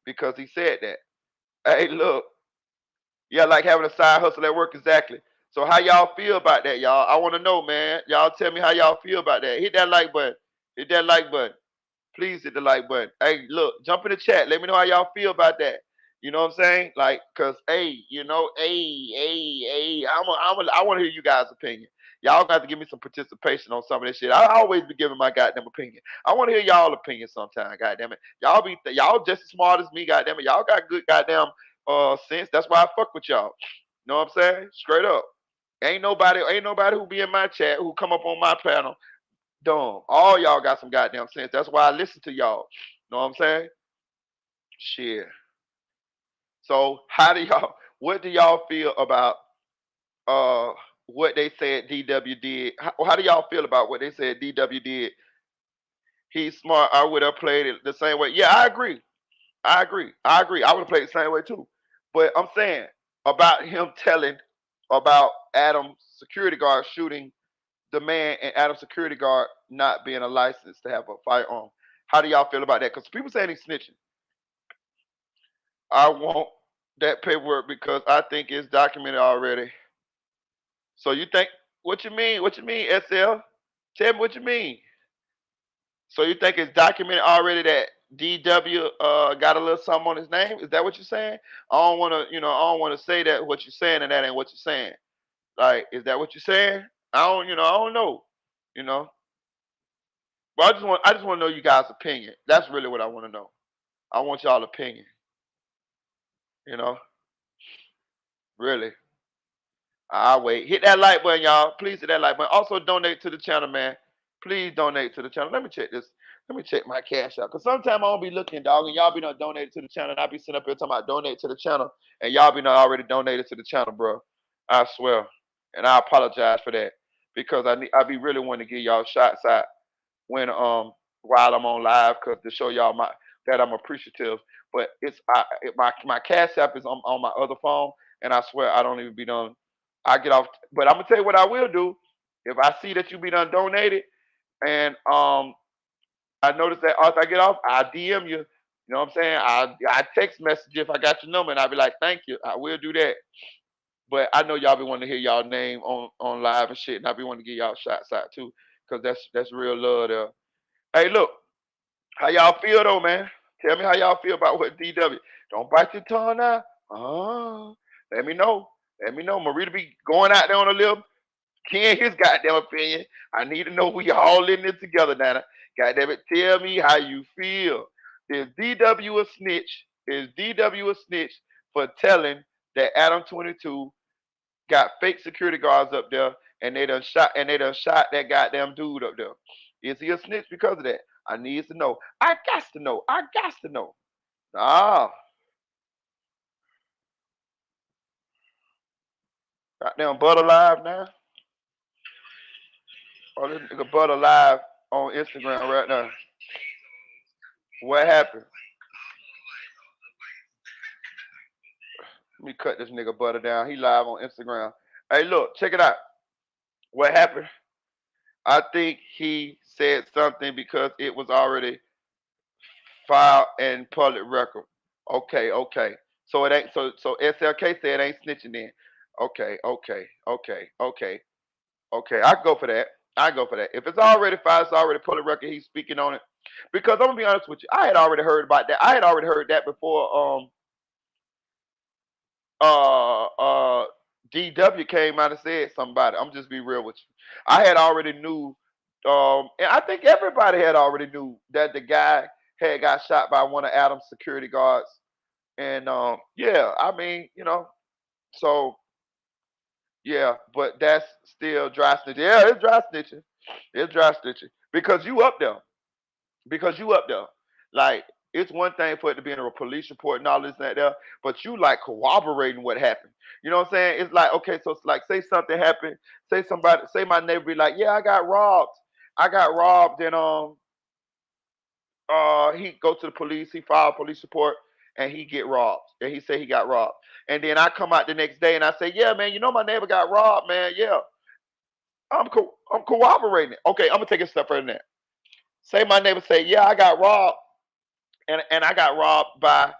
because he said that. Hey, look, yeah, like having a side hustle at work, exactly. So how y'all feel about that, y'all? I want to know, man. Y'all tell me how y'all feel about that. Hit that like button. Hit that like button. Please hit the like button. Hey, look, jump in the chat. Let me know how y'all feel about that. You know what I'm saying? Like, cause, hey, I want to hear you guys' opinion. Y'all got to give me some participation on some of this shit. I always be giving my goddamn opinion. I want to hear y'all opinion sometime. Goddamn it, y'all just as smart as me. Goddamn it, y'all got good goddamn sense. That's why I fuck with y'all. You know what I'm saying? Straight up. Ain't nobody who be in my chat who come up on my panel dumb. All y'all got some goddamn sense. That's why I listen to y'all. Know what I'm saying? Shit. So how do y'all? What do y'all feel about uh what they said DW did? How do y'all feel about what they said DW did? He's smart. I would have played it the same way. Yeah, I agree. I agree. I agree. I would have played it the same way too. But I'm saying about him telling about Adam's security guard shooting the man and Adam's security guard not being a license to have a firearm. How do y'all feel about that? Because people saying he's snitching. I want that paperwork because I think it's documented already. So you think what you mean? What you mean, SL? Tell me what you mean. So you think it's documented already that DW got a little something on his name? Is that what you're saying? I don't want to, I don't want to say that what you're saying and that ain't what you're saying. Like, is that what you're saying? I don't know. You know, but I just want to know you guys' opinion. That's really what I want to know. I want y'all opinion. You know, really. I'll wait. Hit that like button, y'all. Please hit that like button. Also, donate to the channel, man. Please donate to the channel. Let me check this. Let me check my cash out. Because sometimes I don't be looking, dog, and y'all be done donated to the channel. And I be sitting up here talking about donate to the channel. And y'all be done already donated to the channel, bro. I swear. And I apologize for that. Because I be really wanting to give y'all shots out when while I'm on live because to show y'all that I'm appreciative. But my cash app is on my other phone, and I swear I don't even be done. I get off, but I'm gonna tell you what I will do. If I see that you be done donated, and I notice that after I get off, I DM you. You know what I'm saying? I text message you if I got your number, and I'll be like, thank you. I will do that. But I know y'all be wanting to hear y'all name on live and shit, and I be wanting to give y'all shots out too, cause that's real love there. Hey, look, how y'all feel though, man? Tell me how y'all feel about what DW. Don't bite your tongue now. Let me know. Let me know. Marie to be going out there on a little Ken his goddamn opinion. I need to know we all in this together, Nana. Goddamn it, tell me how you feel. Is DW a snitch? Is DW a snitch for telling that Adam 22 got fake security guards up there and they done shot that goddamn dude up there? Is he a snitch because of that? I need to know. I got to know. I got to know. Ah, goddamn Butter Live now. Oh, this nigga Butter Live on Instagram right now. What happened? Let me cut this nigga Butter down. He live on Instagram. Hey, look, check it out. What happened? I think he said something because it was already filed in public record. Okay, okay. So it ain't so SLK said it ain't snitching then. Okay, okay, okay, okay, okay. I go for that. I go for that. If it's already filed, it's already public record. He's speaking on it. Because I'm gonna be honest with you, I had already heard about that. I had already heard that before. Uh uh DW came out and said something about it. I'm just be real with you. I had already knew, and I think everybody had already knew that the guy had got shot by one of Adam's security guards. And yeah, I mean, so yeah, but that's still dry snitching. Yeah, it's dry snitching. It's dry snitching because you up there. Because you up there. Like it's one thing for it to be in a police report and all this and that there, but you like corroborating what happened. You know what I'm saying? It's like okay, so it's like say something happened, say my neighbor be like, yeah, I got robbed. I got robbed and he go to the police, he file a police report and he get robbed. And he say he got robbed. And then I come out the next day and I say, yeah, man, my neighbor got robbed, man. Yeah. I'm corroborating it. Okay, I'm gonna take it a step further than that. Say my neighbor say, yeah, I got robbed and I got robbed by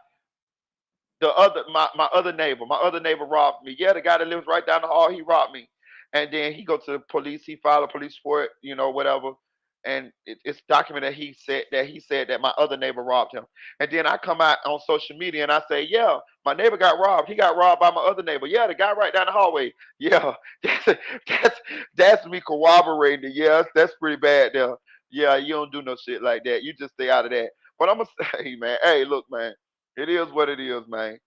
my other neighbor. My other neighbor robbed me. Yeah, the guy that lives right down the hall, he robbed me. And then he go to the police, he filed a police report, whatever. And it's documented that he said that my other neighbor robbed him. And then I come out on social media and I say, yeah, my neighbor got robbed. He got robbed by my other neighbor. Yeah, the guy right down the hallway. Yeah, that's that's me corroborating it. Yeah, that's pretty bad there. Yeah, you don't do no shit like that. You just stay out of that. But I'm gonna say, man, hey, look, man, it is what it is, man.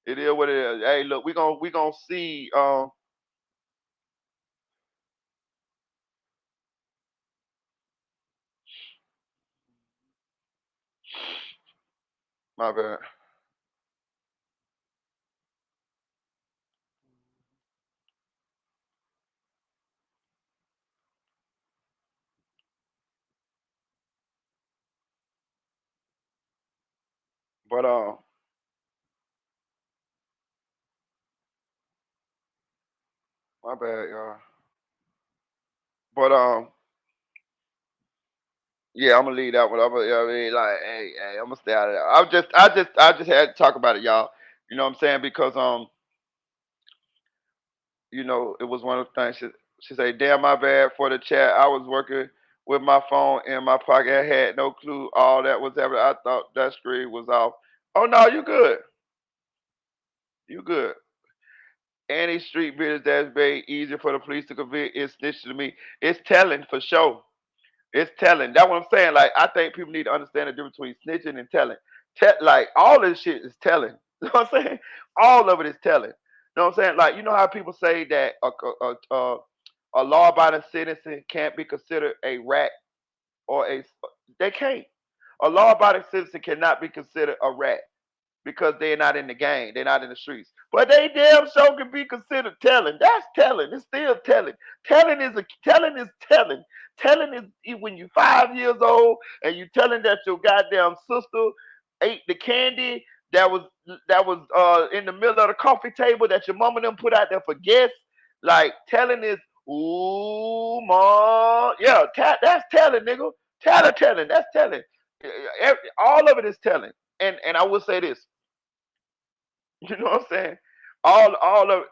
It is what it is. Hey, look, we gonna see. My bad. But my bad, y'all. But yeah, I'm gonna leave that one. I mean, like, hey, I'm gonna stay out of that. I just had to talk about it, y'all. You know what I'm saying? Because it was one of the things she said, "Damn, my bad for the chat. I was working with my phone in my pocket. I had no clue all that was happening. I thought that screen was off. Oh no, you good. You good. Any street business that's made easier for the police to convict is snitching to me. It's telling for sure. It's telling. That's what I'm saying. Like, I think people need to understand the difference between snitching and telling. Like, all this shit is telling. You know what I'm saying? All of it is telling. You know what I'm saying? Like, you know how people say that a law-abiding citizen can't be considered a rat or they can't. A law-abiding citizen cannot be considered a rat because they're not in the game, they're not in the streets. But they damn sure can be considered telling. That's telling. It's still telling. Telling is telling. Telling is when you're 5 years old and you telling that your goddamn sister ate the candy that was in the middle of the coffee table that your mama them put out there for guests. Like telling is ooh ma yeah, that's telling, nigga. Telling. That's telling. All of it is telling. And I will say this. You know what I'm saying? All of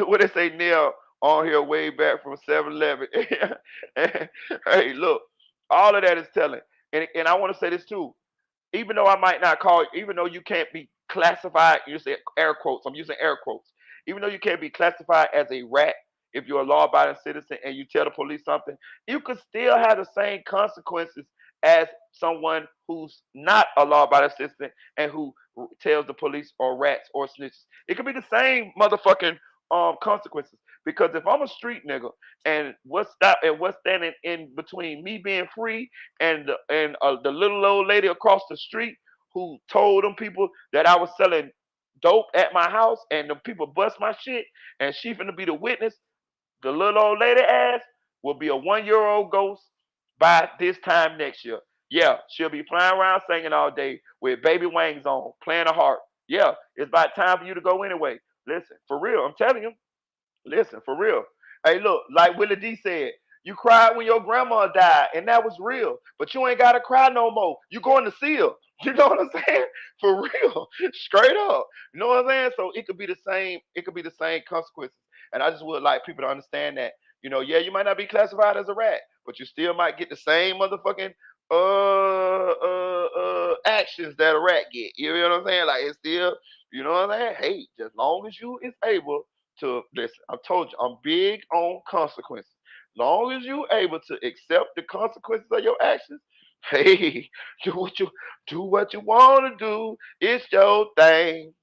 what they say Neil on here way back from 7-Eleven. Hey, look, all of that is telling. And I want to say this too. Even though I might not call, even though you can't be classified, you say air quotes, I'm using air quotes. Even though you can't be classified as a rat if you're a law-abiding citizen and you tell the police something, you could still have the same consequences as someone who's not a law-abiding citizen and who tells the police or rats or snitches. It could be the same motherfucking consequences. Because if I'm a street nigga and what's standing in between me being free and the little old lady across the street who told them people that I was selling dope at my house and the people bust my shit and she finna be the witness, the little old lady ass will be a 1 year old ghost by this time next year. Yeah, she'll be flying around singing all day with baby wings on, playing a harp. Yeah, it's about time for you to go anyway. Listen, for real, I'm telling you. Listen, for real. Hey, look, like Willie D said, you cried when your grandma died, and that was real. But you ain't gotta cry no more. You going to see her. You know what I'm saying? For real. Straight up. You know what I'm saying? So it could be the same, it could be the same consequences. And I just would like people to understand that, yeah, you might not be classified as a rat, but you still might get the same motherfucking actions that a rat get. You know what I'm saying? Like it's still, you know what I'm saying? Hey, as long as you is able to listen. I told you I'm big on consequences. Long as you able to accept the consequences of your actions, hey, do what you want to do. It's your thing.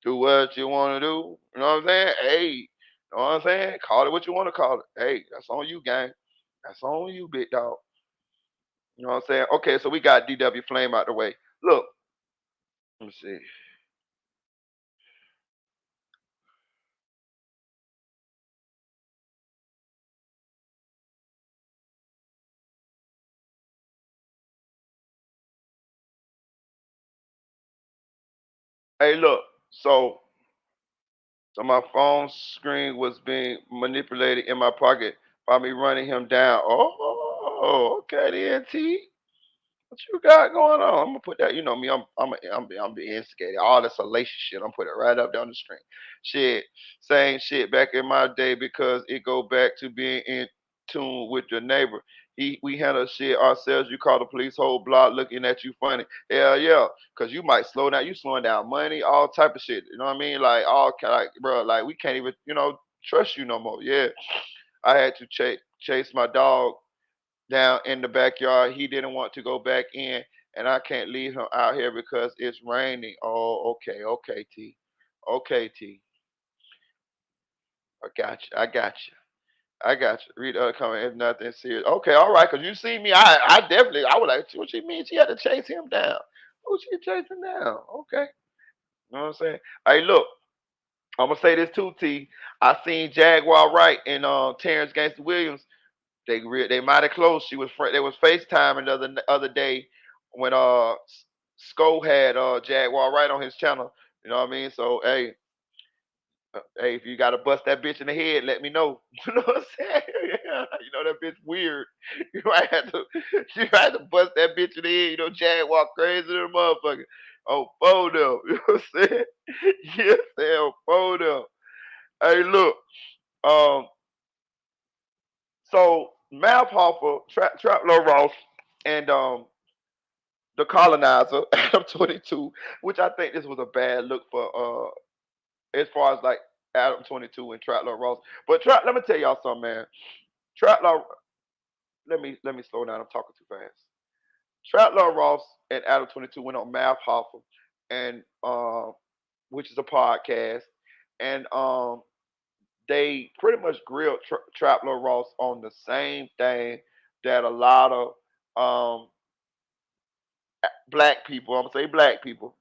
Do what you want to do. You know what I'm saying? Hey, you know what I'm saying? Call it what you want to call it. Hey, that's on you, gang. That's on you, big dog. You know what I'm saying? Okay, so we got DW Flame out the way. Look, let me see. Hey, look. So my phone screen was being manipulated in my pocket by me running him down. Oh, okay, then T. What you got going on? I'm gonna put that. You know me. I'm the instigator. All this salacious shit. I'm putting it right up down the string. Shit, saying shit back in my day because it go back to being in tune with your neighbor. We handle shit ourselves. You call the police, whole block looking at you funny. Hell yeah, cause you might slow down. You slowing down money, all type of shit. You know what I mean? Like like bro, like we can't even trust you no more. Yeah, I had to chase my dog down in the backyard. He didn't want to go back in, and I can't leave him out here because it's raining. Oh, okay, T. Okay, T. I got you. I got you. I got you. Read the other comment. If nothing serious. Okay, all right. Cause you see me, I definitely, I would like. What she mean? She had to chase him down. Who she chasing down? Okay. You know what I'm saying? Hey, look. I'm gonna say this too, T. I seen Jaguar Wright and Terrence Gangster Williams. They mighty close. They was FaceTiming the other day when Sko had Jaguar right on his channel. You know what I mean? So hey, Hey, if you gotta bust that bitch in the head, let me know. You know what I'm saying? Yeah, you know that bitch weird. You might have to, you might have to bust that bitch in the head. You know, Jag walk crazy to the motherfucker. Oh, photo. You know what I'm saying? Yeah, say oh, photo. Hey, look. Um, so Mav Hoffa, Trap Low Ross, and the colonizer, Adam 22, which I think this was a bad look for as far as like Adam 22 and Trap Lord Ross. But Trap, let me tell y'all something, man. Trap Lord, let me slow down. I'm talking too fast. Trap Lord Ross and Adam 22 went on Math Hoffa, and which is a podcast, and they pretty much grilled Trap Lord Ross on the same thing that a lot of black people, I'm gonna say black people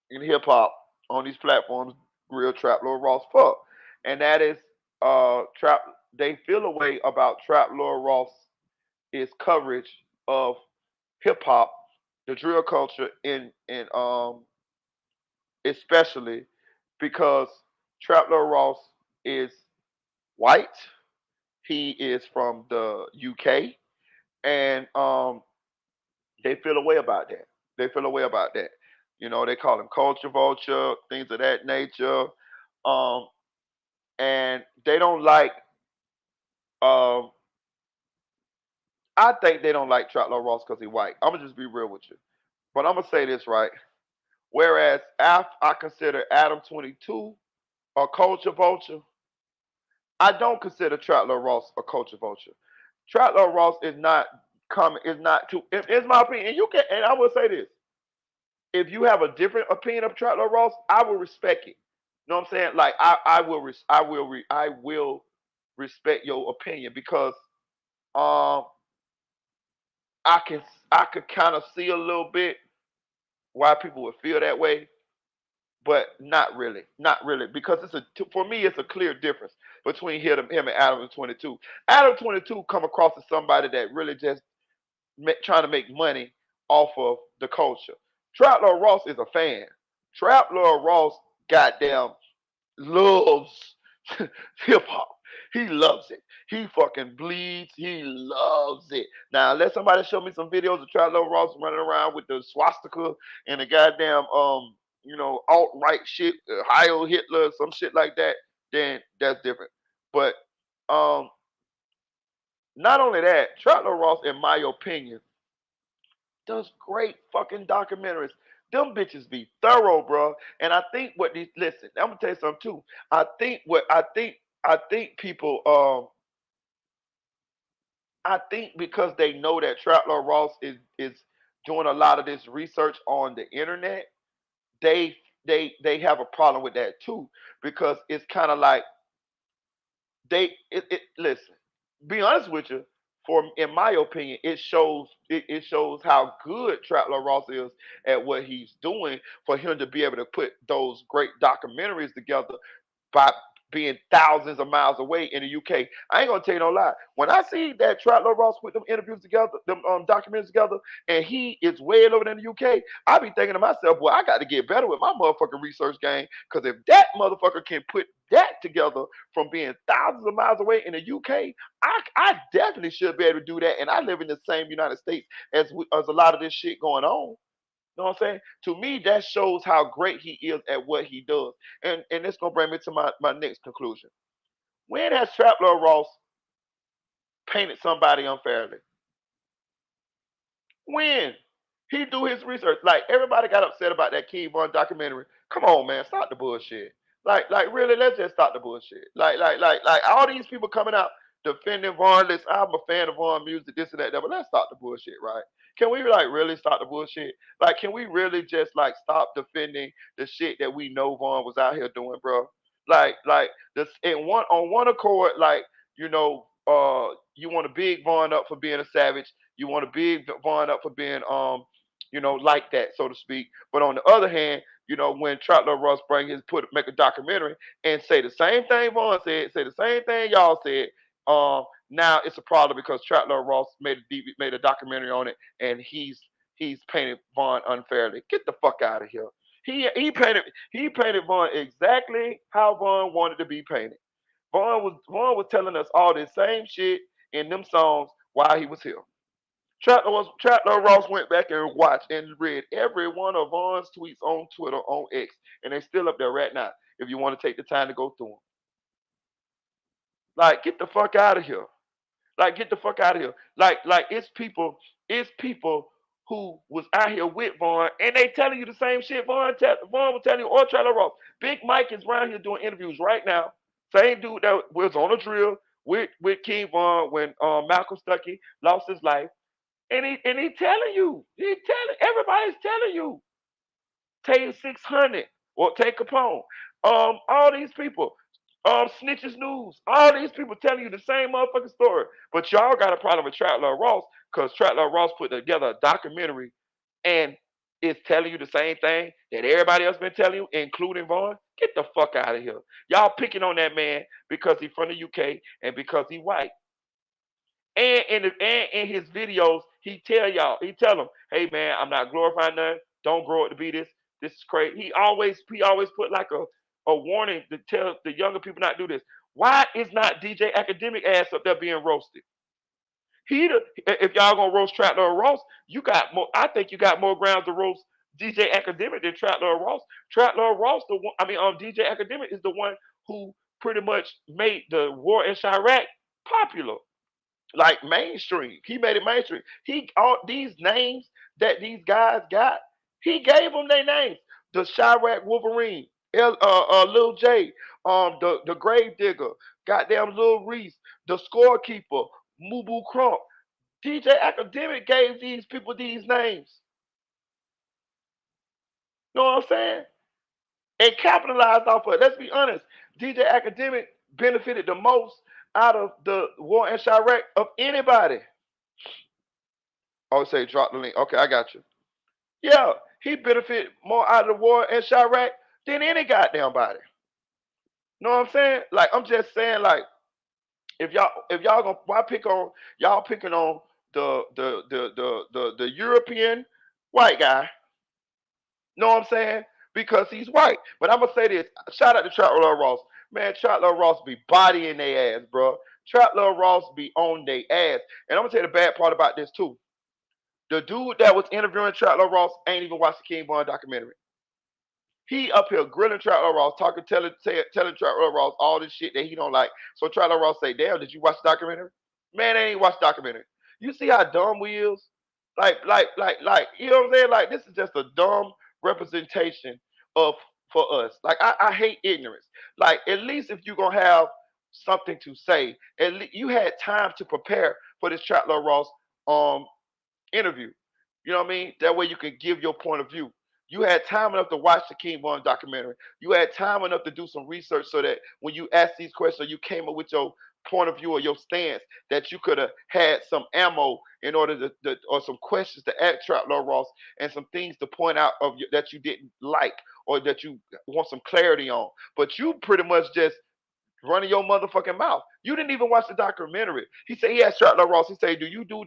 in hip hop on these platforms, grill Trap Lord Ross for, and that is Trap. They feel a way about Trap Lord Ross is coverage of hip hop, the drill culture in especially because Trap Lord Ross is white. He is from the UK, and they feel a way about that. They feel a way about that. You know, they call him culture vulture, things of that nature. Um, and they don't like. Um, I think they don't like Traplow Ross because he's white. I'm gonna just be real with you. But I'm gonna say this right. Whereas I consider Adam 22 a culture vulture, I don't consider Traplow Ross a culture vulture. Traplow Ross is not coming. Is not too. It's my opinion. And you can. And I will say this: if you have a different opinion of Traplow Ross, I will respect it. You know what I'm saying? Like I will respect your opinion because um I can I could kind of see a little bit why people would feel that way, but not really because for me it's a clear difference between him and Adam 22. Adam 22 come across as somebody that really just trying to make money off of the culture. Trap Lord Ross is a fan. Trap Lord Ross goddamn loves hip hop. He loves it. He fucking bleeds. He loves it. Now, let somebody show me some videos of Trap Lord Ross running around with the swastika and the goddamn alt right shit, Heil Hitler, some shit like that. Then that's different. But um, not only that, Trap Lord Ross, in my opinion, does great fucking documentaries. Them bitches be thorough, bro. And I think what these listen, I'm gonna tell you something too. I think people I think because they know that Trap Lord Ross is doing a lot of this research on the internet, they they have a problem with that too. Because it's kind of like listen, be honest with you, for in my opinion, it shows how good Trapler Ross is at what he's doing for him to be able to put those great documentaries together by being thousands of miles away in the UK. I ain't gonna tell you no lie. When I see that Trapler Ross put them interviews together, them documentaries together, and he is way over there in the UK, I be thinking to myself, well, I got to get better with my motherfucking research game. Because if that motherfucker can put that together from being thousands of miles away in the UK, I definitely should be able to do that. And I live in the same United States as a lot of this shit going on. You know what I'm saying? To me, that shows how great he is at what he does. And it's gonna bring me to my next conclusion. When has Trapler Ross painted somebody unfairly? When? He do his research. Like everybody got upset about that King Von documentary. Come on, man, stop the bullshit. Like really, let's just stop the bullshit. Like all these people coming out defending Von. Listen, I'm a fan of Von music, this and that, but let's stop the bullshit, right? Can we like really stop the bullshit? Like, can we really just like stop defending the shit that we know Von was out here doing, bro? Like this in one on one accord, like you want to big Von up for being a savage. You want to big Von up for being like that, so to speak. But on the other hand, when Trapler Ross make a documentary and say the same thing Von said, say the same thing y'all said. Now it's a problem because Trapler Ross made a documentary on it, and he's painted Von unfairly. Get the fuck out of here. He painted Vaughn exactly how Vaughn wanted to be painted. Vaughn was telling us all this same shit in them songs while he was here. Trapper Ross went back and watched and read every one of Vaughn's tweets on Twitter on X, and they still up there right now. If you want to take the time to go through them, like get the fuck out of here. Like get the fuck out of here. Like it's people who was out here with Vaughn, and they telling you the same shit Vaughn was telling you or Trailer Ross. Big Mike is around here doing interviews right now. Same dude that was on a drill with King Vaughn when Malcolm Stuckey lost his life. And he telling you, everybody's telling you, take 600 or take Capone. All these people, Snitches News, all these people telling you the same motherfucking story. But y'all got a problem with Trapler Ross because Trapler Ross put together a documentary and it's telling you the same thing that everybody else been telling you, including Vaughn. Get the fuck out of here. Y'all picking on that man because he's from the UK and because he white. And in his videos, he tell them, hey man, I'm not glorifying nothing. Don't grow up to be this. This is crazy. He always put like a warning to tell the younger people not to do this. Why is not DJ Academic ass up there being roasted? If y'all gonna roast Trapper or Ross, you got more. I think you got more grounds to roast DJ Academic than Trapper or Ross. Trapper or Ross, the one. I mean, DJ Academic is the one who pretty much made the war in Chirac popular, like mainstream. He made it mainstream. He all these names that these guys got, he gave them their names. The Chirac Wolverine, Lil J, the Grave Digger, goddamn Lil Reese, the Scorekeeper, Mubu Crump. DJ Academic gave these people these names. You know what I'm saying? And capitalized off of it. Let's be honest. DJ Academic benefited the most out of the war in Chirac of anybody. Oh, say drop the link. Okay, I got you. Yeah, he benefit more out of the war in Chirac than any goddamn body. Know what I'm saying? Like I'm just saying, like if y'all gonna why pick on y'all picking on the European white guy. Know what I'm saying? Because he's white. But I'm gonna say this. Shout out to Trap Love Ross. Man, Trap Love Ross be bodying their ass, bro. Trap Love Ross be on their ass. And I'm gonna tell you the bad part about this too. The dude that was interviewing Trapper Ross ain't even watched the King Von documentary. He up here grilling Trapper Ross, telling Trapper Ross all this shit that he don't like. So Trapper Ross say, "Damn, did you watch the documentary?" Man, they ain't watched the documentary. You see how dumb we is? Like, you know what I'm saying? Like, this is just a dumb representation of for us. Like, I hate ignorance. Like, at least if you gonna have something to say, at least you had time to prepare for this Trapper Ross um interview. You know what I mean? That way you can give your point of view. You had time enough to watch the King Von documentary. You had time enough to do some research so that when you asked these questions, you came up with your point of view or your stance that you could have had some ammo in order or some questions to ask Trap Lord Ross and some things to point out that you didn't like or that you want some clarity on. But you pretty much just running your motherfucking mouth. You didn't even watch the documentary. He said he asked Charlotte Ross. He said, Do you do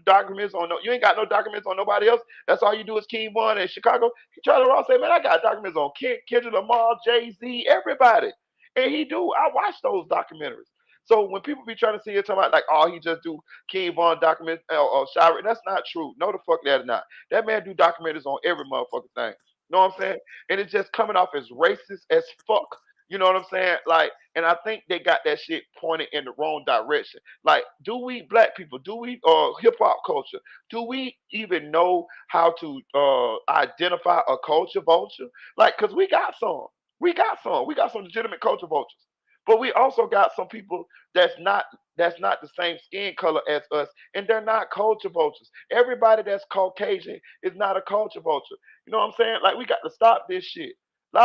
documents on no? You ain't got no documents on nobody else. That's all you do is King Von in Chicago." Charlotte Ross said, "Man, I got documents on Kendrick Lamar, Jay Z, everybody." And he do. I watch those documentaries. So when people be trying to see it, talking about like, "Oh, he just do King Von documents or Shire," that's not true. No, the fuck that is not. That man do documentaries on every motherfucking thing. You know what I'm saying? And it's just coming off as racist as fuck. You know what I'm saying? Like, and I think they got that shit pointed in the wrong direction. Like, do we black people, do we hip hop culture, do we even know how to identify a culture vulture? Like, cause we got some legitimate culture vultures, but we also got some people that's not the same skin color as us, and they're not culture vultures. Everybody that's Caucasian is not a culture vulture. You know what I'm saying? Like, we got to stop this shit. A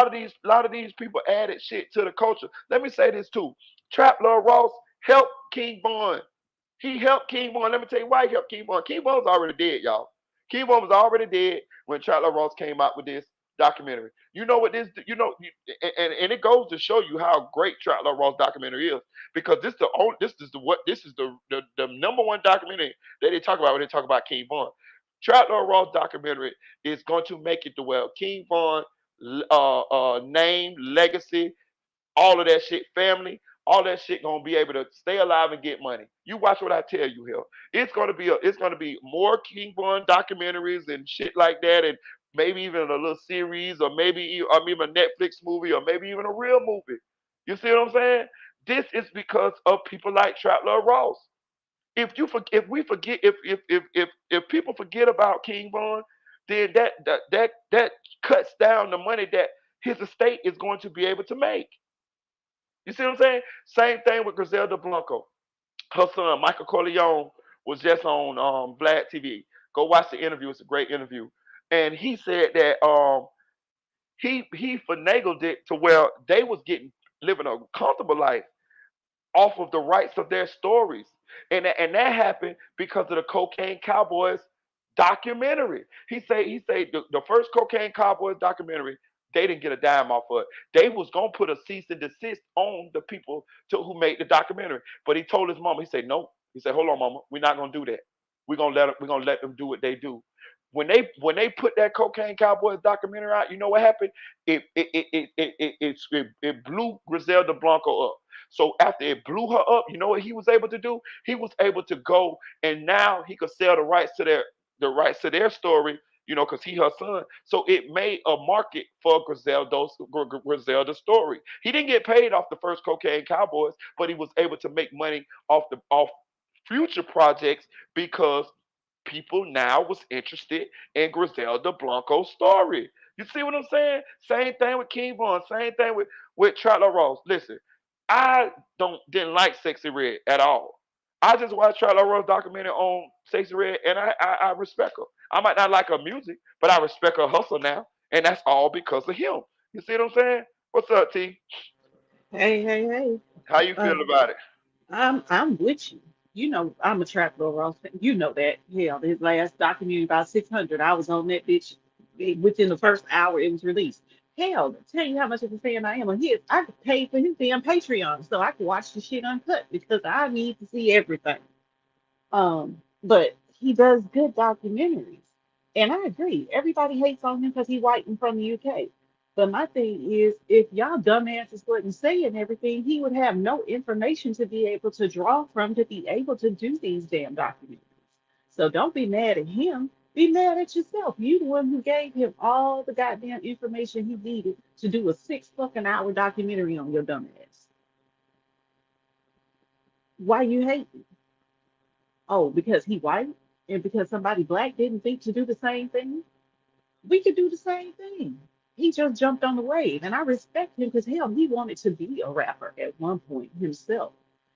lot of these people added shit to the culture. Let me say this too. Trap Lord Ross helped King Von. He helped King Von. Let me tell you why he helped King Von. King Von was already dead, y'all. King Von was already dead when Trap Lord Ross came out with this documentary. You know what this? And it goes to show you how great Trap Lord Ross documentary is because this is the number one documentary that they talk about when they talk about King Von. Trap Lord Ross documentary is going to make it to well. King Von, name, legacy, all of that shit, family, all that shit gonna be able to stay alive and get money. You watch what I tell you here. It's gonna be more King Von documentaries and shit like that, and maybe even a little series, or maybe a Netflix movie, or maybe even a real movie. You see what I'm saying? This is because of people like Trap Lord Ross. If we forget, if people forget about King Von, then that cuts down the money that his estate is going to be able to make. You see what I'm saying? Same thing with Griselda Blanco. Her son, Michael Corleone, was just on Vlad TV. Go watch the interview. It's a great interview. And he said that he finagled it to where they was getting living a comfortable life off of the rights of their stories. And that happened because of the Cocaine Cowboys documentary. He say the first Cocaine Cowboys documentary, they didn't get a dime off of it. They was gonna put a cease and desist on the people who made the documentary. But he told his mama, he said, no. He said, hold on, mama, we're not gonna do that. We're gonna let them do what they do. When they put that Cocaine Cowboys documentary out, you know what happened? It blew Griselda Blanco up. So after it blew her up, you know what he was able to do? He was able to go, and now he could sell the rights to their story, because he her son. So it made a market for Griselda's story. He didn't get paid off the first Cocaine Cowboys, but he was able to make money off future projects because people now was interested in Griselda Blanco's story. You see what I'm saying? Same thing with King Von. Same thing with Trotler Ross. Listen, I didn't like Sexy Red at all. I just watched Trotler Ross documentary on Sexy Red, and I respect her. I might not like her music, but I respect her hustle now, and that's all because of him. You see what I'm saying? What's up, T? Hey, hey, hey. How you Uh, feel about it? I'm with you. You know, I'm a Trap Lil Ross fan. You know that. Hell, his last documentary about 600. I was on that bitch within the first hour it was released. Hell, to tell you how much of a fan I am of his, I could pay for his damn Patreon so I could watch the shit uncut because I need to see everything. But he does good documentaries. And I agree. Everybody hates on him because he white and from the UK. But my thing is, if y'all dumbasses wasn't saying everything, he would have no information to be able to draw from to be able to do these damn documentaries. So don't be mad at him. Be mad at yourself. You the one who gave him all the goddamn information he needed to do a 6 fucking hour documentary on your dumb ass. Why you hate? Oh, because he white and because somebody black didn't think to do the same thing? We could do the same thing. He just jumped on the wave, and I respect him because hell, he wanted to be a rapper at one point himself.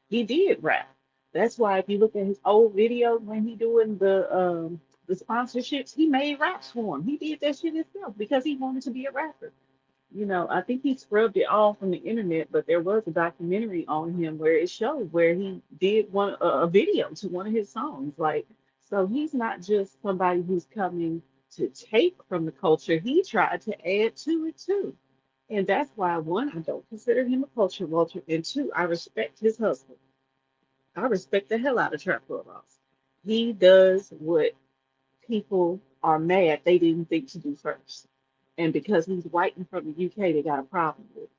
He did rap. That's why if you look at his old videos when he doing the sponsorships, he made raps for him. He did that shit himself because he wanted to be a rapper. I think he scrubbed it all from the internet, but there was a documentary on him where it showed where he did a video to one of his songs. Like, so he's not just somebody who's coming to take from the culture. He tried to add to it too. And that's why one, I don't consider him a culture vulture, and two, I respect his hustle. I respect the hell out of Trap Lil Ross. He does what people are mad they didn't think to do first. And because he's white and from the UK, they got a problem with it.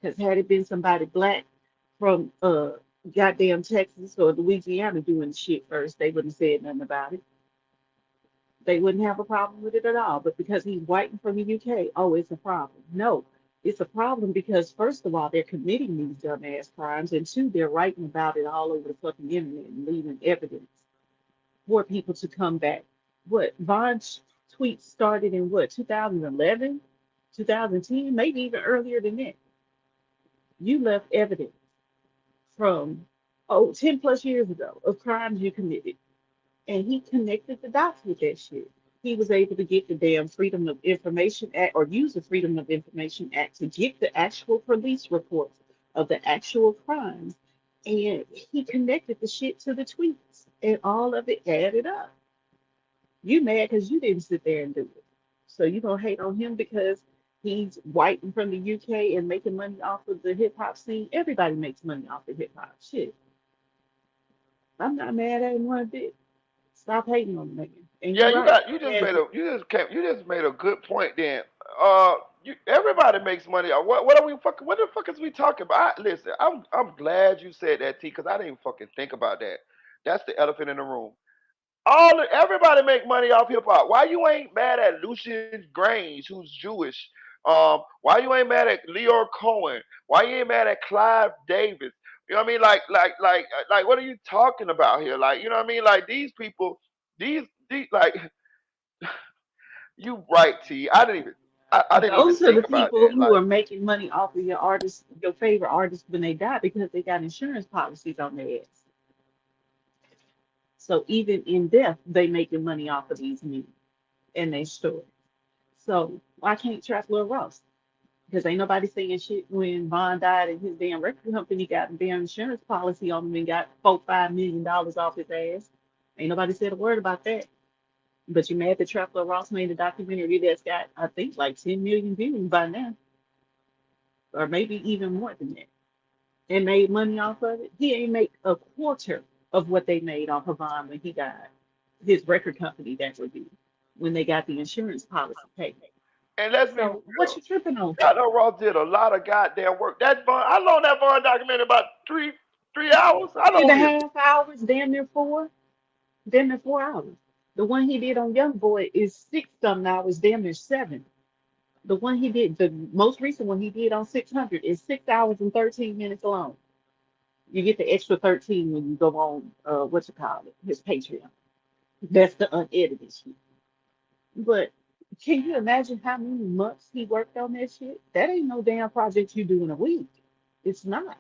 Because had it been somebody black from goddamn Texas or Louisiana doing the shit first, they wouldn't have said nothing about it. They wouldn't have a problem with it at all. But because he's white and from the UK, oh, it's a problem. No, it's a problem because first of all, they're committing these dumbass crimes, and two, they're writing about it all over the fucking internet and leaving evidence for people to come back. What Von's tweet started in what 2011, 2010, maybe even earlier than that. You left evidence from 10 plus years ago of crimes you committed, and he connected the dots with that shit. He was able to get the damn Freedom of Information Act or use the Freedom of Information Act to get the actual police reports of the actual crimes. And he connected the shit to the tweets, and all of it added up. You mad because you didn't sit there and do it. So you gonna hate on him because he's white and from the UK and making money off of the hip hop scene. Everybody makes money off the hip hop. Shit. I'm not mad at him one bit. Stop hating on the man. And Yeah, you're right. As you just made a good point. Then, uh, everybody makes money. What are we fucking? What the fuck is we talking about? Listen, I'm glad you said that, T, because I didn't even fucking think about that. That's the elephant in the room. Everybody make money off hip hop. Why you ain't mad at Lucian Grange, who's Jewish? Why you ain't mad at Leo Cohen? Why you ain't mad at Clive Davis? You know what I mean? Like, what are you talking about here? Like, you know what I mean? Like these people, these like you right, T. I didn't even those are the think about people that. who Like, are making money off of your artists, your favorite artists when they die because they got insurance policies on their ass. So even in death, they making money off of these men and their story. So why can't trap Lil Ross? Because ain't nobody saying shit when Von died and his damn record company got a damn insurance policy on him and got $4, $5 million off his ass. Ain't nobody said a word about that. But you mad that Trap Lil Ross made a documentary that's got, I think, like 10 million views by now, or maybe even more than that, and made money off of it. He ain't make a quarter of what they made off of Von when he died. His record company, that would be, when they got the insurance policy paid. and let's be So what real. you tripping on for? Scott Ross did a lot of goddamn work. That Vaughn, I loaned that Vaughn documentary about three hours. How Three and a long is it? half hours, damn near 4 hours. The one he did on Young Boy is six something hours, damn near seven. The one he did, the most recent one he did on 600 is 6 hours and 13 minutes long. You get the extra 13 when you go on, what you call it, his Patreon. That's the unedited shit. But can you imagine how many months he worked on that shit? That ain't no damn project you do in a week. It's not.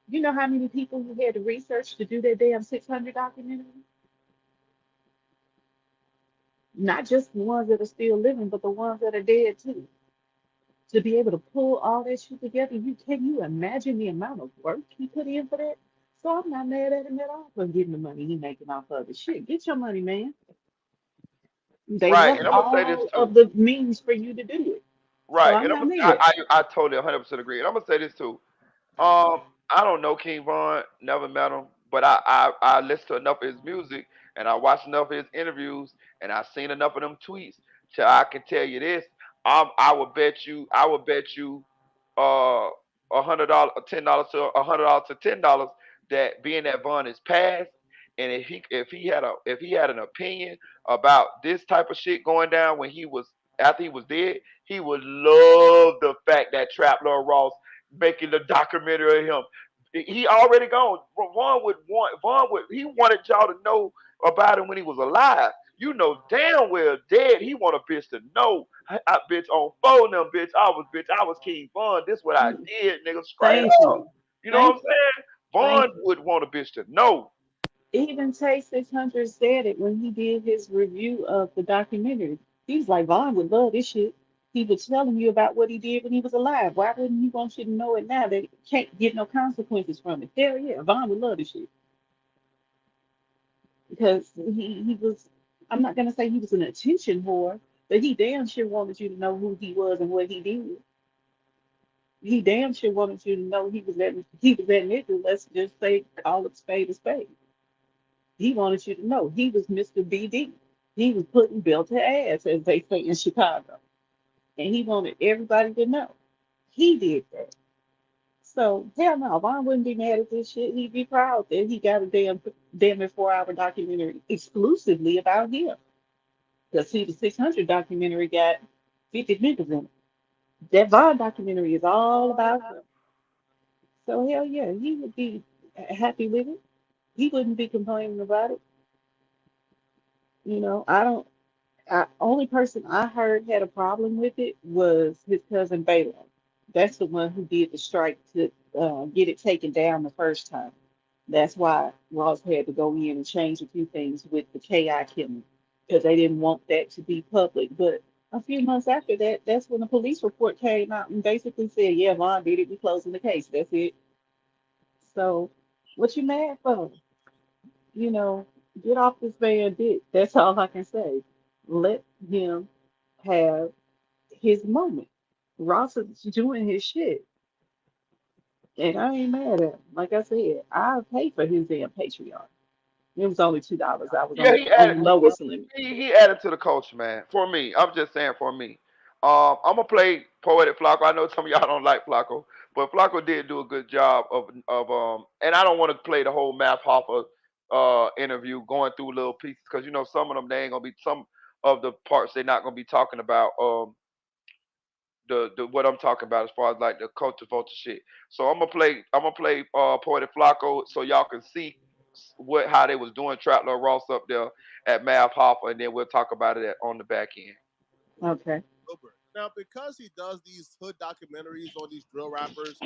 You know how many people you had to research to do that damn 600 documentary? Not just the ones that are still living, but the ones that are dead too. To be able to pull all that shit together, can you imagine the amount of work he put in for that? So I'm not mad at him at all for getting the money he making off of it. Shit, get your money, man. They Right, left and I'm gonna say this all too. of the means for you to do it. So Right, I'm and not mad. I totally 100% agree. And I'm gonna say this too. I don't know King Von, never met him, but I listened to enough of his music and I watched enough of his interviews and I seen enough of them tweets so I can tell you this. I would bet you, uh, $100, $10 to $100 to $10 that being that Von is passed, and if he had an opinion about this type of shit going down when he was after he was dead, he would love the fact that Trap Lord Ross making the documentary of him. He already gone. Vaughn would he wanted y'all to know about him when he was alive. You know damn well dead. He want a bitch to know. Bitch on phone them bitch. I was King Vaughn. This what I did, nigga. Straight Thank up. you. You know what Thank I'm you. saying? Thank Vaughn you. would want a bitch to know. Even Tay 600 said it when he did his review of the documentary. He's like, Vaughn would love this shit. He was telling you about what he did when he was alive. Why wouldn't he want you to know it now that he can't get no consequences from it? Hell yeah, Vaughn would love this shit. Because he was, I'm not gonna say he was an attention whore, but he damn sure wanted you to know who he was and what he did. He damn sure wanted you to know he was that nigga. Let's just say call it spade a spade. He wanted you to know he was Mr. BD. He was putting Bill to ass, as they say in Chicago, and he wanted everybody to know he did that. So hell no, Vaughn wouldn't be mad at this shit. He'd be proud that he got a damn near 4 hour documentary exclusively about him. Because see, the 600 documentary got 50 niggas in it. That Vaughn documentary is all about him. So hell yeah, he would be happy with it. He wouldn't be complaining about it. I don't. Only person I heard had a problem with it was his cousin Balaam. That's the one who did the strike to get it taken down the first time. That's why Ross had to go in and change a few things with the KI killing because they didn't want that to be public. But a few months after that, that's when the police report came out and basically said, "Yeah, Vaughn did it. We closing the case. That's it." So, what you mad for? You know, get off this man dick. That's all I can say. Let him have his moment. Ross is doing his shit, and I ain't mad at him. Like I said, I pay for his damn Patreon. It was only $2. I was Yeah, he on added. the lowest limit. He added to the culture, man. For me, I'm just saying. For me, I'm gonna play Poetic Flacco. I know some of y'all don't like Flacco, but Flacco did do a good job of. And I don't want to play the whole Math Hoffa interview going through little pieces because you know some of them they ain't gonna be some of the parts they're not gonna be talking about. The what I'm talking about as far as like the culture vulture shit. So I'm gonna play Poetic Flacco so y'all can see what how they was doing Trap Lil Ross up there at Mav Hoffa, and then we'll talk about it on the back end. Okay. Now, because he does these hood documentaries on these drill rappers,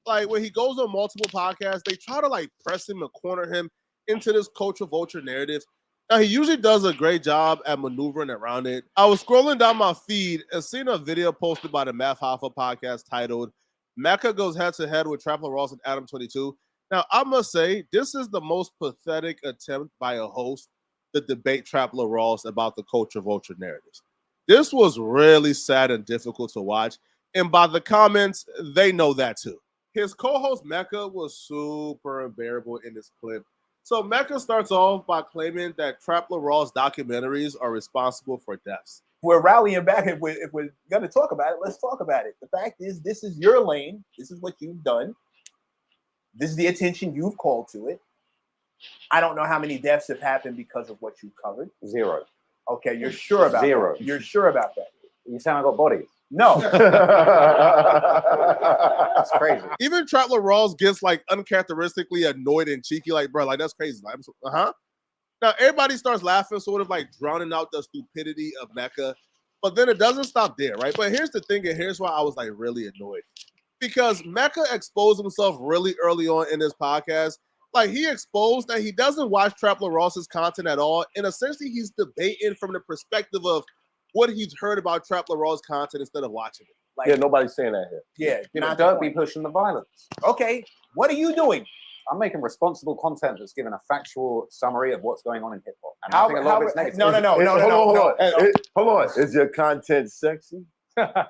like when he goes on multiple podcasts, they try to like press him and corner him into this culture vulture narrative. Now, he usually does a great job at maneuvering around it. I was scrolling down my feed and seen a video posted by the Math Hoffa podcast titled Mecca Goes Head to Head with Trapper Ross and Adam 22. Now, I must say, this is the most pathetic attempt by a host to debate Trapper Ross about the culture vulture narratives. This was really sad and difficult to watch. And by the comments, they know that too. His co-host Mecca was super unbearable in this clip. So Mecca starts off by claiming that Trapper Raw's documentaries are responsible for deaths. We're rallying back. If we're going to talk about it, let's talk about it. The fact is, this is your lane. This is what you've done. This is the attention you've called to it. I don't know how many deaths have happened because of what you covered. 0. Okay, you're sure about 0. that. You're sure about that. You sound like I got bodies. No. That's crazy. Even Trapper Rawls gets like uncharacteristically annoyed and cheeky, like, bro, like that's crazy. Like, Now everybody starts laughing, sort of like drowning out the stupidity of Mecca. But then it doesn't stop there, right? But here's the thing, and here's why I was like really annoyed. Because Mecca exposed himself really early on in this podcast. Like he exposed that he doesn't watch Trapper Ross's content at all. And essentially he's debating from the perspective of what he's heard about Trapper Ross's content instead of watching it. Like, yeah, nobody's saying that here. Yeah, you know, don't be pushing the violence. Okay, what are you doing? I'm making responsible content that's giving a factual summary of what's going on in hip hop. And I think a lot of it's negative. Hold on. Is your content sexy? That's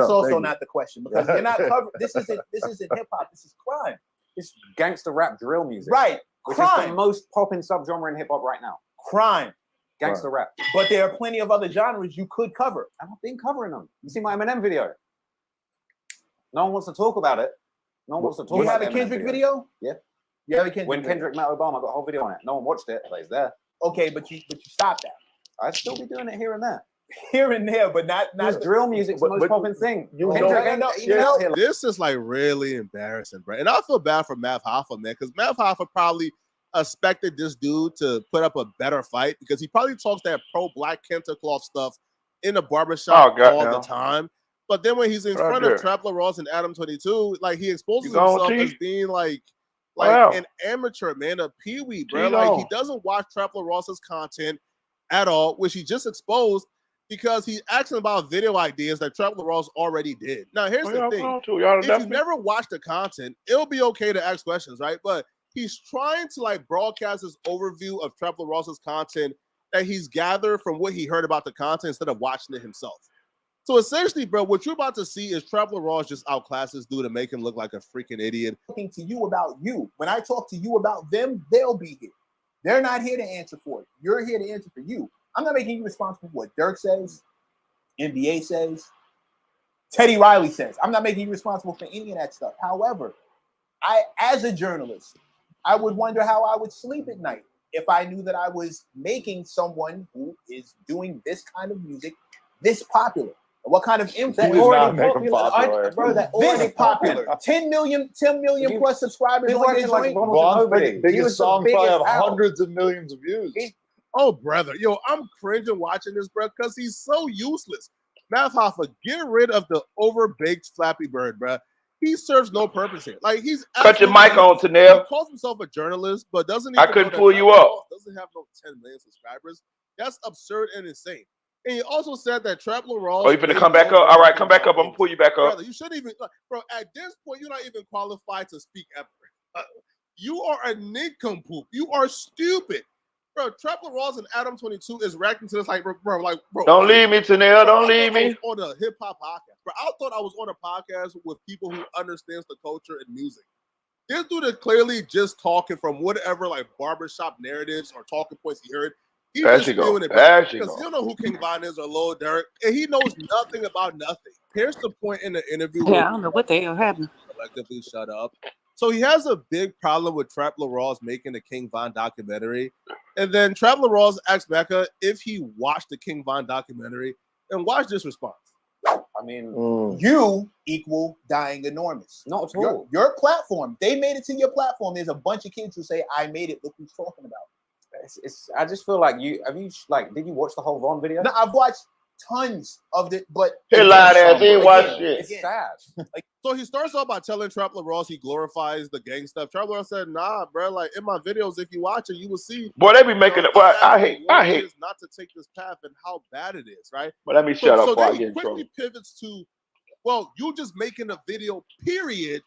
also not the question because they're not covered. This isn't hip hop. This is crime. It's gangster rap drill music, right? Which crime. is the most popping subgenre in hip hop right now. Crime. Gangster rap. But there are plenty of other genres you could cover. I've been covering them. You see my Eminem video? No one wants to talk about it. No one wants to talk about it. You have a Kendrick video? Yeah. You have a Kendrick When Kendrick met Obama, I got a whole video on it. No one watched it, but it's there. Okay, but you stopped that. I'd still be doing it here and there. Here and there, but not drill music's the most popping thing. This is like really embarrassing, bro. And I feel bad for Math Hoffa, man, because Math Hoffa probably expected this dude to put up a better fight because he probably talks that pro-black Kenta cloth stuff in the barbershop all the time. But then when he's in front of Trapper Ross and Adam 22, like he exposes himself as being like an amateur, man, a peewee, bro. Like he doesn't watch Trapper Ross's content at all, which he just exposed because he's asking about video ideas that Trapper Ross already did. Now, here's the thing. If you never watch the content, it'll be okay to ask questions, right? But he's trying to like broadcast his overview of Trapper Ross's content that he's gathered from what he heard about the content instead of watching it himself. So essentially, bro, what you're about to see is Trapper Ross just outclass this dude and make him look like a freaking idiot. Talking to you about you. When I talk to you about them, they'll be here. They're not here to answer for it. You're here to answer for you. I'm not making you responsible for what Dirk says, NBA says, Teddy Riley says. I'm not making you responsible for any of that stuff. However, as a journalist, I would wonder how I would sleep at night if I knew that I was making someone who is doing this kind of music this popular. What kind of influence? This popular. 10 million plus subscribers on your joint. Vaughn's biggest song probably have hundreds of millions of views. Oh, brother. Yo, I'm cringing watching this, bro, because he's so useless. Math Hoffa, get rid of the overbaked Flappy Bird, bro. He serves no purpose here. Like he's cut your mic on, Tanel. He calls himself a journalist, but doesn't. I couldn't pull you up. Doesn't have no 10 million subscribers. That's absurd and insane. And he also said that Trapper Ross. Oh, you finna come back up? All right, come back up. I'm gonna pull you back up. Brother, you shouldn't even, bro. At this point, you're not even qualified to speak ever. You are a nincompoop. You are stupid, bro. Trapper Ross and Adam 22 is reacting to this like, bro. Don't leave me, Tanel. Don't leave me. On a hip hop podcast, bro. I thought I was on a podcast with people who understands the culture and music. This dude is clearly just talking from whatever like barbershop narratives or talking points he heard. He's just spewing it back because he don't know who King Von is or Lil Durk, and he knows nothing about nothing. Here's the point in the interview where Yeah, I don't know what the hell happened. collectively shut up. So he has a big problem with Trap Lil Rawls making the King Von documentary, and then Trap Lil Rawls asked Mecca if he watched the King Von documentary, and watch this response. I mean, you equal dying enormous. Not at all. Your platform, they made it to your platform. There's a bunch of kids who say, I made it. Look who's talking about. I just feel like did you watch the whole Von video? No, I've watched tons of it, but he lied ass. He ain't watched shit. It's sad. So he starts off by telling Trap Lil Rawls he glorifies the gang stuff. Trap Lil Rawls said, "Nah, bro. Like in my videos, if you watch it, you will see." Boy, they be making it. But I hate not to take this path and how bad it is, right? But let me shut up so before I then get he in trouble. quickly pivots to, well, you just making a video, period.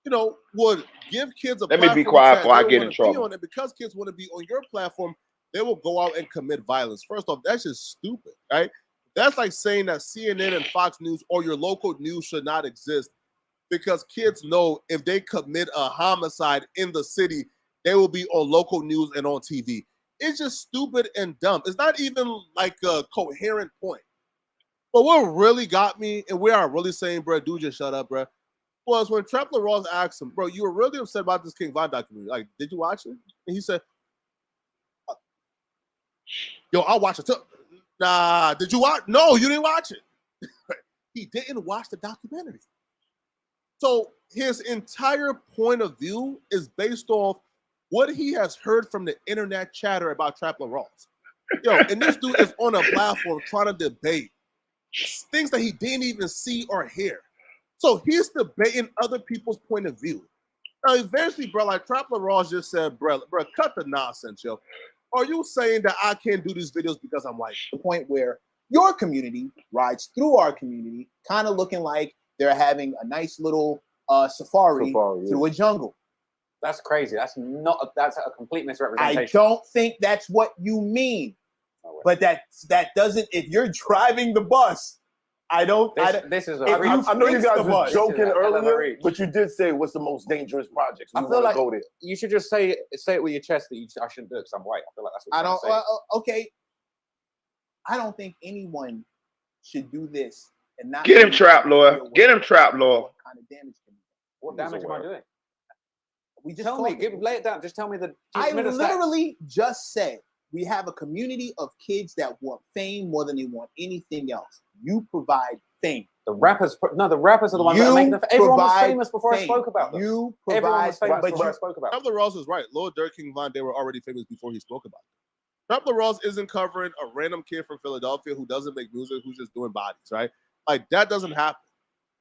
You know, would give kids a Let me platform be quiet that before I they get wanna in trouble. be on, and because kids want to be on your platform, they will go out and commit violence. First off, that's just stupid, right? That's like saying that CNN and Fox News or your local news should not exist because kids know if they commit a homicide in the city, they will be on local news and on TV. It's just stupid and dumb. It's not even like a coherent point. But what really got me, and we are really saying, bro, dude, just shut up, bro, was when Trap Lil Rawls asked him, bro, you were really upset about this King Von documentary. Like, did you watch it? And he said, yo, I'll watch it too. Nah, did you watch? No, you didn't watch it. He didn't watch the documentary. So his entire point of view is based off what he has heard from the internet chatter about Trap Lil Rawls. Yo, and this dude is on a platform trying to debate things that he didn't even see or hear. So he's debating other people's point of view. Now, eventually, bro, like Trap Lil Rawls just said, bro, cut the nonsense, yo. Are you saying that I can't do these videos because I'm white? The point where your community rides through our community, kind of looking like they're having a nice little safari through a jungle. That's crazy. That's a complete misrepresentation. I don't think that's what you mean. No, but that doesn't. If you're driving the bus, I don't. This is. I know you guys were joking earlier, but you did say what's the most dangerous projects. We want to go there. You should just say it with your chest that I shouldn't do it because I'm white. I feel like that's what I don't. say. Okay. I don't think anyone should do this and not get him Trap Lord. Get him Trap Lord. What kind of damage can you do? What damage am I doing? We just tell me. Lay it down. Just tell me the. I literally just said we have a community of kids that want fame more than they want anything else. You provide fame. The rappers are the ones that make them. Everyone was famous before I spoke about them. You provide. Everyone was famous before I spoke about them. Trap Lil Rawls is right. Lil Durk, King Von, they were already famous before he spoke about them. Trap Lil Rawls isn't covering a random kid from Philadelphia who doesn't make music, who's just doing bodies, right? Like that doesn't happen.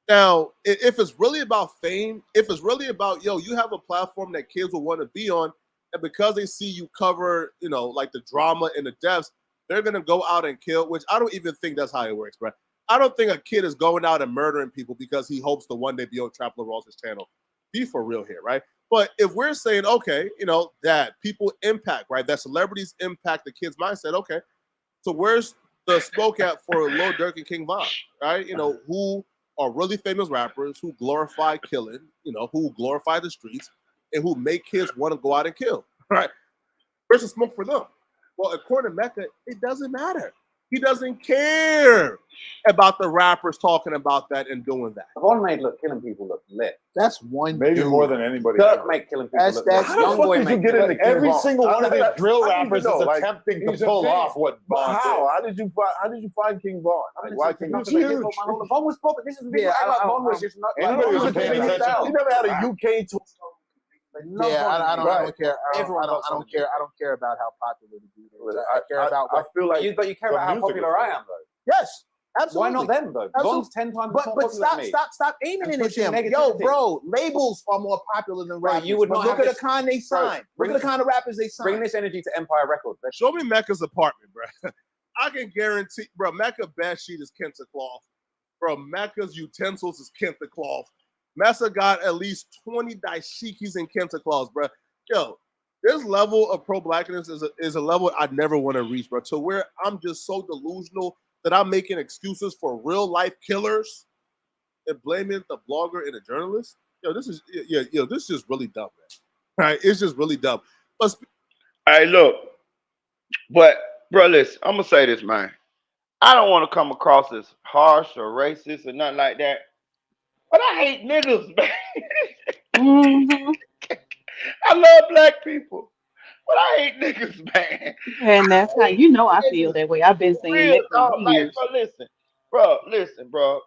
Now, if it's really about fame, if it's really about, yo, you have a platform that kids will want to be on, and because they see you cover, you know, like the drama and the deaths, they're going to go out and kill, which I don't even think that's how it works, bro. I don't think a kid is going out and murdering people because he hopes to one day be on Trap Lil Rawls' channel. Be for real here, right? But if we're saying, okay, you know, that people impact, right, that celebrities impact the kids' mindset, okay, so where's the smoke at for Lil Durk and King Von, right? You know, who are really famous rappers who glorify killing, you know, who glorify the streets, and who make kids want to go out and kill, right? Where's the smoke for them? Well, according to Mecca, it doesn't matter. He doesn't care about the rappers talking about that and doing that. Von made killing people look lit. That's one. Maybe more than anybody. Durk make killing people look lit. How the fuck did you get into every single one of these drill I rappers is attempting to pull off what Von did. How did you find King Von? Like, why King Von? Huge. Von was popular. This is the big Von was just not. Anybody was paying attention. He never had a UK tour. I don't care. I don't care about how popular the dude is. I care about what. I feel like but you care about how popular I am, though. Yes, absolutely. Why not them though? Von's 10 times more popular than me. Stop aiming it at them. Yo, bro, labels are more popular than rappers. You would not look at the kind they sign. Look at the kind of rappers they sign. Bring this energy to Empire Records. Show me Mecca's apartment, bro. I can guarantee, bro, Mecca bed sheet is Kenta cloth. Bro, Mecca's utensils is Kenta cloth. Messa got at least 20 dashikis and Kenta cloths, bro. Yo, this level of pro-blackness is a level I never want to reach, bro. To where I'm just so delusional that I'm making excuses for real life killers and blaming the blogger and the journalist. this is this is just really dumb, man. Right? It's just really dumb. But Hey, look, but bro, listen, I'm gonna say this, man. I don't want to come across as harsh or racist or nothing like that, but I hate niggas, man. Mm-hmm. I love black people, but I hate niggas, man. And that's I how hate you know I feel niggas that way. I've been for saying real, that for dog. Like, years. listen, bro.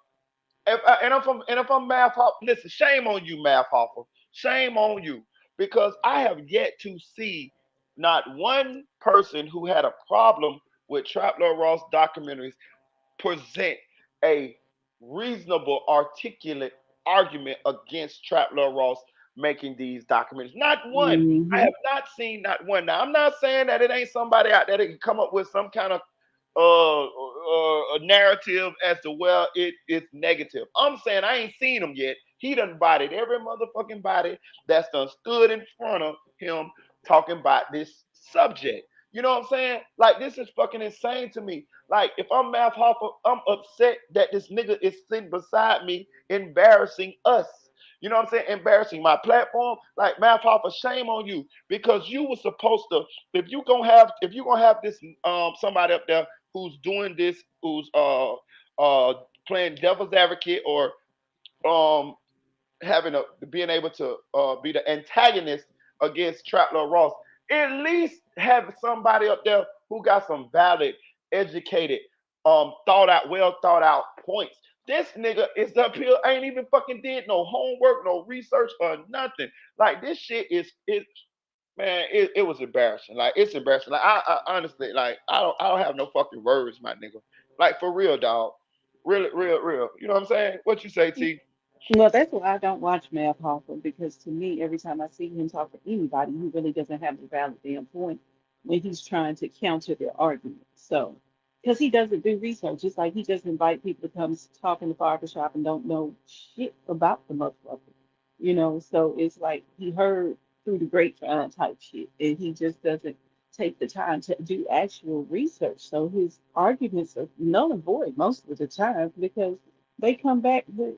If I'm Math Hoffa, listen, shame on you, Math Hoffa. Shame on you. Because I have yet to see not one person who had a problem with Trap Lord Ross documentaries present a reasonable, articulate argument against Trap Lord Ross making these documentaries. Not one. I Mm-hmm. have not seen not one. Now, I'm not saying that it ain't somebody out there that can come up with some kind of a narrative as to well it's negative. I'm saying I ain't seen him yet. He done bodied every motherfucking body that's done stood in front of him talking about this subject. You know what I'm saying? Like this is fucking insane to me. Like if I'm Math Hoffa, I'm upset that this nigga is sitting beside me, embarrassing us. You know what I'm saying? Embarrassing my platform. Like Math Hoffa, shame on you because you were supposed to. If you gonna have this somebody up there who's doing this, who's playing devil's advocate or um having a being able to be the antagonist against Trapler Ross, at least have somebody up there who got some valid, educated, well thought out points. This nigga is up here, ain't even fucking did no homework, no research or nothing. Like this shit is man, it was embarrassing. Like it's embarrassing. Like I honestly like I don't have no fucking words, my nigga. Like for real, dog. Really, real. You know what I'm saying? What you say, T? Well, that's why I don't watch Math Hoffa because to me, every time I see him talk to anybody, he really doesn't have a valid damn point when he's trying to counter their argument. So, because he doesn't do research, it's like he just invite people to come talk in the barbershop and don't know shit about the motherfucker. So it's like he heard through the grapevine type shit, and he just doesn't take the time to do actual research. So his arguments are null and void most of the time because they come back with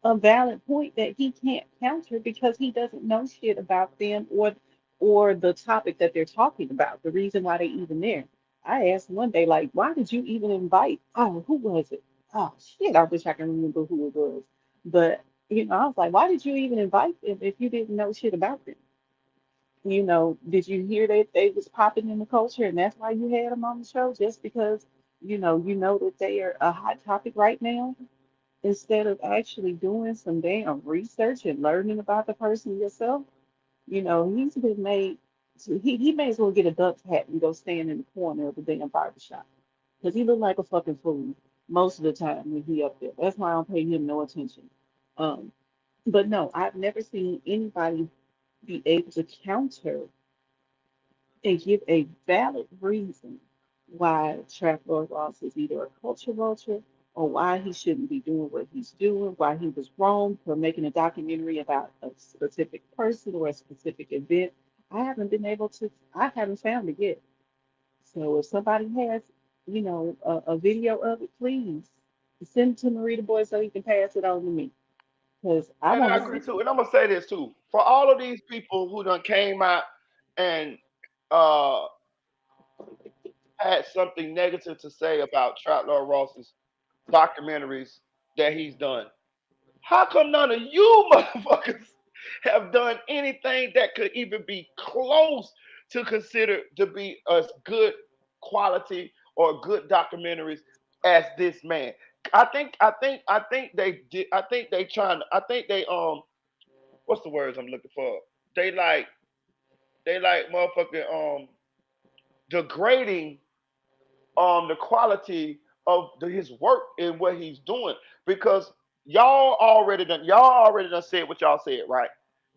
a valid point that he can't counter because he doesn't know shit about them or the topic that they're talking about, the reason why they even there. I asked one day, like, why did you even invite? Oh, who was it? Oh shit, I wish I can remember who it was. But I was like, why did you even invite them if you didn't know shit about them? Did you hear that they was popping in the culture and that's why you had them on the show just because you know that they are a hot topic right now? Instead of actually doing some damn research and learning about the person yourself, he's been made he may as well get a duck's hat and go stand in the corner of the damn barbershop. Because he look like a fucking fool most of the time when he up there. That's why I don't pay him no attention. Um, but no, I've never seen anybody be able to counter and give a valid reason why Trap Lord Ross is either a culture vulture or why he shouldn't be doing what he's doing, why he was wrong for making a documentary about a specific person or a specific event. I haven't found it yet. So if somebody has, a video of it, please send it to Marita Boy so he can pass it on to me because I And want I to agree see. too. And I'm gonna say this too. For all of these people who done came out and uh had something negative to say about Trout Lord Ross's documentaries that he's done, how come none of you motherfuckers have done anything that could even be close to consider to be as good quality or good documentaries as this man? I think they did. I think they what's the words I'm looking for? They like they like motherfucking degrading the quality of his work and what he's doing because y'all already done said what y'all said, right?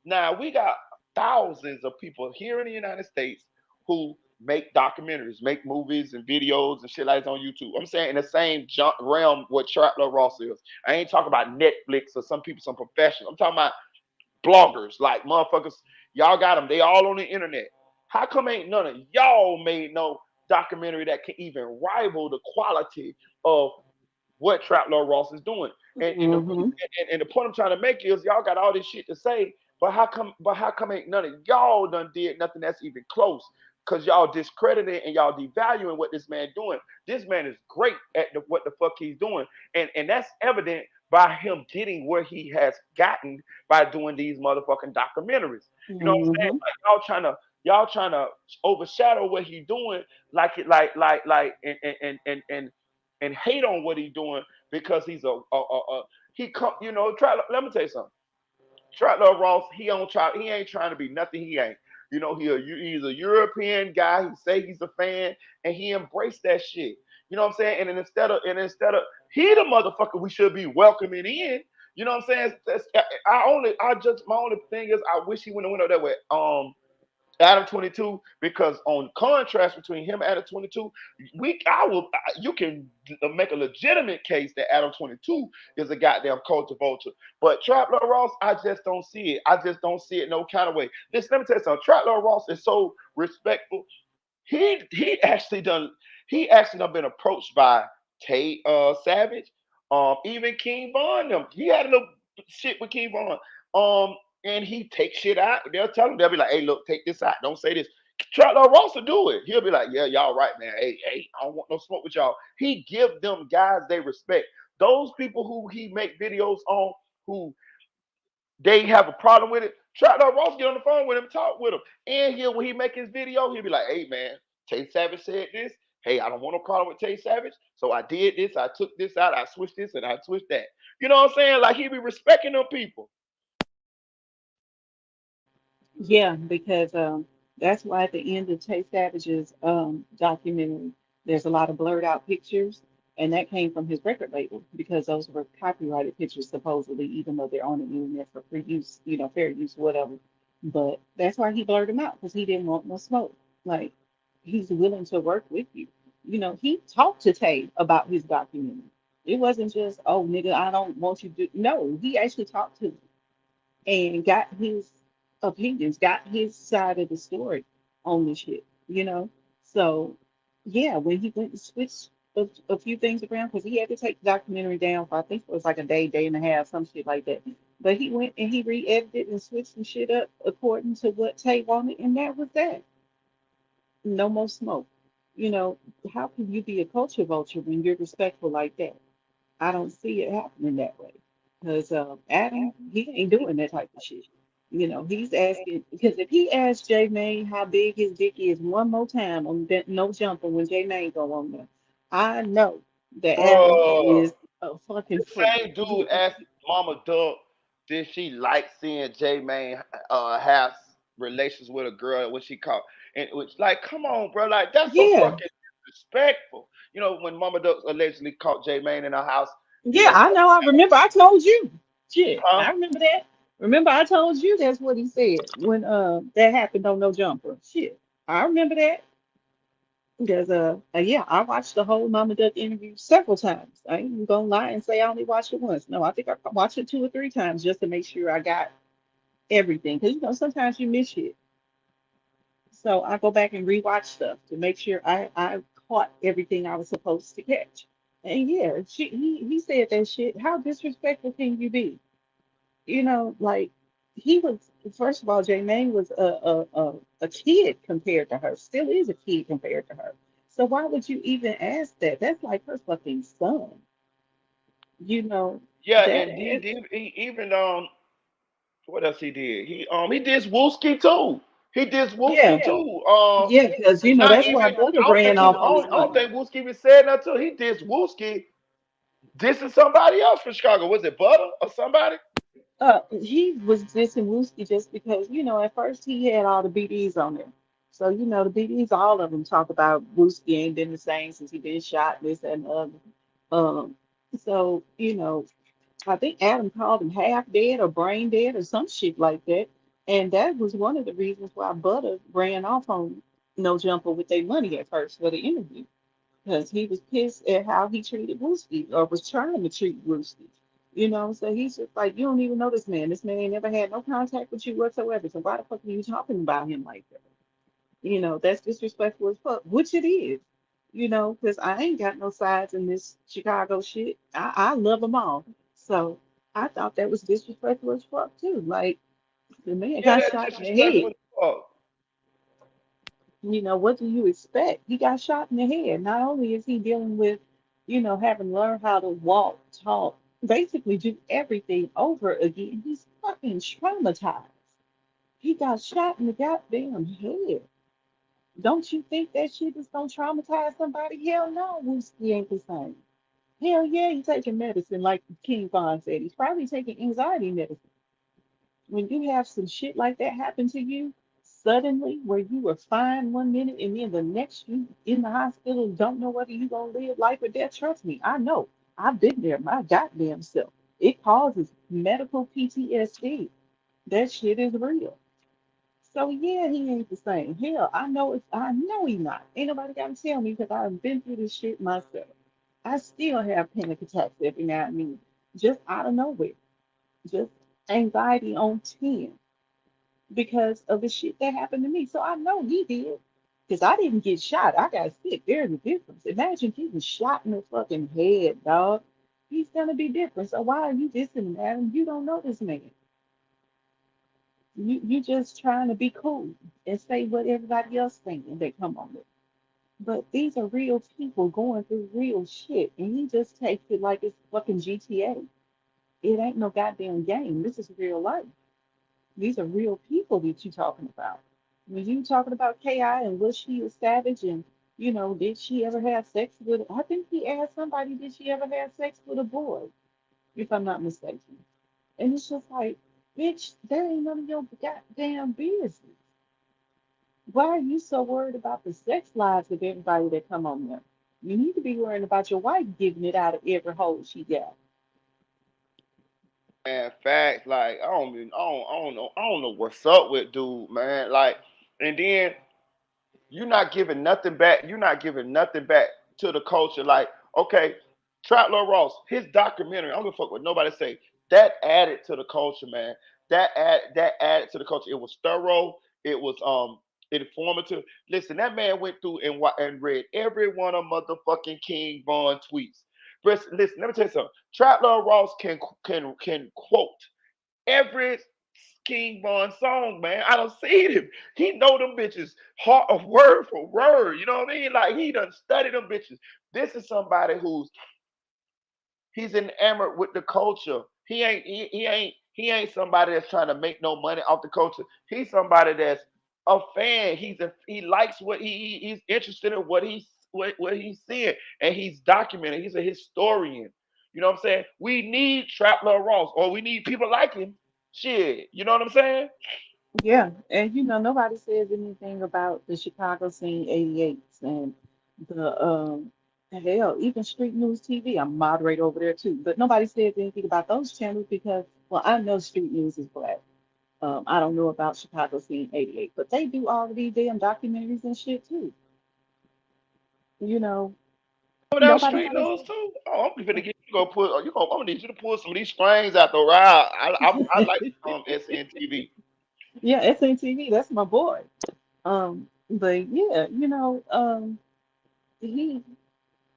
Now we got thousands of people here in the United States who make documentaries, make movies and videos and shit like that on YouTube. I'm saying in the same realm what Trapler Ross is. I ain't talking about Netflix or some people, some professionals. I'm talking about bloggers, like motherfuckers. Y'all got them. They all on the internet. How come ain't none of y'all made no documentary that can even rival the quality of what Trap Lord Ross is doing? Mm-hmm. And the point I'm trying to make is y'all got all this shit to say, but how come ain't none of y'all done did nothing that's even close? Cause y'all discrediting and y'all devaluing what this man doing. This man is great at what the fuck he's doing, and that's evident by him getting where he has gotten by doing these motherfucking documentaries. You know what I'm saying? Mm-hmm. Like y'all trying to overshadow what he's doing, like it like and hate on what he's doing because he's a he come. Try. Let me tell you something. Trotler Ross, he ain't trying to be nothing he ain't. He's a European guy. He say he's a fan, and he embraced that shit. You know what I'm saying? And instead of he the motherfucker we should be welcoming in. You know what I'm saying? My only thing is I wish he wouldn't have went up that way. Adam 22, because on contrast between him and Adam 22, you can make a legitimate case that Adam 22 is a goddamn culture vulture. But Trap Lord Ross, I just don't see it. I just don't see it no kind of way. Listen, let me tell you something. Trap Lord Ross is so respectful. He actually done been approached by Tate Savage, even King Von. Them. He had a little shit with King Von. And he takes shit out. They'll be like, hey, look, take this out. Don't say this. Trotler Ross will do it. He'll be like, yeah, y'all right, man. Hey, I don't want no smoke with y'all. He give them guys they respect. Those people who he make videos on, who they have a problem with it. Trotler Ross get on the phone with him, talk with him. And when he make his video, he'll be like, hey, man, Tay Savage said this. Hey, I don't want no problem with Tay Savage. So I did this. I took this out. I switched this and I switched that. You know what I'm saying? Like he be respecting them people. Yeah, because that's why at the end of Tay Savage's documentary, there's a lot of blurred out pictures, and that came from his record label because those were copyrighted pictures supposedly, even though they're on the internet for free use, fair use, whatever. But that's why he blurred them out because he didn't want no smoke. Like he's willing to work with you. He talked to Tay about his documentary. It wasn't just, oh nigga, I don't want you to. No, he actually talked to and got his opinions, got his side of the story on this shit, you know? So, yeah, when he went and switched a few things around, because he had to take the documentary down for, I think it was like a day, day and a half, some shit like that. But he went and he re edited and switched some shit up according to what Tay wanted, and that was that. No more smoke. You know, how can you be a culture vulture when you're respectful like that? I don't see it happening that way. Because Adam, he ain't doing that type of shit. He's asking, because if he asks J May how big his dick is one more time on that No Jumper when J May go on there, I know that Adam Bro, is a fucking the freak. same dude asked Mama Duck, did she like seeing J Mane have relations with a girl when she caught, and it was like, come on, bro, like that's so Yeah, fucking disrespectful. When Mama Duck allegedly caught J Mane in her house, yeah, I know. I remember I told you. Shit, huh? I remember that. Remember I told you that's what he said when that happened on No Jumper. Shit, I remember that. Because yeah, I watched the whole Mama Duck interview several times. I ain't even gonna lie and say I only watched it once. No, I think I watched it two or three times just to make sure I got everything. Because sometimes you miss shit. So I go back and rewatch stuff to make sure I caught everything I was supposed to catch. And yeah, he said that shit. How disrespectful can you be? Like he was. First of all, Jermaine was a kid compared to her. Still is a kid compared to her. So why would you even ask that? That's like her fucking son. You know Yeah, that and is. even what else he did? He did Wooski too. He did Yeah, Wooski too. yeah, because Not that's even. why Butter I don't ran think he. off I on his don't, I don't money. think Wooski even said nothing. He did Wooski. This is somebody else from Chicago. Was it Butter or somebody? He was dissing Wooski just because, at first he had all the BDs on there. So, the BDs, all of them talk about Wooski ain't been the same since he been shot, this and the other. Um, so, I think Adam called him half dead or brain dead or some shit like that. And that was one of the reasons why Butter ran off on No Jumper with their money at first for the interview because he was pissed at how he treated Wooski or was trying to treat Wooski. So he's just like, you don't even know this man. This man ain't never had no contact with you whatsoever. So why the fuck are you talking about him like that? That's disrespectful as fuck, which it is. Because I ain't got no sides in this Chicago shit. I love them all. So I thought that was disrespectful as fuck too. Like the man Yeah, got that's shot in the disrespectful head. as fuck. What do you expect? He got shot in the head. Not only is he dealing with, having to learn how to walk, talk, basically do everything over again, he's fucking traumatized. He got shot in the goddamn head. Don't you think that shit is gonna traumatize somebody? Hell no, Wooski ain't the same. Hell yeah, he's taking medicine, like King Von said. He's probably taking anxiety medicine. When you have some shit like that happen to you suddenly, where you were fine one minute and then the next you in the hospital, don't know whether you're gonna live life or death. Trust me, I know. I've been there my goddamn self. It causes medical PTSD. That shit is real. So yeah, he ain't the same. Hell, I know he not. Ain't nobody gotta tell me because I've been through this shit myself. I still have panic attacks every now and then, just out of nowhere. Just anxiety on 10 because of the shit that happened to me. So I know he did. Because I didn't get shot. I got sick. There's a difference. Imagine getting shot in the fucking head, dog. He's gonna be different. So why are you dissing him? You don't know this man. You just trying to be cool and say what everybody else saying that come on it. But these are real people going through real shit, and he just takes it like it's fucking GTA. It ain't no goddamn game. This is real life. These are real people that you talking about. When you talking about KI and was she a savage and did she ever have sex with? I think he asked somebody, did she ever have sex with a boy? If I'm not mistaken. And it's just like, bitch, that ain't none of your goddamn business. Why are you so worried about the sex lives of everybody that come on there? You need to be worrying about your wife giving it out of every hole she got. And facts, like I don't know what's up with dude, man. Like, and then you're not giving nothing back. You're not giving nothing back to the culture. Like, okay, Trapler Ross, his documentary, I don't give a fuck what nobody say. That added to the culture, man. That added to the culture. It was thorough. It was informative. Listen, that man went through and read every one of motherfucking King Von tweets. Listen, let me tell you something. Trapler Ross can quote every King Von song, man. I don't see him. He know them bitches heart of word for word. You know what I mean? Like he done studied them bitches. This is somebody he's enamored with the culture. He ain't somebody that's trying to make no money off the culture. He's somebody that's a fan. He likes he's interested in what he's seeing and he's documenting. He's a historian. You know what I'm saying? We need Trap Love Ross or we need people like him. Shit, you know what I'm saying? Yeah, and nobody says anything about the Chicago Scene 88s and the hell, even Street News TV. I'm a moderator over there too, but nobody says anything about those channels because, well, I know Street News is black. I don't know about Chicago Scene 88, but they do all of these damn documentaries and shit too. You know, Over down nobody street has. news too. Oh, I'm gonna get you to go pull. I'm gonna need you to pull some of these strings out the ride. I like SNTV. Yeah, SNTV, that's my boy. But yeah, he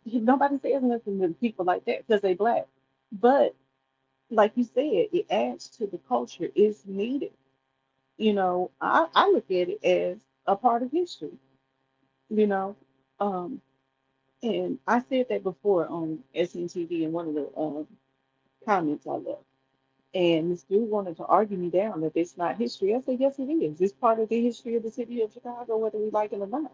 nobody says nothing to people like that because they black. But like you said, it adds to the culture. It's needed. I look at it as a part of history, you know. Um, and I said that before on SNTV in one of the comments I left. And this dude wanted to argue me down that it's not history. I said, yes, it is. It's part of the history of the city of Chicago, whether we like it or not.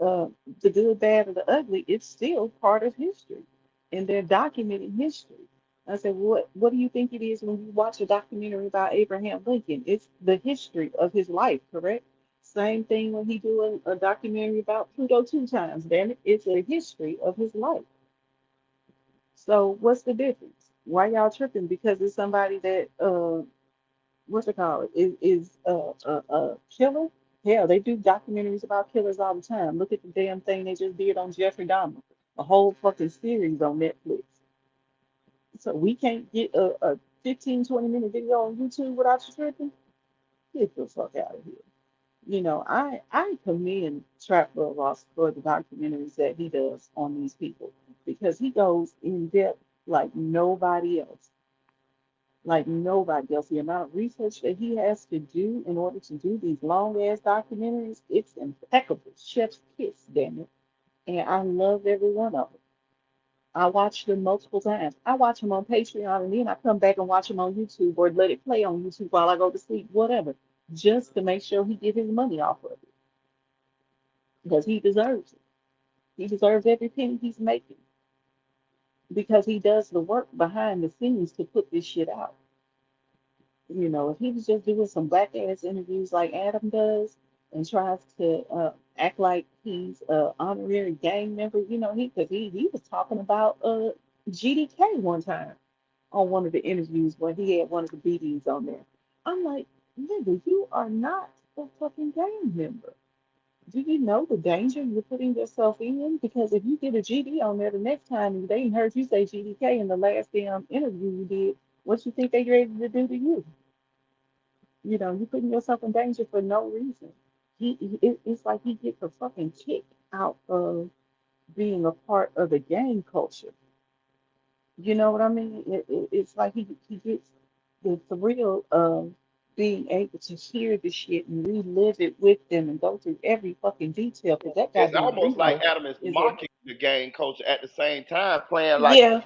uh, the good, bad, or the ugly, it's still part of history, and they're documenting history. I said, what do you think it is when you watch a documentary about Abraham Lincoln? It's the history of his life, correct? Same thing when he doing a documentary about Pluto two times. Damn it, it's a history of his life. So what's the difference? Why y'all tripping? Because it's somebody that what's it called? Is a killer? Hell, they do documentaries about killers all the time. Look at the damn thing they just did on Jeffrey Dahmer, a whole fucking series on Netflix. So we can't get a 15, 20-minute video on YouTube without you tripping? Get the fuck out of here. I commend Trapper Ross for the documentaries that he does on these people because he goes in depth like nobody else. Like nobody else. The amount of research that he has to do in order to do these long ass documentaries, it's impeccable. Chef's kiss, damn it. And I love every one of them. I watch them multiple times. I watch them on Patreon and then I come back and watch them on YouTube or let it play on YouTube while I go to sleep, whatever, just to make sure he get his money off of it because he deserves it. He deserves every penny he's making because he does the work behind the scenes to put this shit out. You know, if he was just doing some black ass interviews like Adam does and tries to act like he's a honorary gang member, you know, he was talking about GDK one time on one of the interviews when he had one of the BDs on there. I'm like, nigga, you are not a fucking gang member. Do you know the danger you're putting yourself in? Because if you get a GD on there the next time they ain't heard you say GDK in the last damn interview you did, what you think they ready to do to you? You know, you're putting yourself in danger for no reason. It's like he gets a fucking kick out of being a part of the gang culture. You know what I mean? It's like he gets the thrill of being able to hear the shit and relive it with them and go through every fucking detail. Because that It's goddamn almost like Remo Adam is is a mocking the gang culture at the same time, playing like yeah,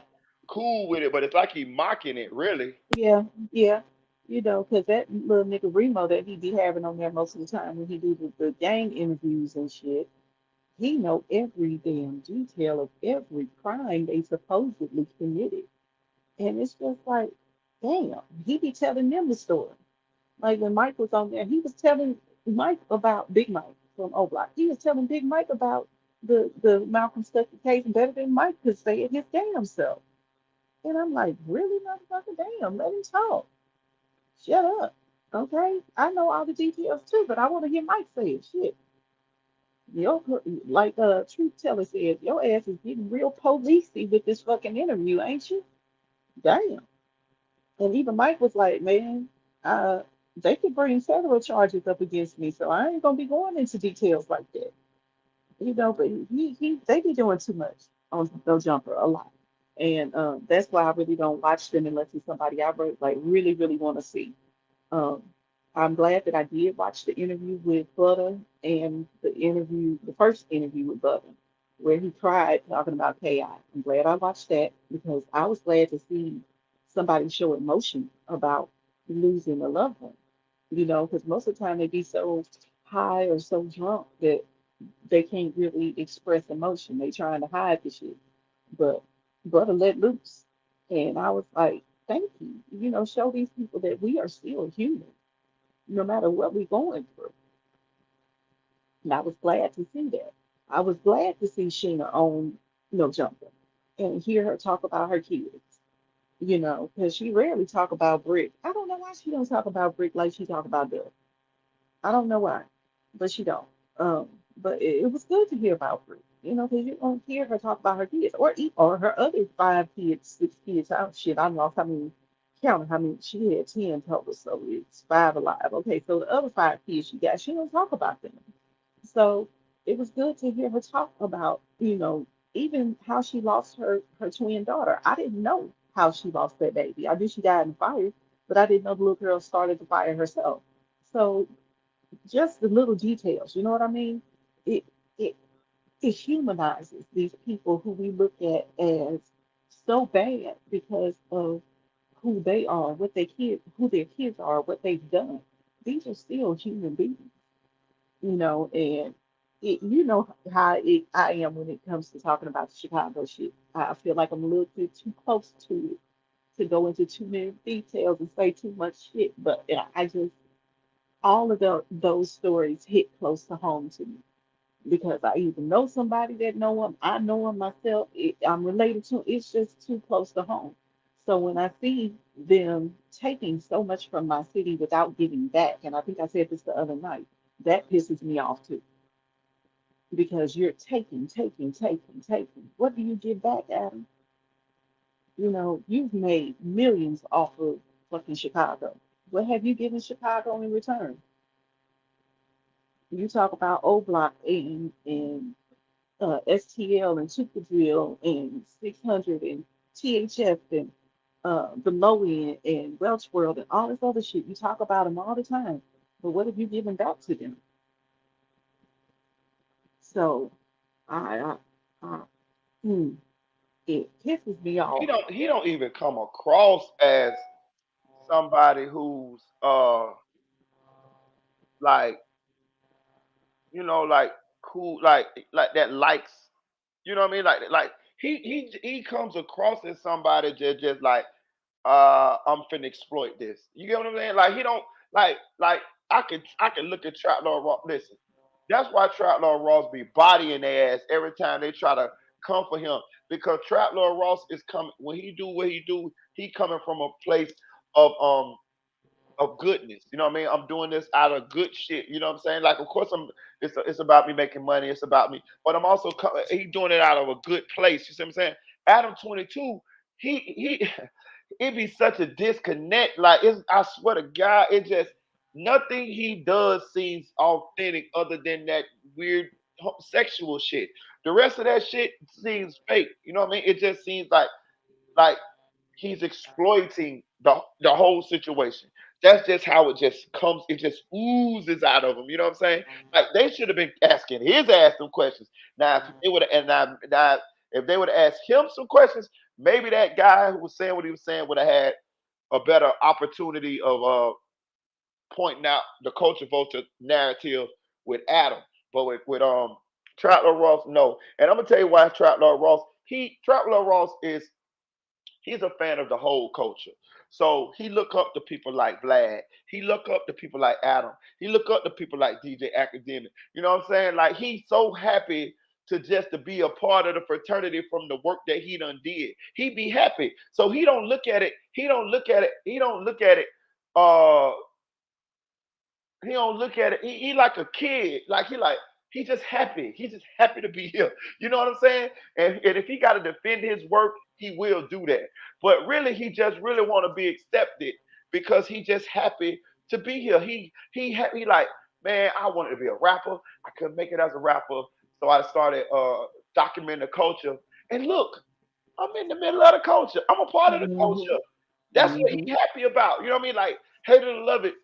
cool with it, but it's like he mocking it really. yeah, yeah. You know, because that little nigga Remo that he be having on there most of the time when he do the gang interviews and shit, he know every damn detail of every crime they supposedly committed. And it's just like, damn, he be telling them the story. Like when Mike was on there, he was telling Mike about Big Mike from O Block. He was telling Big Mike about the Malcolm Stuckey case better than Mike could say it his damn self. And I'm like, really, motherfucker, damn, let him talk. Shut up. Okay? I know all the details too, but I want to hear Mike say it. Shit. Your, like Truth Teller said, your ass is getting real policey with this fucking interview, ain't you? Damn. And even Mike was like, man, they could bring federal charges up against me, so I ain't gonna be going into details like that. You know, but they be doing too much on No Jumper a lot. And that's why I really don't watch them unless it's somebody I really, really want to see. Um, I'm glad that I did watch the interview with Butter and the first interview with Butter, where he cried talking about KI. I'm glad I watched that because I was glad to see somebody show emotion about losing a loved one. You know, because most of the time they be so high or so drunk that they can't really express emotion. They trying to hide the shit. But Butter let loose. And I was like, thank you. You know, show these people that we are still human no matter what we're going through. And I was glad to see that. I was glad to see Sheena own No Jumper and hear her talk about her kids, you know, because she rarely talk about Brick. I don't know why she don't talk about Brick like she talk about Doug. I don't know why, but she don't. Um, but it was good to hear about Brie, you know, because you don't hear her talk about her kids or her other five kids, six kids. Oh shit, I lost how many counting how many she had 10 total, so it's five alive. Okay, so the other five kids she got, she don't talk about them. So it was good to hear her talk about, you know, even how she lost her twin daughter. I didn't know how she lost that baby. I knew she died in the fire, but I didn't know the little girl started the fire herself. So just the little details, you know what I mean? It it it humanizes these people who we look at as so bad because of who they are, who their kids are, what they've done. These are still human beings, you know, and you know I am when it comes to talking about the Chicago shit. I feel like I'm a little bit too close to it to go into too many details and say too much shit, but yeah, I just all of those stories hit close to home to me because I either know somebody that know him, I know him myself, I'm related to him. It's just too close to home. So when I see them taking so much from my city without giving back, and I think I said this the other night, that pisses me off too because you're taking. What do you give back, Adam? You know, you've made millions off of fucking Chicago. What have you given Chicago in return? You talk about O Block and STL and Super Drill and 600 and THF and the low end and Welch World and all this other shit. You talk about them all the time, but what have you given back to them? So I, I, I hmm, it pisses me off. He don't even come across as somebody who's like like cool, like that likes, what I mean, like he comes across as somebody just like I'm finna exploit this. You get what I'm saying? Like he don't like I can look at Trap Lord Ross. Listen, that's why Trap Lord Ross be bodying their ass every time they try to come for him, because Trap Lord Ross is coming when he do what he do. He coming from a place of goodness. You know what I mean? I'm doing this out of good shit. You know what I'm saying? Like, of course, it's about me making money. It's about me, but I'm also he doing it out of a good place. You see what I'm saying? Adam 22, he it be such a disconnect. Like, I swear to God, it just nothing he does seems authentic other than that weird sexual shit. The rest of that shit seems fake. You know what I mean? It just seems like he's exploiting the whole situation. That's just how it just comes. It just oozes out of him. You know what I'm saying? Like they should have been asking his ass some questions. Now, if they would have, and now, if they would have asked him some questions, maybe that guy who was saying what he was saying would have had a better opportunity of pointing out the culture vulture narrative with Adam. But with Trapler Ross, no. And I'm gonna tell you why Trapler Ross. Trapler Ross is he's a fan of the whole culture. So he look up to people like Vlad. He look up to people like Adam. He look up to people like DJ Academic. You know what I'm saying? Like he's so happy to be a part of the fraternity from the work that he done did. He be happy. So he don't look at it. He don't look at it. He don't look at it. Uh, he don't look at it. He like a kid. He just happy. He's just happy to be here. You know what I'm saying? And if he got to defend his work, he will do that. But really, he just really want to be accepted because he just happy to be here. He like, man, I wanted to be a rapper. I couldn't make it as a rapper, so I started documenting the culture. And look, I'm in the middle of the culture. I'm a part of the Hmm. culture. That's what Hmm. he happy about. You know what I mean? Like, hate it or love it,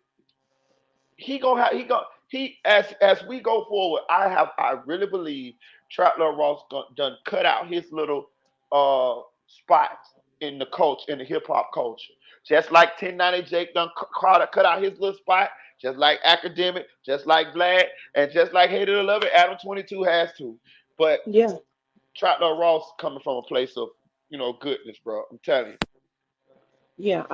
he gonna have he as we go forward. I really believe Trapler Ross done cut out his little spots in the culture, in the hip hop culture. Just like 1090 Jake done cut out his little spot, just like Academic, just like Vlad, and just like Hated to Love It, Adam 22 has to. But Yeah, Trapler Ross coming from a place of goodness, bro. I'm telling you. yeah.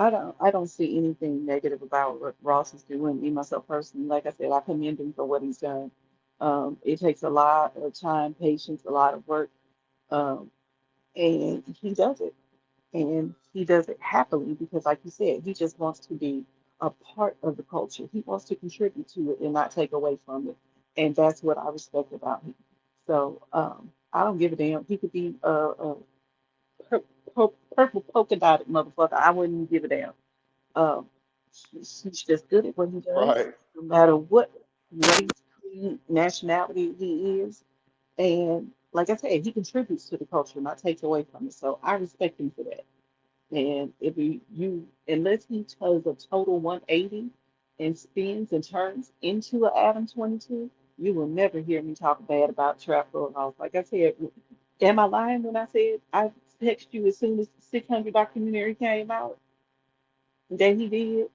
I don't see anything negative about what Ross is doing. Me myself personally, like I said, I commend him for what he's done. It takes a lot of time, patience, a lot of work, um, and he does it. And he does it happily because, like you said, he just wants to be a part of the culture. He wants to contribute to it and not take away from it. And that's what I respect about him. So I don't give a damn. He could be a pur- purple polka dotted motherfucker. I wouldn't give a damn. Um, he's just good at what he does, Right. no matter what race, creed, nationality he is. And like I said, he contributes to the culture, not takes away from it. So I respect him for that. And if unless he does a total 180 and spins and turns into an Adam 22, you will never hear me talk bad about Trap Lord House. Like I said, am I lying when I said I text you as soon as the 600 documentary came out that he did?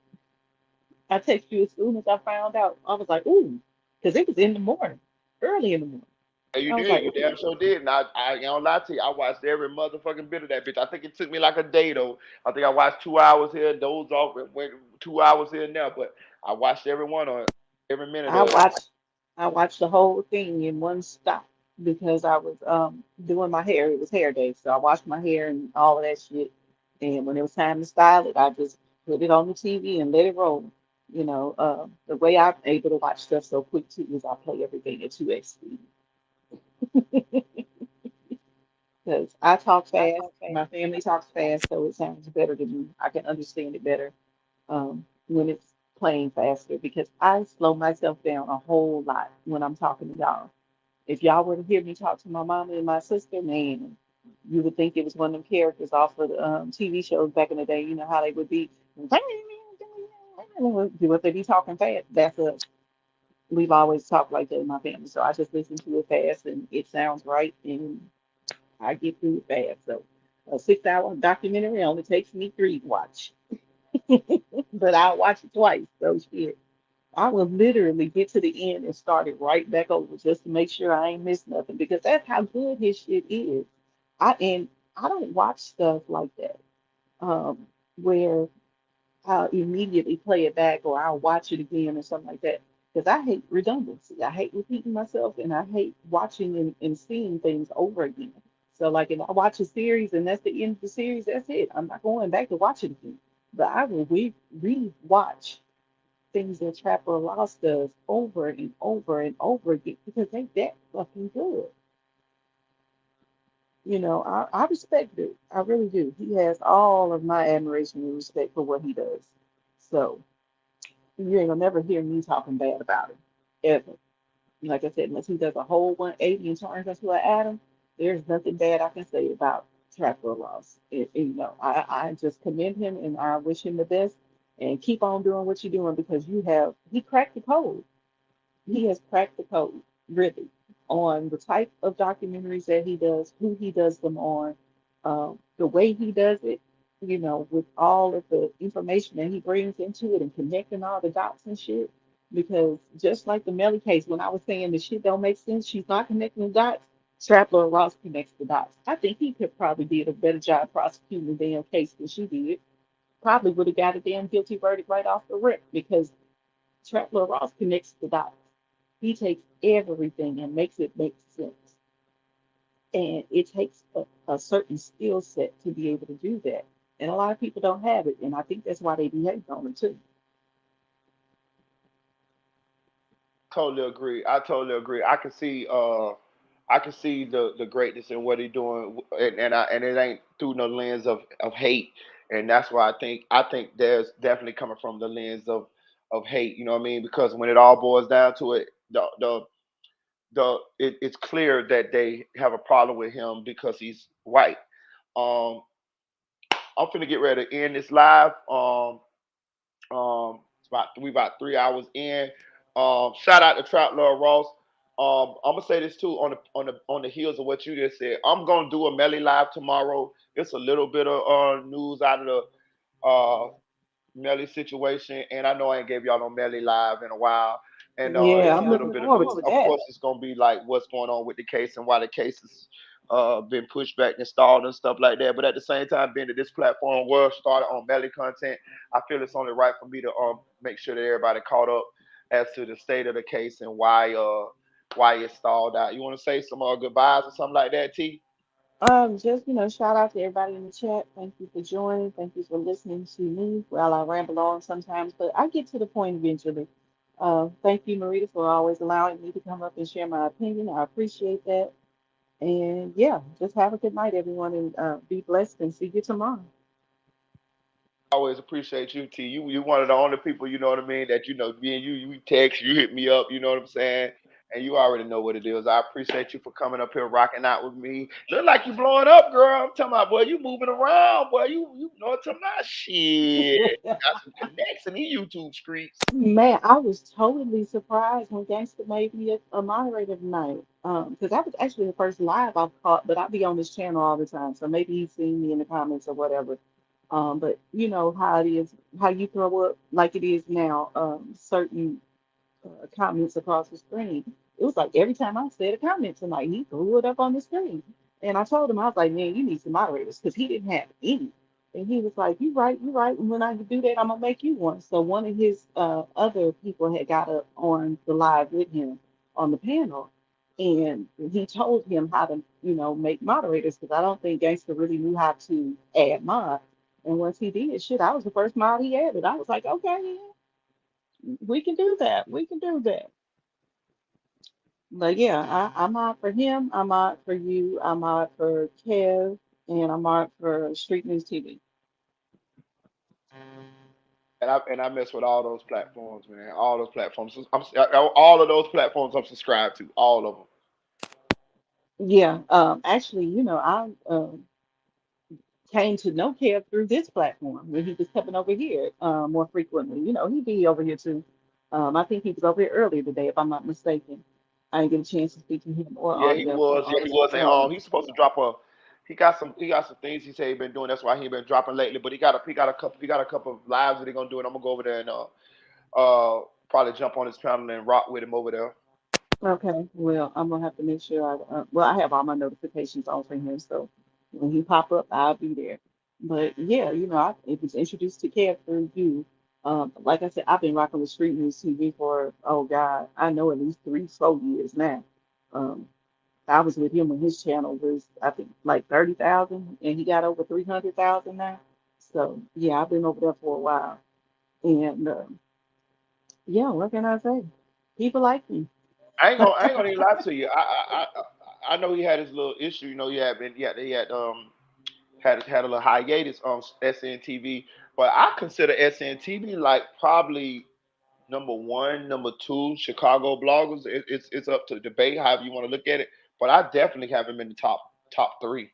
I text you as soon as I found out. I was like, ooh, because it was in the morning, early in the morning. Yeah, you I was did. like, You ooh, damn sure did. And I ain't gonna lie to you. I watched every motherfucking bit of that bitch. I think it took me like a day though. I think I watched 2 hours here, dozed off, and went 2 hours here and there. But I watched every one of it, every minute I of it. watched I watched the whole thing in one stop because I was doing my hair. It was hair day, so I washed my hair and all of that shit. And when it was time to style it, I just put it on the TV and let it roll. The way I'm able to watch stuff so quick too is I play everything at 2x speed because I talk fast. My family talks fast, so it sounds better to me. I can understand it better when it's playing faster because I slow myself down a whole lot when I'm talking to y'all. If y'all were to hear me talk to my mama and my sister, man, You would think it was one of them characters off of the TV shows back in the day. You know how they would be. What they be talking fast? That's us. We've always talked like that in my family, so I just listen to it fast, and it sounds right, and I get through it fast. So a 6 hour documentary only takes me three to watch, but I'll watch it twice. So shit. I will literally get to the end and start it right back over just to make sure I ain't missed nothing because that's how good his shit is. I don't watch stuff like that where I'll immediately play it back or I'll watch it again or something like that because I hate redundancy. I hate repeating myself and I hate watching and seeing things over again. So like if I watch a series and that's the end of the series, that's it. I'm not going back to watch it again. But I will re-watch things that Trapper Ross does over and over and over again because they that fucking good. I respect it. I really do. He has all of my admiration and respect for what he does. So you ain't gonna never hear me talking bad about him. Ever. Like I said, unless he does a whole 180 and turns into an atom, there's nothing bad I can say about Trapper Ross. I just commend him and I wish him the best and keep on doing what you're doing because he cracked the code. He has cracked the code, really, on the type of documentaries that he does, who he does them on, the way he does it, with all of the information that he brings into it and connecting all the dots and shit. Because just like the Melly case, when I was saying the shit don't make sense, she's not connecting the dots. Trapper Ross connects the dots. I think he could probably did a better job prosecuting the damn case than she did. Probably would have got a damn guilty verdict right off the rip because Trapper Ross connects the dots. He takes everything and makes it make sense. And it takes a certain skill set to be able to do that. And a lot of people don't have it. And I think that's why they be hating on it too. Totally agree. I totally agree. I can see the greatness in what he's doing, and it ain't through no lens of hate, and that's why I think there's definitely coming from the lens of hate. You know what I mean? Because when it all boils down to it, it's clear that they have a problem with him because he's white. Um, I'm finna get ready to end this live. We about 3 hours in. Shout out to Trap Lord Ross. I'm gonna say this too on the heels of what you just said. I'm gonna do a Melly live tomorrow. It's a little bit of news out of the Melly situation, and I know I ain't gave y'all no Melly live in a while. And Yeah, it's a I'm little looking bit of forward news. to Of that. course, it's gonna be like what's going on with the case and why the case has been pushed back and stalled and stuff like that. But at the same time, being that this platform was started on Melly content, I feel it's only right for me to make sure that everybody caught up as to the state of the case and why it stalled out. You want to say some goodbyes or something like that, T? Just shout out to everybody in the chat. Thank you for joining. Thank you for listening to me. Well, I ramble on sometimes, but I get to the point eventually. Thank you, Marita, for always allowing me to come up and share my opinion. I appreciate that. And yeah, just have a good night, everyone, and be blessed and see you tomorrow. Always appreciate you, T. You one of the only people, you know what I mean, that me and you text, you hit me up, you know what I'm saying? And you already know what it is. I appreciate you for coming up here rocking out with me. Look like you blowing up, girl. I'm talking about, boy, you moving around, boy. You know what I'm talking about? Shit. Got some connects in the YouTube streets. Man, I was totally surprised when Gangsta made me a moderator tonight. Because that was actually the first live I've caught, but I be on this channel all the time, so maybe he's seen me in the comments or whatever. But you know how it is, how you throw up like it is now, certain comments across the screen. It was like every time I said a comment tonight, he threw it up on the screen. And I told him, I was like, man, you need some moderators because he didn't have any. And he was like, you right, you right. And when I do that, I'm gonna make you one. So one of his other people had got up on the live with him on the panel, and he told him how to, make moderators because I don't think Gangster really knew how to add mods. And once he did, shit, I was the first mod he added. I was like, okay, yeah, we can do that. We can do that. But yeah, I'm out for him. I'm out for you. I'm out for Kev, and I'm out for Street News TV. And I mess with all those platforms, man. All those platforms. All of those platforms I'm subscribed to. All of them. Yeah. Actually, I came to know Kev through this platform when he was coming over here more frequently. He'd be over here too. I think he was over here earlier today, if I'm not mistaken. I didn't get a chance to speak to him or Yeah, he Audio. was. Yeah, he was. And he's supposed to drop a. He got some things he said he been doing. That's why he ain't been dropping lately. But he got a couple of lives that he gonna do, and I'm gonna go over there and probably jump on his channel and rock with him over there. Okay, well, I'm gonna have to make sure I have all my notifications on for him, so when he pop up, I'll be there. But yeah, it was introduced to Kev through you. Like I said, I've been rocking with Street News TV for, oh God, I know at least 3, 4 years now. Um, I was with him when his channel was, I think, like 30,000, and he got over 300,000 now. So yeah, I've been over there for a while, and yeah, what can I say? People like me. I ain't gonna even lie to you. I know he had his little issue. He had been. He had a little hiatus on SNTV, but I consider SNTV like probably number one, number two Chicago bloggers. It's up to debate, however you want to look at it. But I definitely have him in the top three.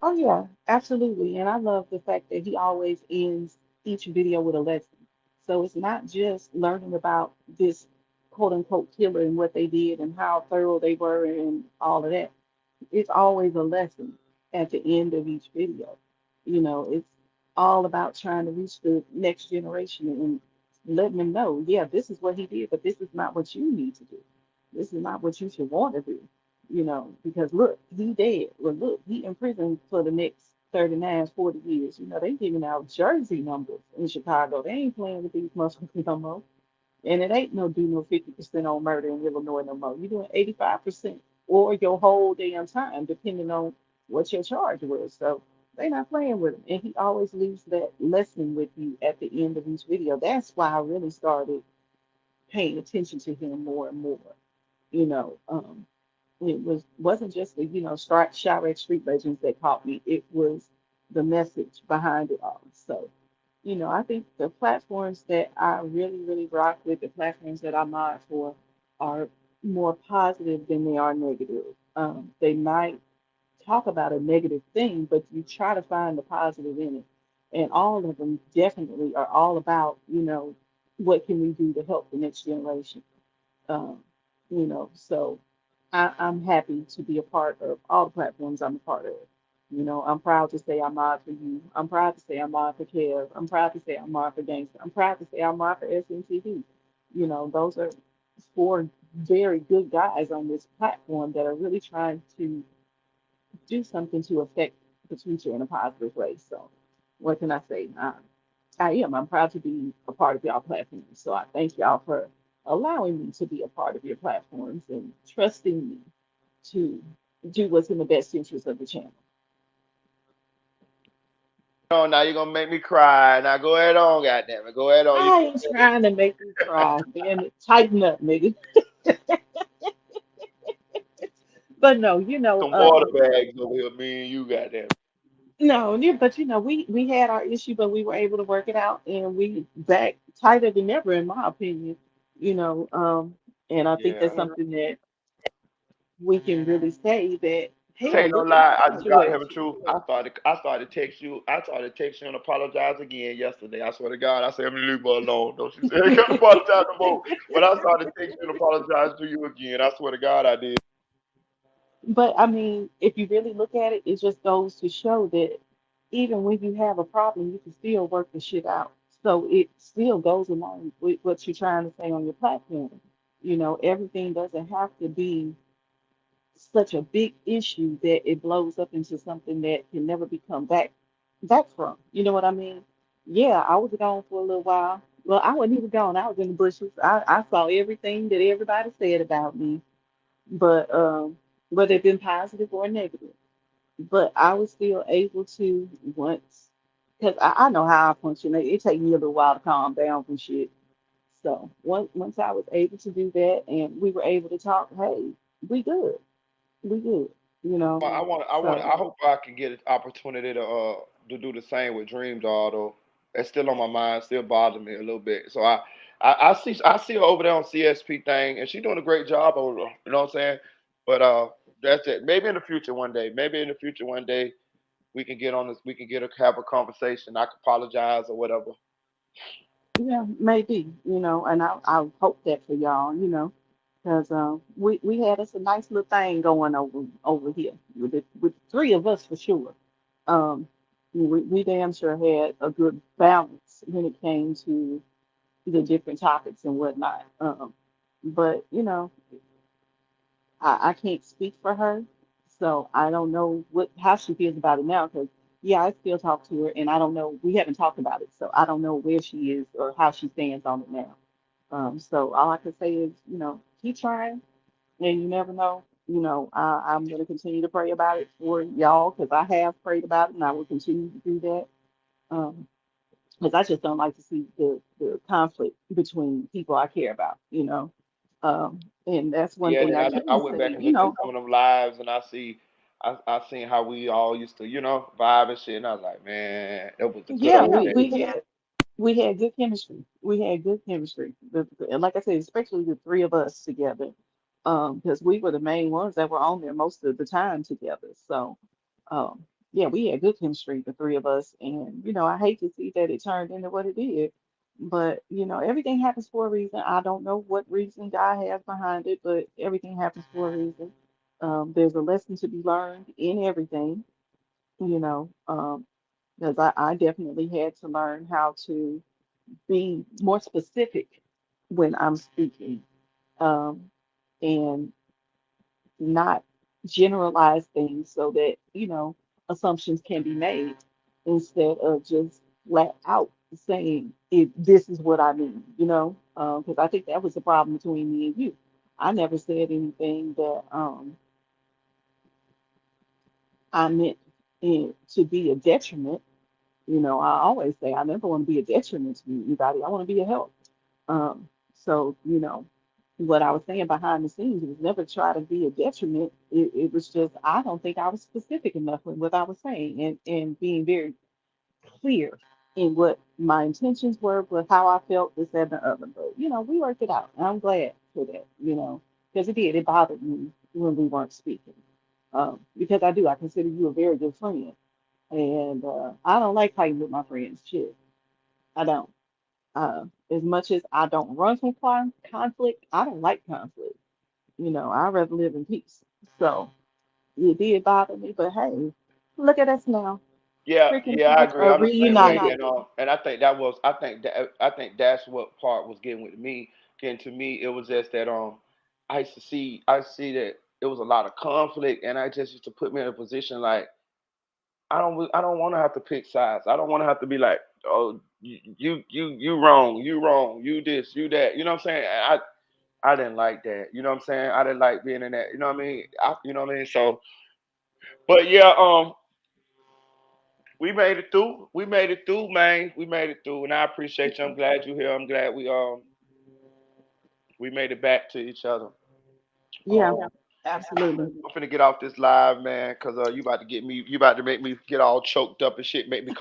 Oh yeah, absolutely. And I love the fact that he always ends each video with a lesson. So it's not just learning about this quote unquote killer and what they did and how thorough they were and all of that. It's always a lesson at the end of each video. It's all about trying to reach the next generation and letting them know, yeah, this is what he did, but this is not what you need to do. This is not what you should want to do. Because look, he dead. Well, look, he in prison for the next 39, 40 years. They giving out jersey numbers in Chicago. They ain't playing with these muscles no more. And it ain't no do no 50% on murder in Illinois no more. You're doing 85% or your whole damn time, depending on what your charge was. So they not playing with him. And he always leaves that lesson with you at the end of each video. That's why I really started paying attention to him more and more. You know, um, it wasn't just the Chirac Street Legends that caught me. It was the message behind it all. So I think the platforms that I really, really rock with, the platforms that I mod for, are more positive than they are negative. They might talk about a negative thing, but you try to find the positive in it. And all of them definitely are all about, what can we do to help the next generation? Um, so I'm happy to be a part of all the platforms I'm a part of. I'm proud to say I'm mod for you. I'm proud to say I'm mod for Kev. I'm proud to say I'm mod for Gangsta. I'm proud to say I'm mod for SNTV. Those are four very good guys on this platform that are really trying to do something to affect the future in a positive way. So, what can I say? I am. I'm proud to be a part of y'all platforms. So I thank y'all for allowing me to be a part of your platforms and trusting me to do what's in the best interest of the channel. Oh, now you're gonna make me cry. Now go ahead on, goddamn it. Go ahead on. You I ain't trying to make you cry. Damn it. Tighten up, nigga. But no, some water bags over here, me and you, goddamn. no, yeah, but we had our issue, but we were able to work it out, and we back tighter than ever, in my opinion. You know, um, and I think Yeah. that's something that we can really say that, hell, Take no look at lie. our I just got to have a situation. truth. I started to text you. I started to text you and apologize again yesterday. I swear to God. I said, I'm gonna leave her alone. Don't she say I can't apologize no more. But I started to text you and apologize to you again. I swear to God I did. But I mean, if you really look at it, it just goes to show that even when you have a problem, you can still work the shit out. So it still goes along with what you're trying to say on your platform. Everything doesn't have to be such a big issue that it blows up into something that can never be come back from. You know what I mean? Yeah, I was gone for a little while. Well, I wasn't even gone. I was in the bushes. I saw everything that everybody said about me, but whether it been positive or negative. But I was still able to once, because I know how I function. It takes me a little while to calm down from shit. So once I was able to do that, and we were able to talk, hey, we good, we good, you know. Well, So I hope I can get an opportunity to do the same with Dream Doll though. It's still on my mind, still bothers me a little bit. So I see her over there on CSP thing, and she's doing a great job over there. You know what I'm saying? But That's it. Maybe in the future one day. Maybe in the future one day we can get on this. We can have a conversation. I can apologize or whatever. Yeah, maybe, and I hope that for y'all, because we had us a nice little thing going over here with three of us for sure. Um, we damn sure had a good balance when it came to the different topics and whatnot. But I can't speak for her, so I don't know how she feels about it now. Because yeah, I still talk to her, and I don't know. We haven't talked about it, so I don't know where she is or how she stands on it now. So all I can say is, keep trying, and you never know. I'm going to continue to pray about it for y'all because I have prayed about it, and I will continue to do that. Um, because I just don't like to see the conflict between people I care about. And that's one Yeah, thing and I I can went say, back and looked at some of them lives, and I seen how we all used to vibe and shit, and I was like, man, it was the good yeah, old we had good chemistry. We had good chemistry. And like I said, especially the three of us together, because we were the main ones that were on there most of the time together. So, yeah, we had good chemistry, the three of us. And I hate to see that it turned into what it did, but everything happens for a reason. I don't know what reason God has behind it, but everything happens for a reason. There's a lesson to be learned in everything, you know. Because I definitely had to learn how to be more specific when I'm speaking, um, and not generalize things so that, assumptions can be made instead of just flat out saying this is what I mean, because I think that was the problem between me and you. I never said anything that I meant to be a detriment. I always say I never want to be a detriment to anybody. I want to be a help. So, what I was saying behind the scenes was never try to be a detriment. It was just I don't think I was specific enough with what I was saying and being very clear in what my intentions were, but how I felt this that, and the other. But we worked it out, and I'm glad for that. Because it did. It bothered me when we weren't speaking. Because I consider you a very good friend, and I don't like fighting with my friends. Shit, I don't. As much as I don't run from conflict, I don't like conflict. I'd rather live in peace. So it did bother me, but hey, look at us now, Yeah, freaking yeah, I agree. I'm the same way, reunited. and I think that's what part was getting with me. Getting to me, it was just that I see that it was a lot of conflict, and I just used to put me in a position like I don't want to have to pick sides. I don't want to have to be like, oh, you wrong, you this, you that. You know what I'm saying? I didn't like that. You know what I'm saying? I didn't like being in that. You know what I mean? You know what I mean? So, but yeah, we made it through. We made it through, man. We made it through, and I appreciate you. I'm glad you're here. I'm glad we made it back to each other. Yeah, Um, absolutely. I'm finna get off this live, man, cause you about to get me. You about to make me get all choked up and shit. Make me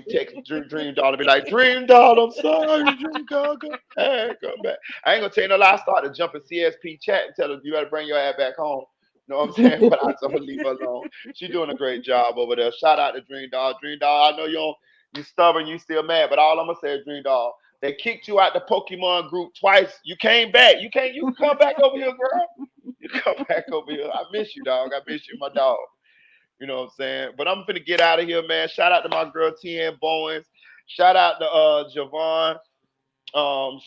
text Dream Doll and be like, Dream Doll, I'm sorry, Dream Doll, come back, come back. I ain't gonna tell you no lie. I started jumping CSP chat and tell her you better bring your ass back home. You know what I'm saying? But I'm gonna leave her alone. She doing a great job over there. Shout out to Dream Doll. Dream Doll, I know you stubborn, you still mad, but all I'm gonna say is Dream Doll. They kicked you out the Pokemon group twice. You came back. You can come back over here, girl. You come back over here. I miss you, dog. I miss you, my dog. You know what I'm saying? But I'm finna get out of here, man. Shout out to my girl TN Bowens. Shout out to Javon.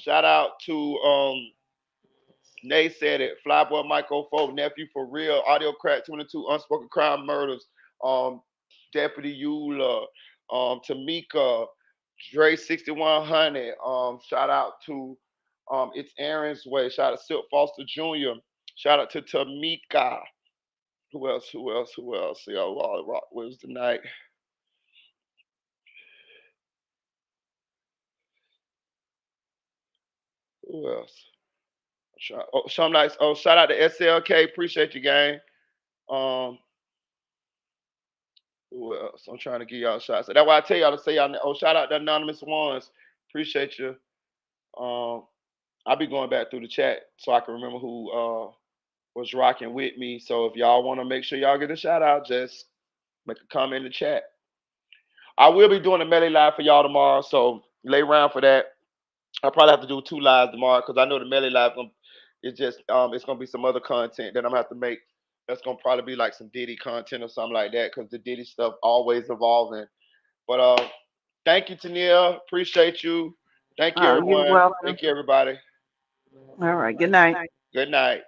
Shout out to Nay said it. Flyboy Michael Folk, nephew for real. Audio Crack 22, Unspoken Crime Murders. Um, Deputy Eula. Tamika. Dre 6100. Shout out to It's Aaron's Way. Shout out to Silk Foster Jr. Shout out to Tamika. Who else? Who else? Who else? Yo, Rock was the night. Who else? Some nights. Oh, shout out to SLK. Appreciate you, gang. Um, who else? I'm trying to give y'all shots. So that's why I tell y'all to say y'all. Oh, shout out to Anonymous Ones. Appreciate you. Um, I'll be going back through the chat so I can remember was rocking with me. So if y'all want to make sure y'all get a shout out, just make a comment in the chat. I will be doing a Melly live for y'all tomorrow, so lay around for that. I probably have to do 2 lives tomorrow because I know the Melly live it's just it's gonna be some other content that I'm gonna have to make. That's gonna probably be like some Diddy content or something like that because the Diddy stuff always evolving. But thank you, Tania. Appreciate you. Thank you, Oh, you're everyone. welcome. Thank you, everybody. All right. Good night. Good night.